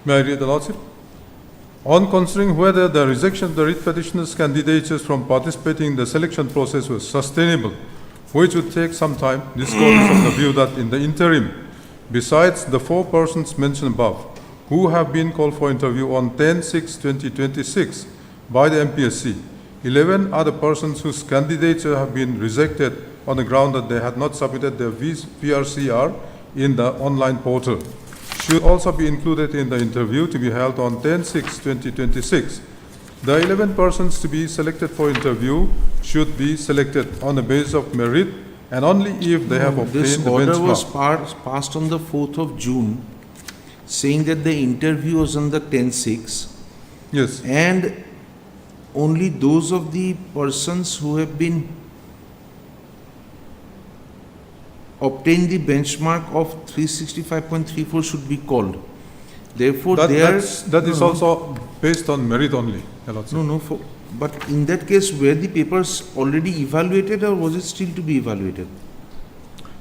may I read the lordship? On considering whether the rejection of the writ petitioner's candidatures from participating in the selection process was sustainable, which would take some time, this court is of the view that in the interim, besides the 4 persons mentioned above, who have been called for interview on 10/6/2026 by the MPSC, 11 other persons whose candidature have been rejected on the ground that they had not submitted their PRCR in the online portal, should also be included in the interview to be held on 10/6/2026. The 11 persons to be selected for interview should be selected on the basis of merit and only if they have obtained This the order was benchmark. passed on the 4th of June, saying that the interview was on the 10/6. Yes. And only those of the persons who have been obtained the benchmark of 365.34 should be called. Therefore, That is No, also based on merit only. Your Lordship. No, but in that case, were the papers already evaluated or was it still to be evaluated?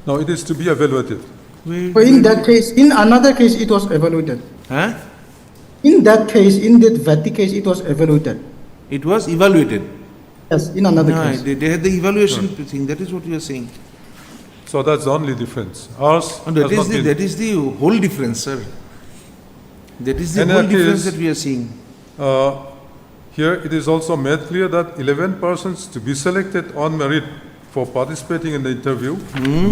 No, it is to be evaluated. But in that case, in another case, it was evaluated. Huh? In that case, in that Vati case, it was evaluated. It was evaluated. Yes, in another No, case. they had the evaluation thing. That is what we are saying. So that's the only difference. Ours And has not been. that is the whole difference, sir. That is the In whole that difference case, that we are seeing. Here it is also made clear that 11 persons to be selected on merit for participating in the interview,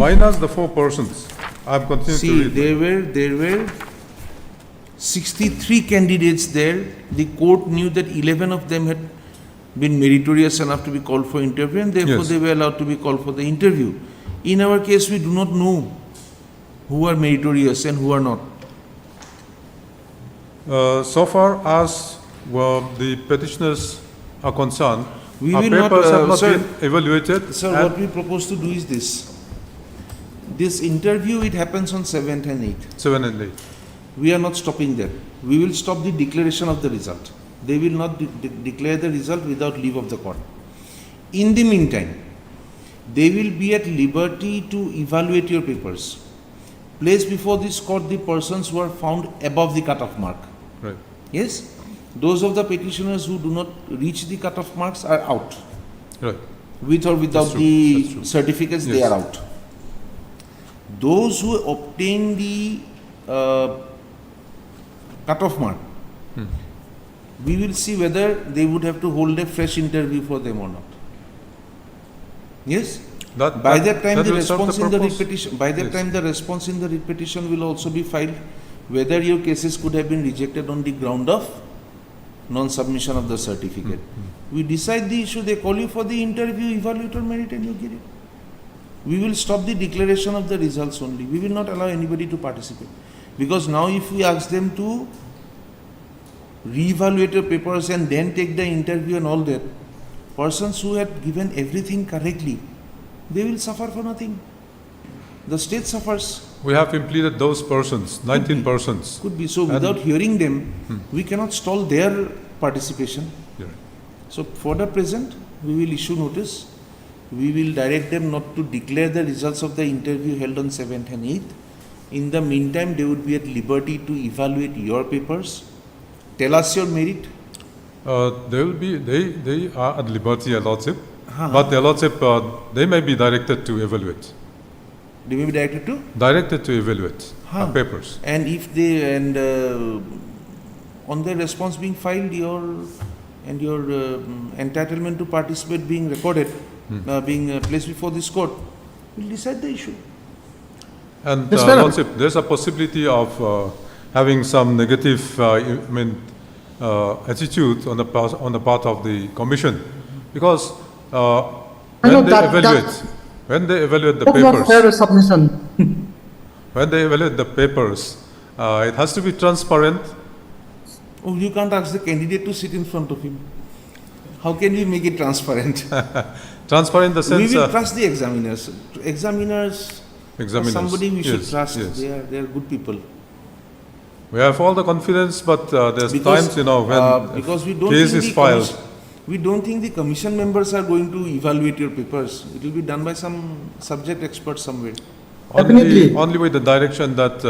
minus the 4 persons. I'm continuing See, to read. there were 63 candidates there. The court knew that 11 of them had been meritorious enough to be called for interview, and therefore Yes. they were allowed to be called for the interview. In our case, we do not know who are meritorious and who are not. So far as the petitioners are concerned, We our will not, papers have not sir- been evaluated. Sir, and- what we propose to do is this. This interview, it happens on 7th and 8th. 7 and 8. We are not stopping there. We will stop the declaration of the result. They will not declare the result without leave of the court. In the meantime, they will be at liberty to evaluate your papers. Place before this court the persons who are found above the cutoff mark. Right. Yes? Those of the petitioners who do not reach the cutoff marks are out. Right. With or without That's true. the That's true. certificates, they Yes. are out. Those who obtain the cutoff mark, we will see whether they would have to hold a fresh interview for them or not. Yes? By that time, the will serve response in the purpose. repetition, by that Yes. time, the response in the repetition will also be filed, whether your cases could have been rejected on the ground of non-submission of the certificate. We decide the issue, they call you for the interview, evaluate your merit, and you get it. We will stop the declaration of the results only. We will not allow anybody to participate. Because now if we ask them to reevaluate your papers and then take the interview and all that, persons who had given everything correctly, they will suffer for nothing. The state suffers. We have implemented those persons, 19 persons. Could be. So And- without hearing them, we cannot stall their participation. Yeah. So for the present, we will issue notice. We will direct them not to declare the results of the interview held on 7th and 8th. In the meantime, they would be at liberty to evaluate your papers. Tell us your merit. They are at liberty, Your Lordship. But Your Lordship, they may be directed to evaluate. They may be directed to? Directed to evaluate our papers. And if they, on their response being filed, your entitlement to participate being recorded, being placed before this court, will decide the issue. And Yes, madam. Lordship, there's a possibility of having some negative attitude on the part of the commission, because when they evaluate the That's not papers, fair submission. when they evaluate the papers, it has to be transparent. Oh, you can't ask the candidate to sit in front of him. How can we make it transparent? Transparent in the sense. We will trust the examiners. Examiners. Examiners. Somebody we should Yes, trust. yes. They are good people. We have all the confidence, but there's Because, times, when because we don't case think is the filed. We don't think the commission members are going to evaluate your papers. It will be done by some subject expert somewhere. Definitely. Only with the direction that,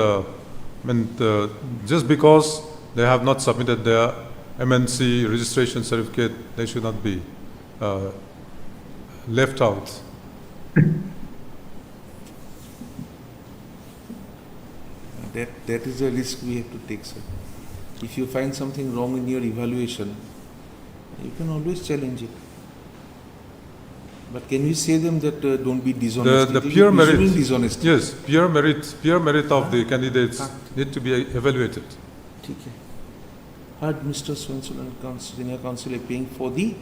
just because they have not submitted their MNC registration certificate, they should not be left out. That is a risk we have to take, sir. If you find something wrong in your evaluation, you can always challenge it. But can we say them that don't be dishonest? The It will pure be merit, presuming dishonesty. yes, pure merit of the candidates need to be evaluated. Okay. Heard Mr. Swenson and Senior Counsel appearing for the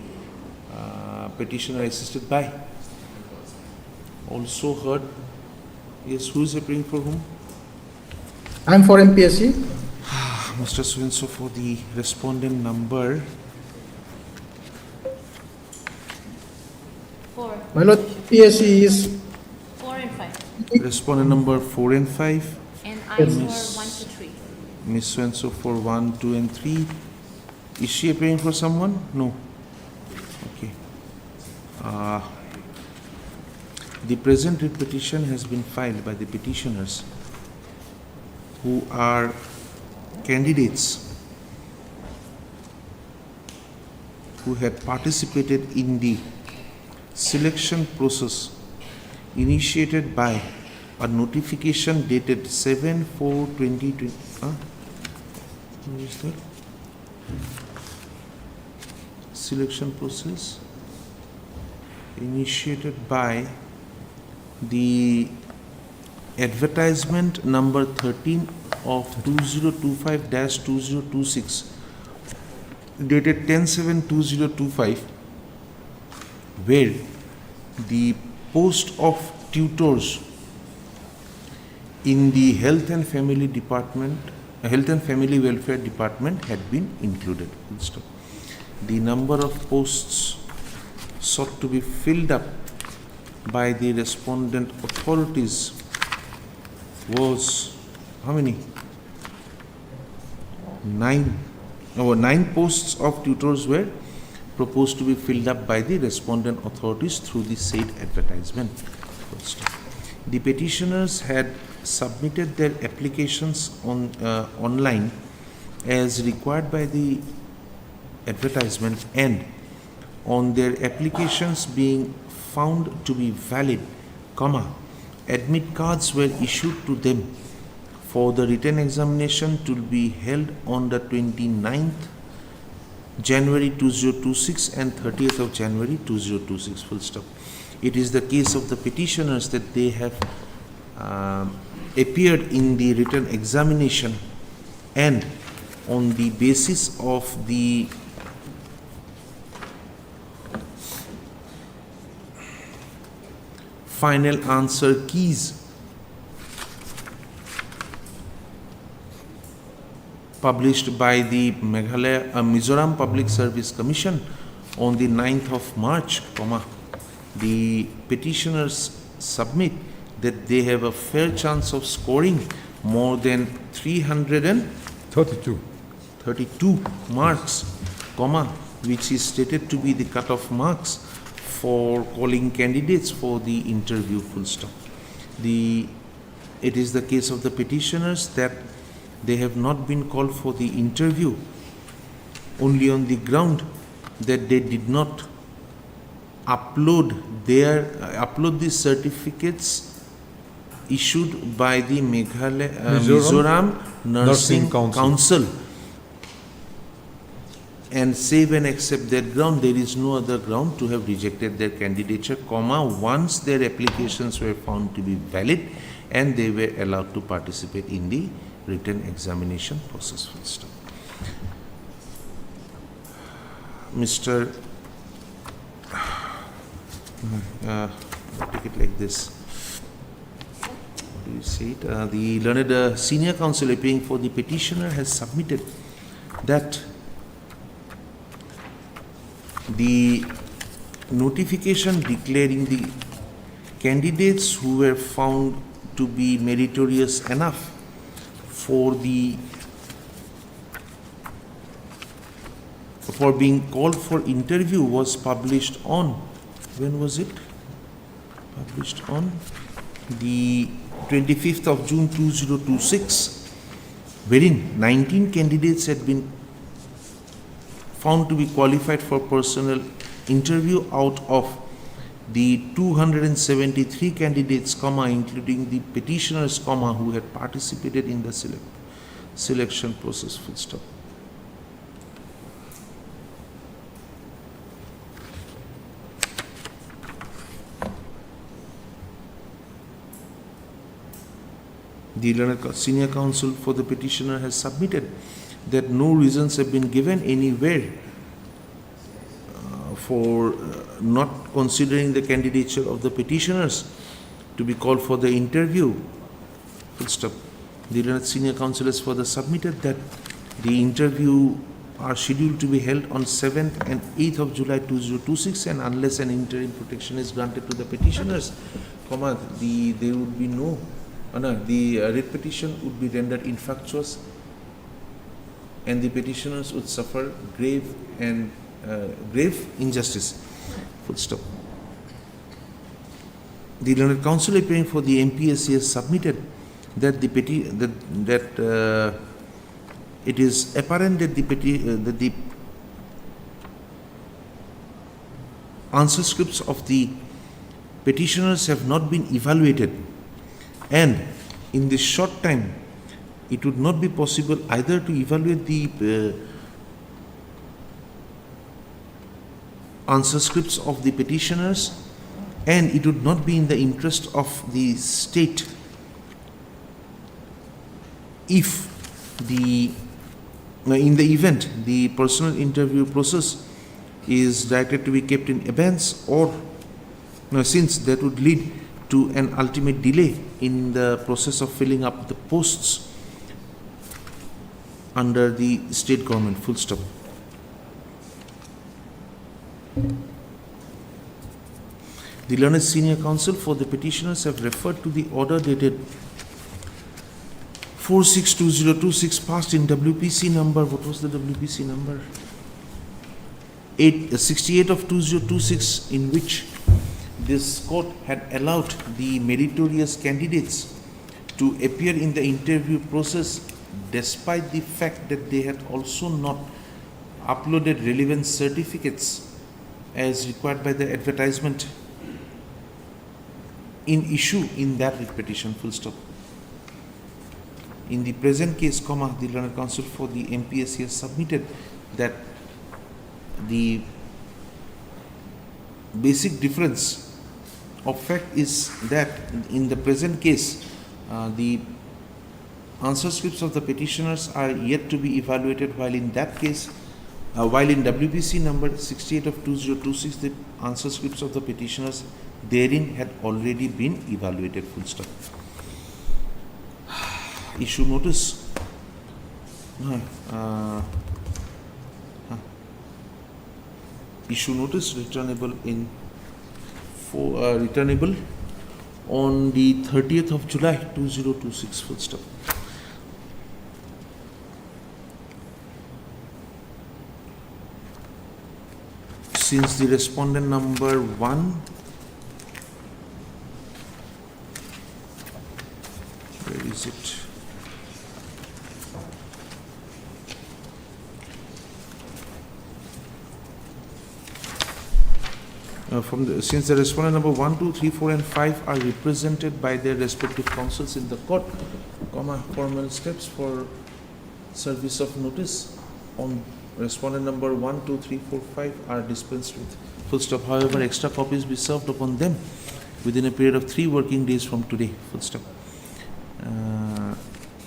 petitioner assisted by. Also heard, yes, who is appearing for whom? I'm for MPSC. Mr. Swenson for the respondent number 4. My lord, PSC is 4 and 5. respondent number 4 and 5. And I for 1 to 3. Miss Swenson for 1, 2 and 3. Is she appearing for someone? No. Okay. The present writ petition has been filed by the petitioners who are candidates who had participated in the selection process initiated by a notification dated 7/4/2020. What is that? Selection process initiated by the advertisement number 13 of 2025-2026 dated 10/7/2025, where the post of tutors in the Health and Family Welfare Department had been included. The number of posts sought to be filled up by the respondent authorities was how many? 9. 9 posts of tutors were proposed to be filled up by the respondent authorities through the said advertisement. The petitioners had submitted their applications online as required by the advertisement, and on their applications being found to be valid, admit cards were issued to them for the written examination to be held on the 29th January 2026 and 30th of January 2026, full stop. It is the case of the petitioners that they have appeared in the written examination, and on the basis of the final answer keys published by the Mizoram Public Service Commission on the 9th of March, the petitioners submit that they have a fair chance of scoring more than 332 marks, which is stated to be the cutoff marks for calling candidates for the interview, full stop. It is the case of the petitioners that they have not been called for the interview only on the ground that they did not upload the certificates issued by the Mizoram Nursing Council, and save and accept that ground. There is no other ground to have rejected their candidature, once their applications were found to be valid and they were allowed to participate in the written examination process. Mr. Take it like this. What do you say it? The learned senior counsel appearing for the petitioner has submitted that the notification declaring the candidates who were found to be meritorious enough for the for being called for interview was published on, when was it? Published on the 25th of June 2026, wherein 19 candidates had been found to be qualified for personal interview out of the 273 candidates, including the petitioners, who had participated in the selection process, full stop. The learned senior counsel for the petitioner has submitted that no reasons have been given anywhere for not considering the candidature of the petitioners to be called for the interview. Full stop. The learned senior counsel has further submitted that the interview are scheduled to be held on 7th and 8th of July 2026, and unless an interim protection is granted to the petitioners, there would be no, the writ petition would be rendered infructuous, and the petitioners would suffer grave injustice. Full stop. The learned counsel appearing for the MPSC has submitted that it is apparent that the answer scripts of the petitioners have not been evaluated, and in this short time it would not be possible either to evaluate the answer scripts of the petitioners, and it would not be in the interest of the state if in the event the personal interview process is directed to be kept in abeyance, or since that would lead to an ultimate delay in the process of filling up the posts under the state government. Full stop. The learned senior counsel for the petitioners have referred to the order dated 462026 passed in WPC number, what was the WPC number? 68 of 2026, in which this court had allowed the meritorious candidates to appear in the interview process despite the fact that they had also not uploaded relevant certificates as required by the advertisement in issue in that writ petition. Full stop. In the present case, the learned counsel for the MPSC has submitted that the basic difference of fact is that in the present case, the answer scripts of the petitioners are yet to be evaluated, while in that case, while in WPC number 68 of 2026, the answer scripts of the petitioners therein had already been evaluated. Full stop. Issue notice. Issue notice returnable returnable on the 30th of July 2026. Full stop. Since the respondent number 1, where is it? Since the respondent number 1, 2, 3, 4, and 5 are represented by their respective counsels in the court, formal steps for service of notice on respondent number 1, 2, 3, 4, 5 are dispensed with. Full stop. However, extra copies be served upon them within a period of 3 working days from today. Full stop.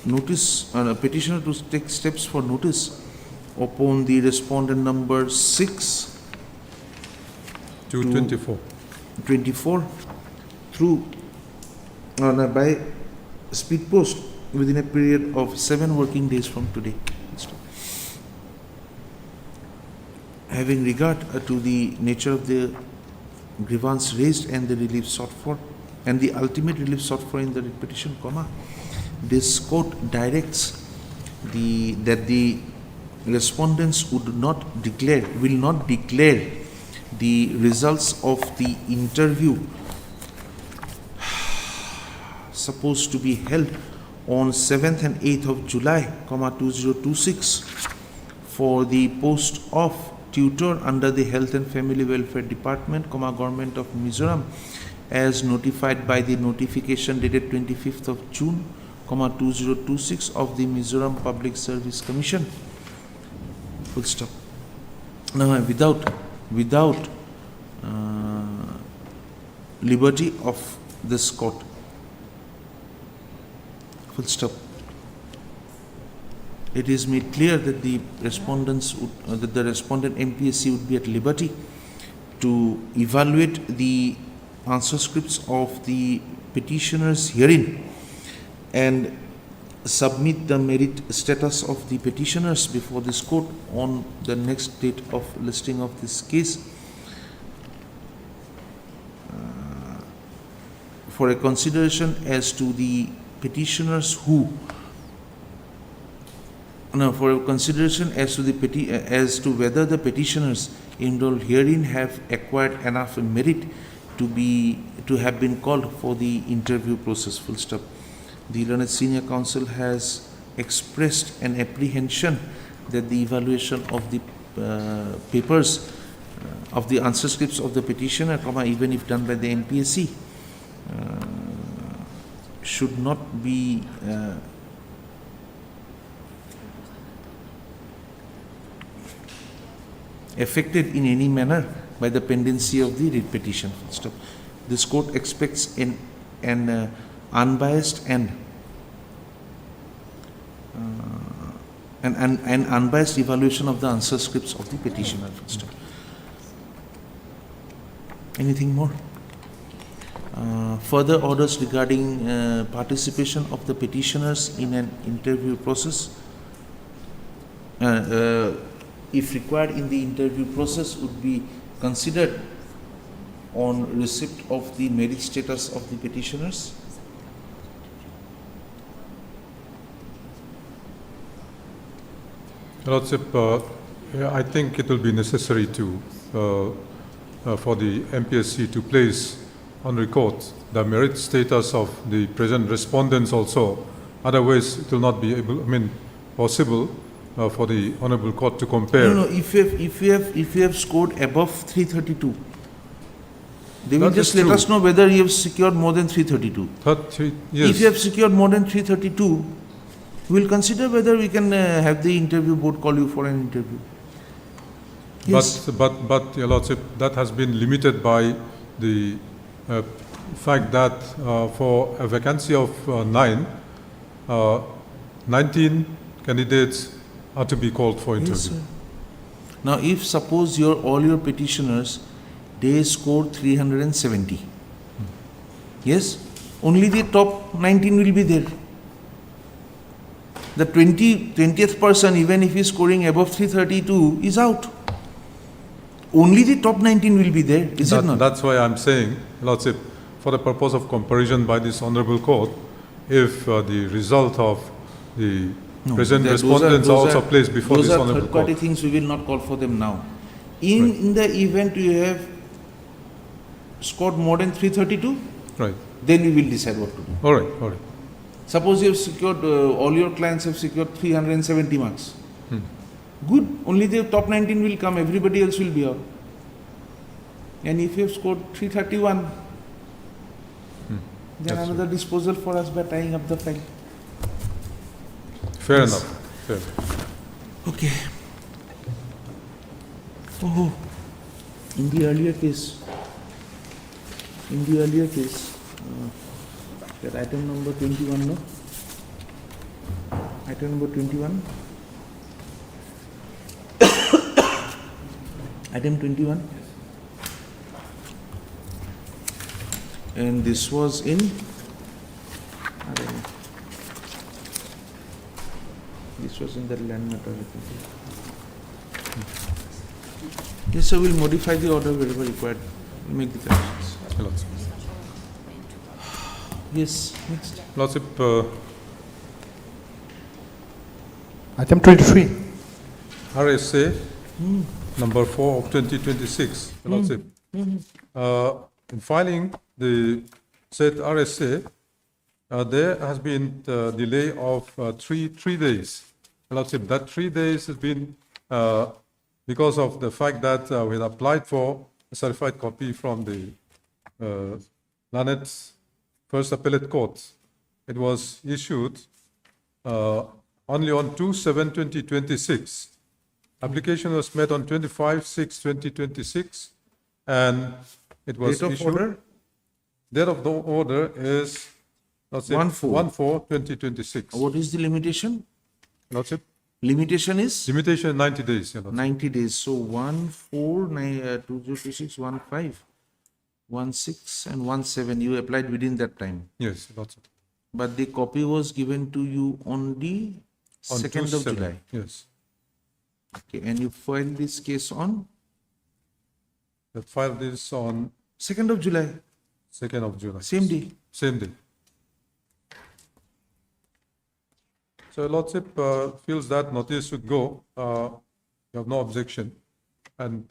Notice a petitioner to take steps for notice upon the respondent number 6 to 24 through by speed post within a period of 7 working days from today. Having regard to the nature of the grievance raised and the relief sought for, and the ultimate relief sought for in the writ petition, this court directs that the respondents will not declare the results of the interview supposed to be held on 7th and 8th of July, 2026 for the post of tutor under the Health and Family Welfare Department, Government of Mizoram, as notified by the notification dated 25th of June, 2026 of the Mizoram Public Service Commission. Full stop. Now, without liberty of this court. Full stop. It is made clear that the respondents would, that the respondent MPSC would be at liberty to evaluate the answer scripts of the petitioners herein and submit the merit status of the petitioners before this court on the next date of listing of this case for a consideration as to the petitioners who for a consideration as to the as to whether the petitioners enrolled herein have acquired enough merit to have been called for the interview process. Full stop. The learned senior counsel has expressed an apprehension that the evaluation of the papers of the answer scripts of the petitioner, even if done by the MPSC, should not be affected in any manner by the pendency of the writ petition. Full stop. This court expects an unbiased and an unbiased evaluation of the answer scripts of the petitioner. Full stop. Anything more? Further orders regarding participation of the petitioners in an interview process, if required in the interview process, would be considered on receipt of the merit status of the petitioners. Lordship, I think it will be necessary to for the MPSC to place on record the merit status of the present respondents also. Otherwise, it will not be possible for the Honorable Court to compare. No, if you have scored above 332, they will just let us know whether you have secured more than 332. Yes. If you have secured more than 332, we will consider whether we can have the interview board call you for an interview. Yes. But Your Lordship, that has been limited by the fact that for a vacancy of 19 candidates are to be called for interview. Yes, sir. Now, if suppose all your petitioners, they score 370, yes, only the top 19 will be there. The 20th person, even if he is scoring above 332, is out. Only the top 19 will be there, is it not? That's why I'm saying, Lordship, for the purpose of comparison by this Honorable Court, if the result of the present respondents are also placed before this Honorable Court. Those are third-party things, we will not call for them now. In the event you have scored more than 332, right, then we will decide what to do. All right. Suppose you have secured, all your clients have secured 370 marks. Good, only the top 19 will come, everybody else will be out. And if you have scored 331, then another disposal for us by tying up the file. Fair enough. Fair. Okay. Oh, in the earlier case, that item number 21, no? Item number 21. Item 21. And this was in, this was in the land matter. Yes, sir, we'll modify the order wherever required. We'll make the corrections. Yes, next. Lordship, Item 23. RSA number 4 of 2026, Your Lordship. In filing the said RSA, there has been a delay of three days. Your Lordship, that 3 days has been because of the fact that we had applied for a certified copy from the Lanet's First Appellate Court. It was issued only on 2/7/2026. Application was made on 25/6/2026, and it was Date of issued. order? Date of the order is, let's say, 1/4/2026. What is the limitation? Lordship? Limitation is? Limitation 90 days. Your Lordship. 90 days. So 1/4/2026, 1/5/16 and 1/7. You applied within that time. Yes, Lordship. But the copy was given to you on the On 2nd of 2/7, July. Yes. Okay, and you filed this case on The file is on 2nd of July. 2nd of July. Same day. Same day. So Lordship feels that notice should go. You have no objection. And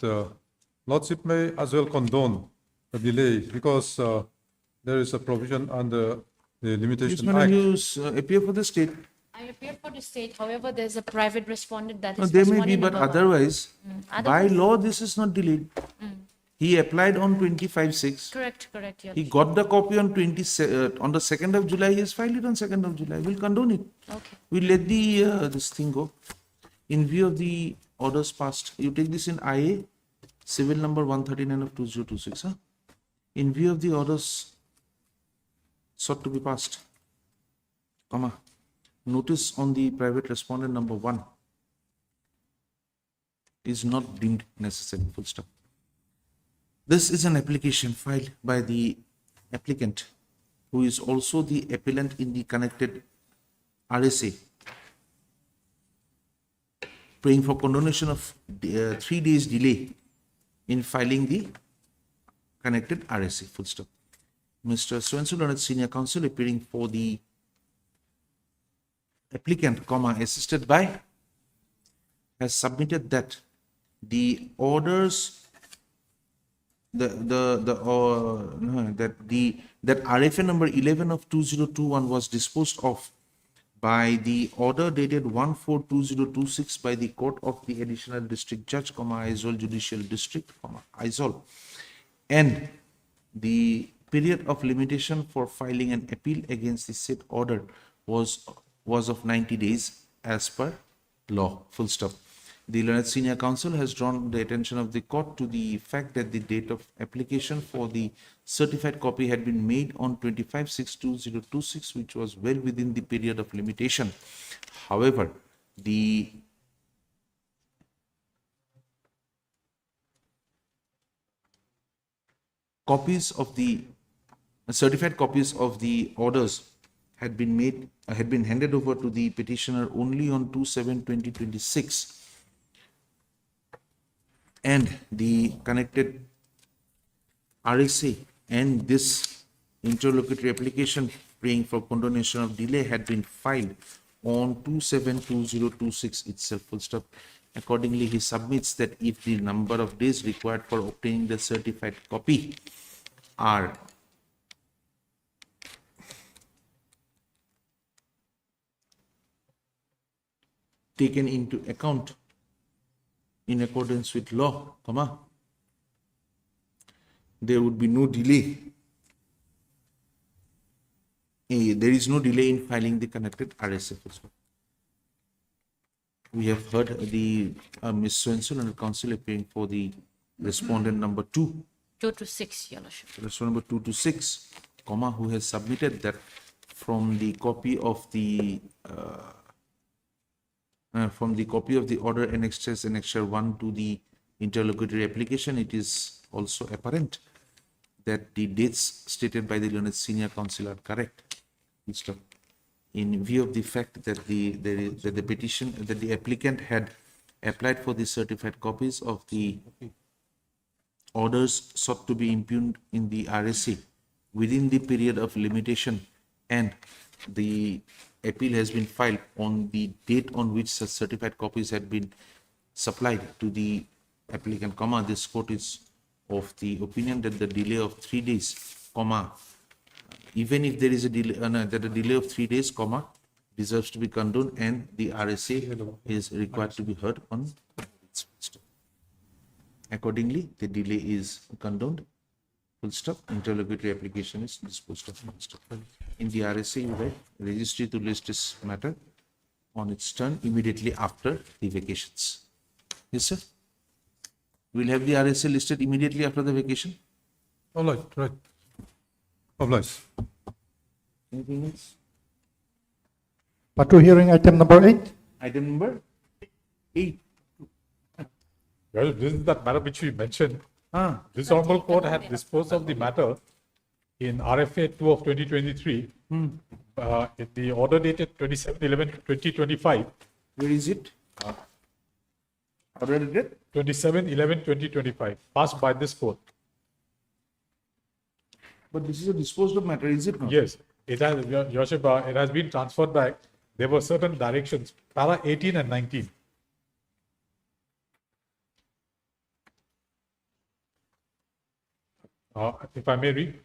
Lordship may as well condone the delay because there is a provision under the Yes, Limitation madam, Act. you appear for the state. I appear for the state, however, there's a private respondent that No, is there may be, responding but number one. otherwise, by Otherwise- law, this is not delayed. He applied on 25/6. Correct, correct, Your He Lordship. got the copy on on the 2nd of July. He has filed it on 2nd of July. We'll condone it. Okay. We'll let the this thing go. In view of the orders passed, you take this in IA, civil number 139 of 2026. Huh? In view of the orders sought to be passed, comma, notice on the private respondent number 1 is not deemed necessary. Full stop. This is an application filed by the applicant, who is also the appellant in the connected RSA, praying for condonation of 3 days delay in filing the connected RSA. Full stop. Mr. So-and-so Learned Senior Counsel appearing for the applicant, comma, assisted by, has submitted that the orders that RFA number 11 of 2021 was disposed of by the order dated 1/4/2026 by the Court of the Additional District Judge, Aizawl Judicial District, Aizawl, and the period of limitation for filing an appeal against the said order was of 90 days as per law. Full stop. The Learned Senior Counsel has drawn the attention of the court to the fact that the date of application for the certified copy had been made on 25/6/2026, which was well within the period of limitation. However, the copies of the certified copies of the orders had been handed over to the petitioner only on 2/7/2026. And the connected RSA and this interlocutory application praying for condonation of delay had been filed on 2/7/2026 itself. Full stop. Accordingly, he submits that if the number of days required for obtaining the certified copy are taken into account in accordance with law, comma, there would be no delay. There is no delay in filing the connected RSA. We have heard the Ms. So-and-so and the counsel appearing for the respondent number 2. 2 to 6, Your Lordship. Respondent number 2 to 6, comma, who has submitted that from the copy of the order annexed as Annexure 1 to the interlocutory application, it is also apparent that the dates stated by the Learned Senior Counsel are correct. In view of the fact that the applicant had applied for the certified copies of the orders sought to be impugned in the RSA within the period of limitation, and the appeal has been filed on the date on which such certified copies had been supplied to the applicant, comma, this court is of the opinion that the delay of 3 days, comma, even if there is a delay, that a delay of 3 days, comma, deserves to be condoned and the RSA is required to be heard on its stop. Accordingly, the delay is condoned, full stop, interlocutory application is disposed of, full stop. In the RSA, you write, registry to list this matter on its turn immediately after the vacations. Yes, sir? We'll have the RSA listed immediately after the vacation. All right, right. Obliged. Anything else? Part 2 hearing item number 8. Item number 8. Well, this is that matter which we mentioned. This Honorable Court had disposed of the matter in RFA 2 of 2023, in the order dated 27/11/2025. Where is it? Order dated? 27/11/2025, passed by this court. But this is a disposed of matter, is it not? Yes, it has, Your Worship, it has been transferred back. There were certain directions, para 18 and 19. If I may read,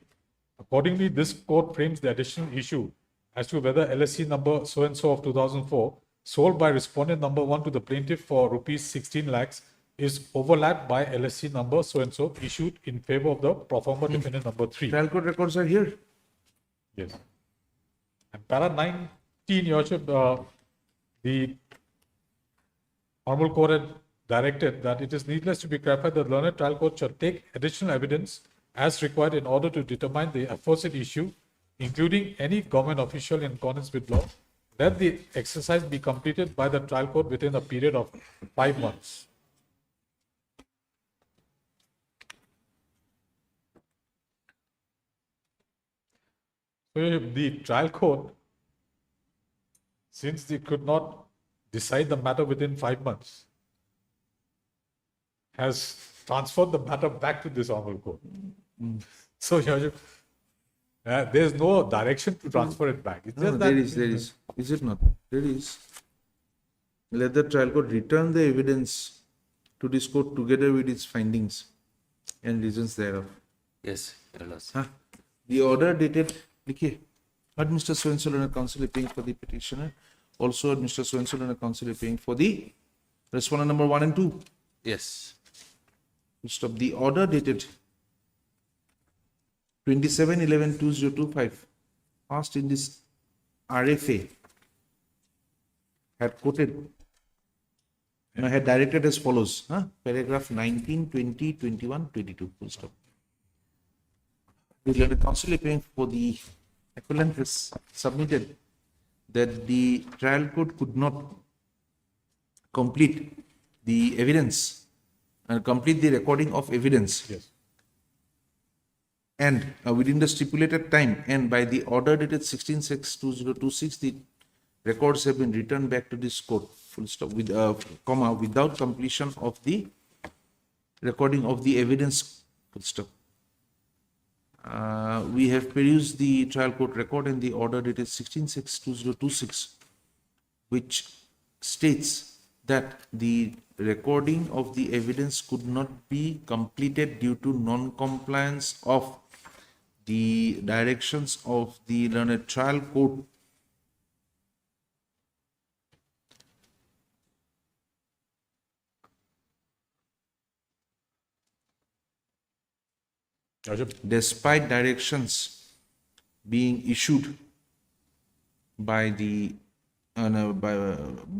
accordingly, this court frames the additional issue as to whether LSC number so-and-so of 2004, sold by respondent number 1 to the plaintiff for rupees 16 lakhs, is overlapped by LSC number so-and-so issued in favor of the pro forma defendant number 3. Trial court records are here. Yes. And para 19, Your Worship, the Honorable Court had directed that it is needless to be clarified that the learned trial court shall take additional evidence as required in order to determine the aforesaid issue, including any government official in accordance with law, that the exercise be completed by the trial court within a period of 5 months. So the trial court, since they could not decide the matter within 5 months, has transferred the matter back to this Honorable Court. So, Your Worship, there is no direction to transfer it back. It's No, just there that is. Is it not? There is. Let the trial court return the evidence to this court together with its findings and reasons thereof. Yes, Your Lordship. Huh? The order dated, likhiye, not Mr. So-and-so learned counsel appearing for the petitioner, also Mr. So-and-so learned counsel appearing for the respondent number 1 and 2. Yes. Stop. The order dated 27/11/2025, passed in this RFA, had quoted, had directed as follows, paragraph 19, 20, 21, 22, full stop. The learned counsel appearing for the appellant has submitted that the trial court could not complete the evidence and complete the recording of evidence. Yes. And within the stipulated time, and by the order dated 16/6/2026, the records have been returned back to this court, full stop, with comma, without completion of the recording of the evidence, full stop. We have perused the trial court record and the order dated 16/6/2026, which states that the recording of the evidence could not be completed due to non-compliance of the directions of the learned trial court. Despite directions being issued by the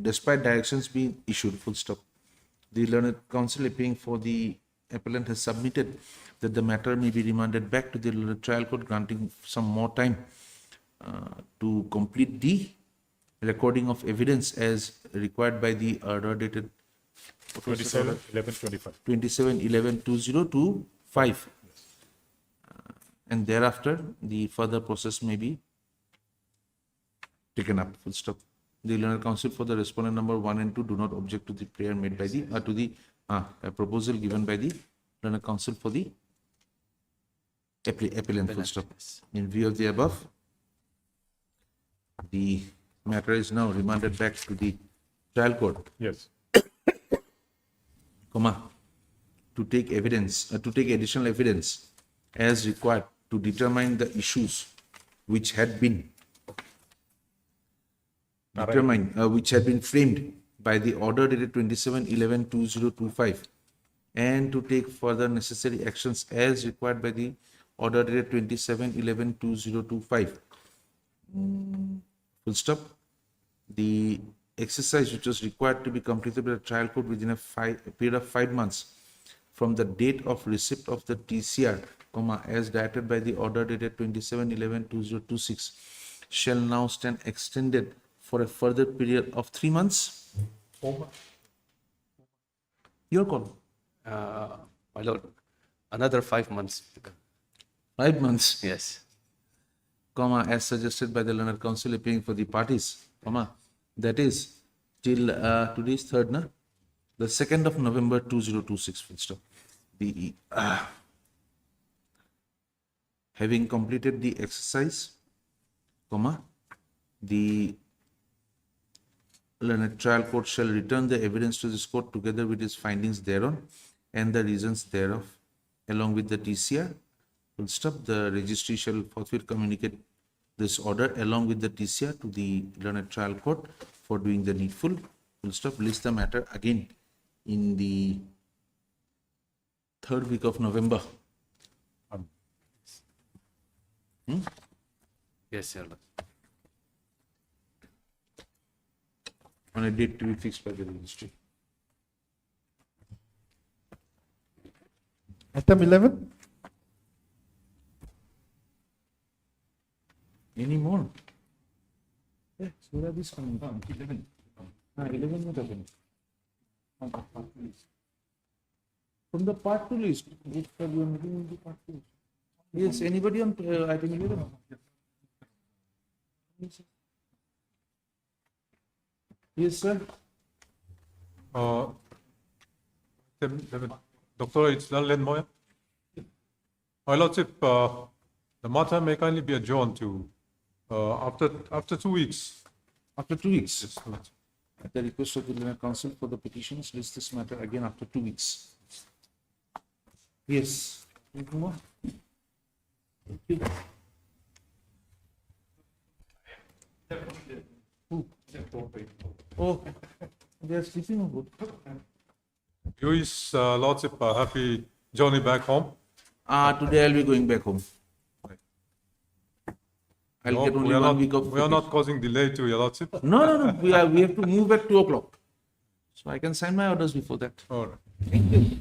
despite directions being issued, full stop, the learned counsel appearing for the appellant has submitted that the matter may be remanded back to the learned trial court, granting some more time to complete the recording of evidence as required by the order dated 27/11/25. 27/11/2025. And thereafter, the further process may be taken up, full stop. The learned counsel for the respondent number 1 and 2 do not object to the prayer made by the, to the proposal given by the learned counsel for the appellant, full stop. In view of the above, the matter is now remanded back to the trial court. Yes. to take additional evidence as required to determine the issues which had been framed by the order dated 27/11/2025 and to take further necessary actions as required by the order dated 27/11/2025. Full stop. The exercise which was required to be completed by the trial court within a period of 5 months from the date of receipt of the TCR, as directed by the order dated 27/11/2026 shall now stand extended for a further period of 3 months. Your call. My lord, another 5 months. 5 months. Yes. As suggested by the learned counsel appearing for the parties, that is till today's third, na? The 2nd of November 2026. Full stop. The having completed the exercise, the learned trial court shall return the evidence to this court together with its findings thereon and the reasons thereof, along with the TCR. Full stop. The registry shall forthwith communicate this order along with the TCR to the learned trial court for doing the needful. Full stop. List the matter again in the 3rd week of November. Yes, Your Lord. On a date to be fixed by the registry. Item 11. Any more? Yes, where are these coming from? 11. 11 what happened? From the part 2 list. Which part you are making in the part 2? Yes, anybody on item 11? Yes, sir. Dr. Itzlan Lenmoya. My Lordship, the matter may kindly be adjourned to after 2 weeks. After 2 weeks? Yes, Lordship. At the request of the learned counsel for the petitions, list this matter again after 2 weeks. Yes. Anything more? Okay. Oh, they are sleeping or good? You is Lordship happy journey back home? Today I'll be going back home. I'll get only 1 week of. We are not causing delay to your Lordship? No. We have to move at 2 o'clock. So I can sign my orders before that. All right. Thank you.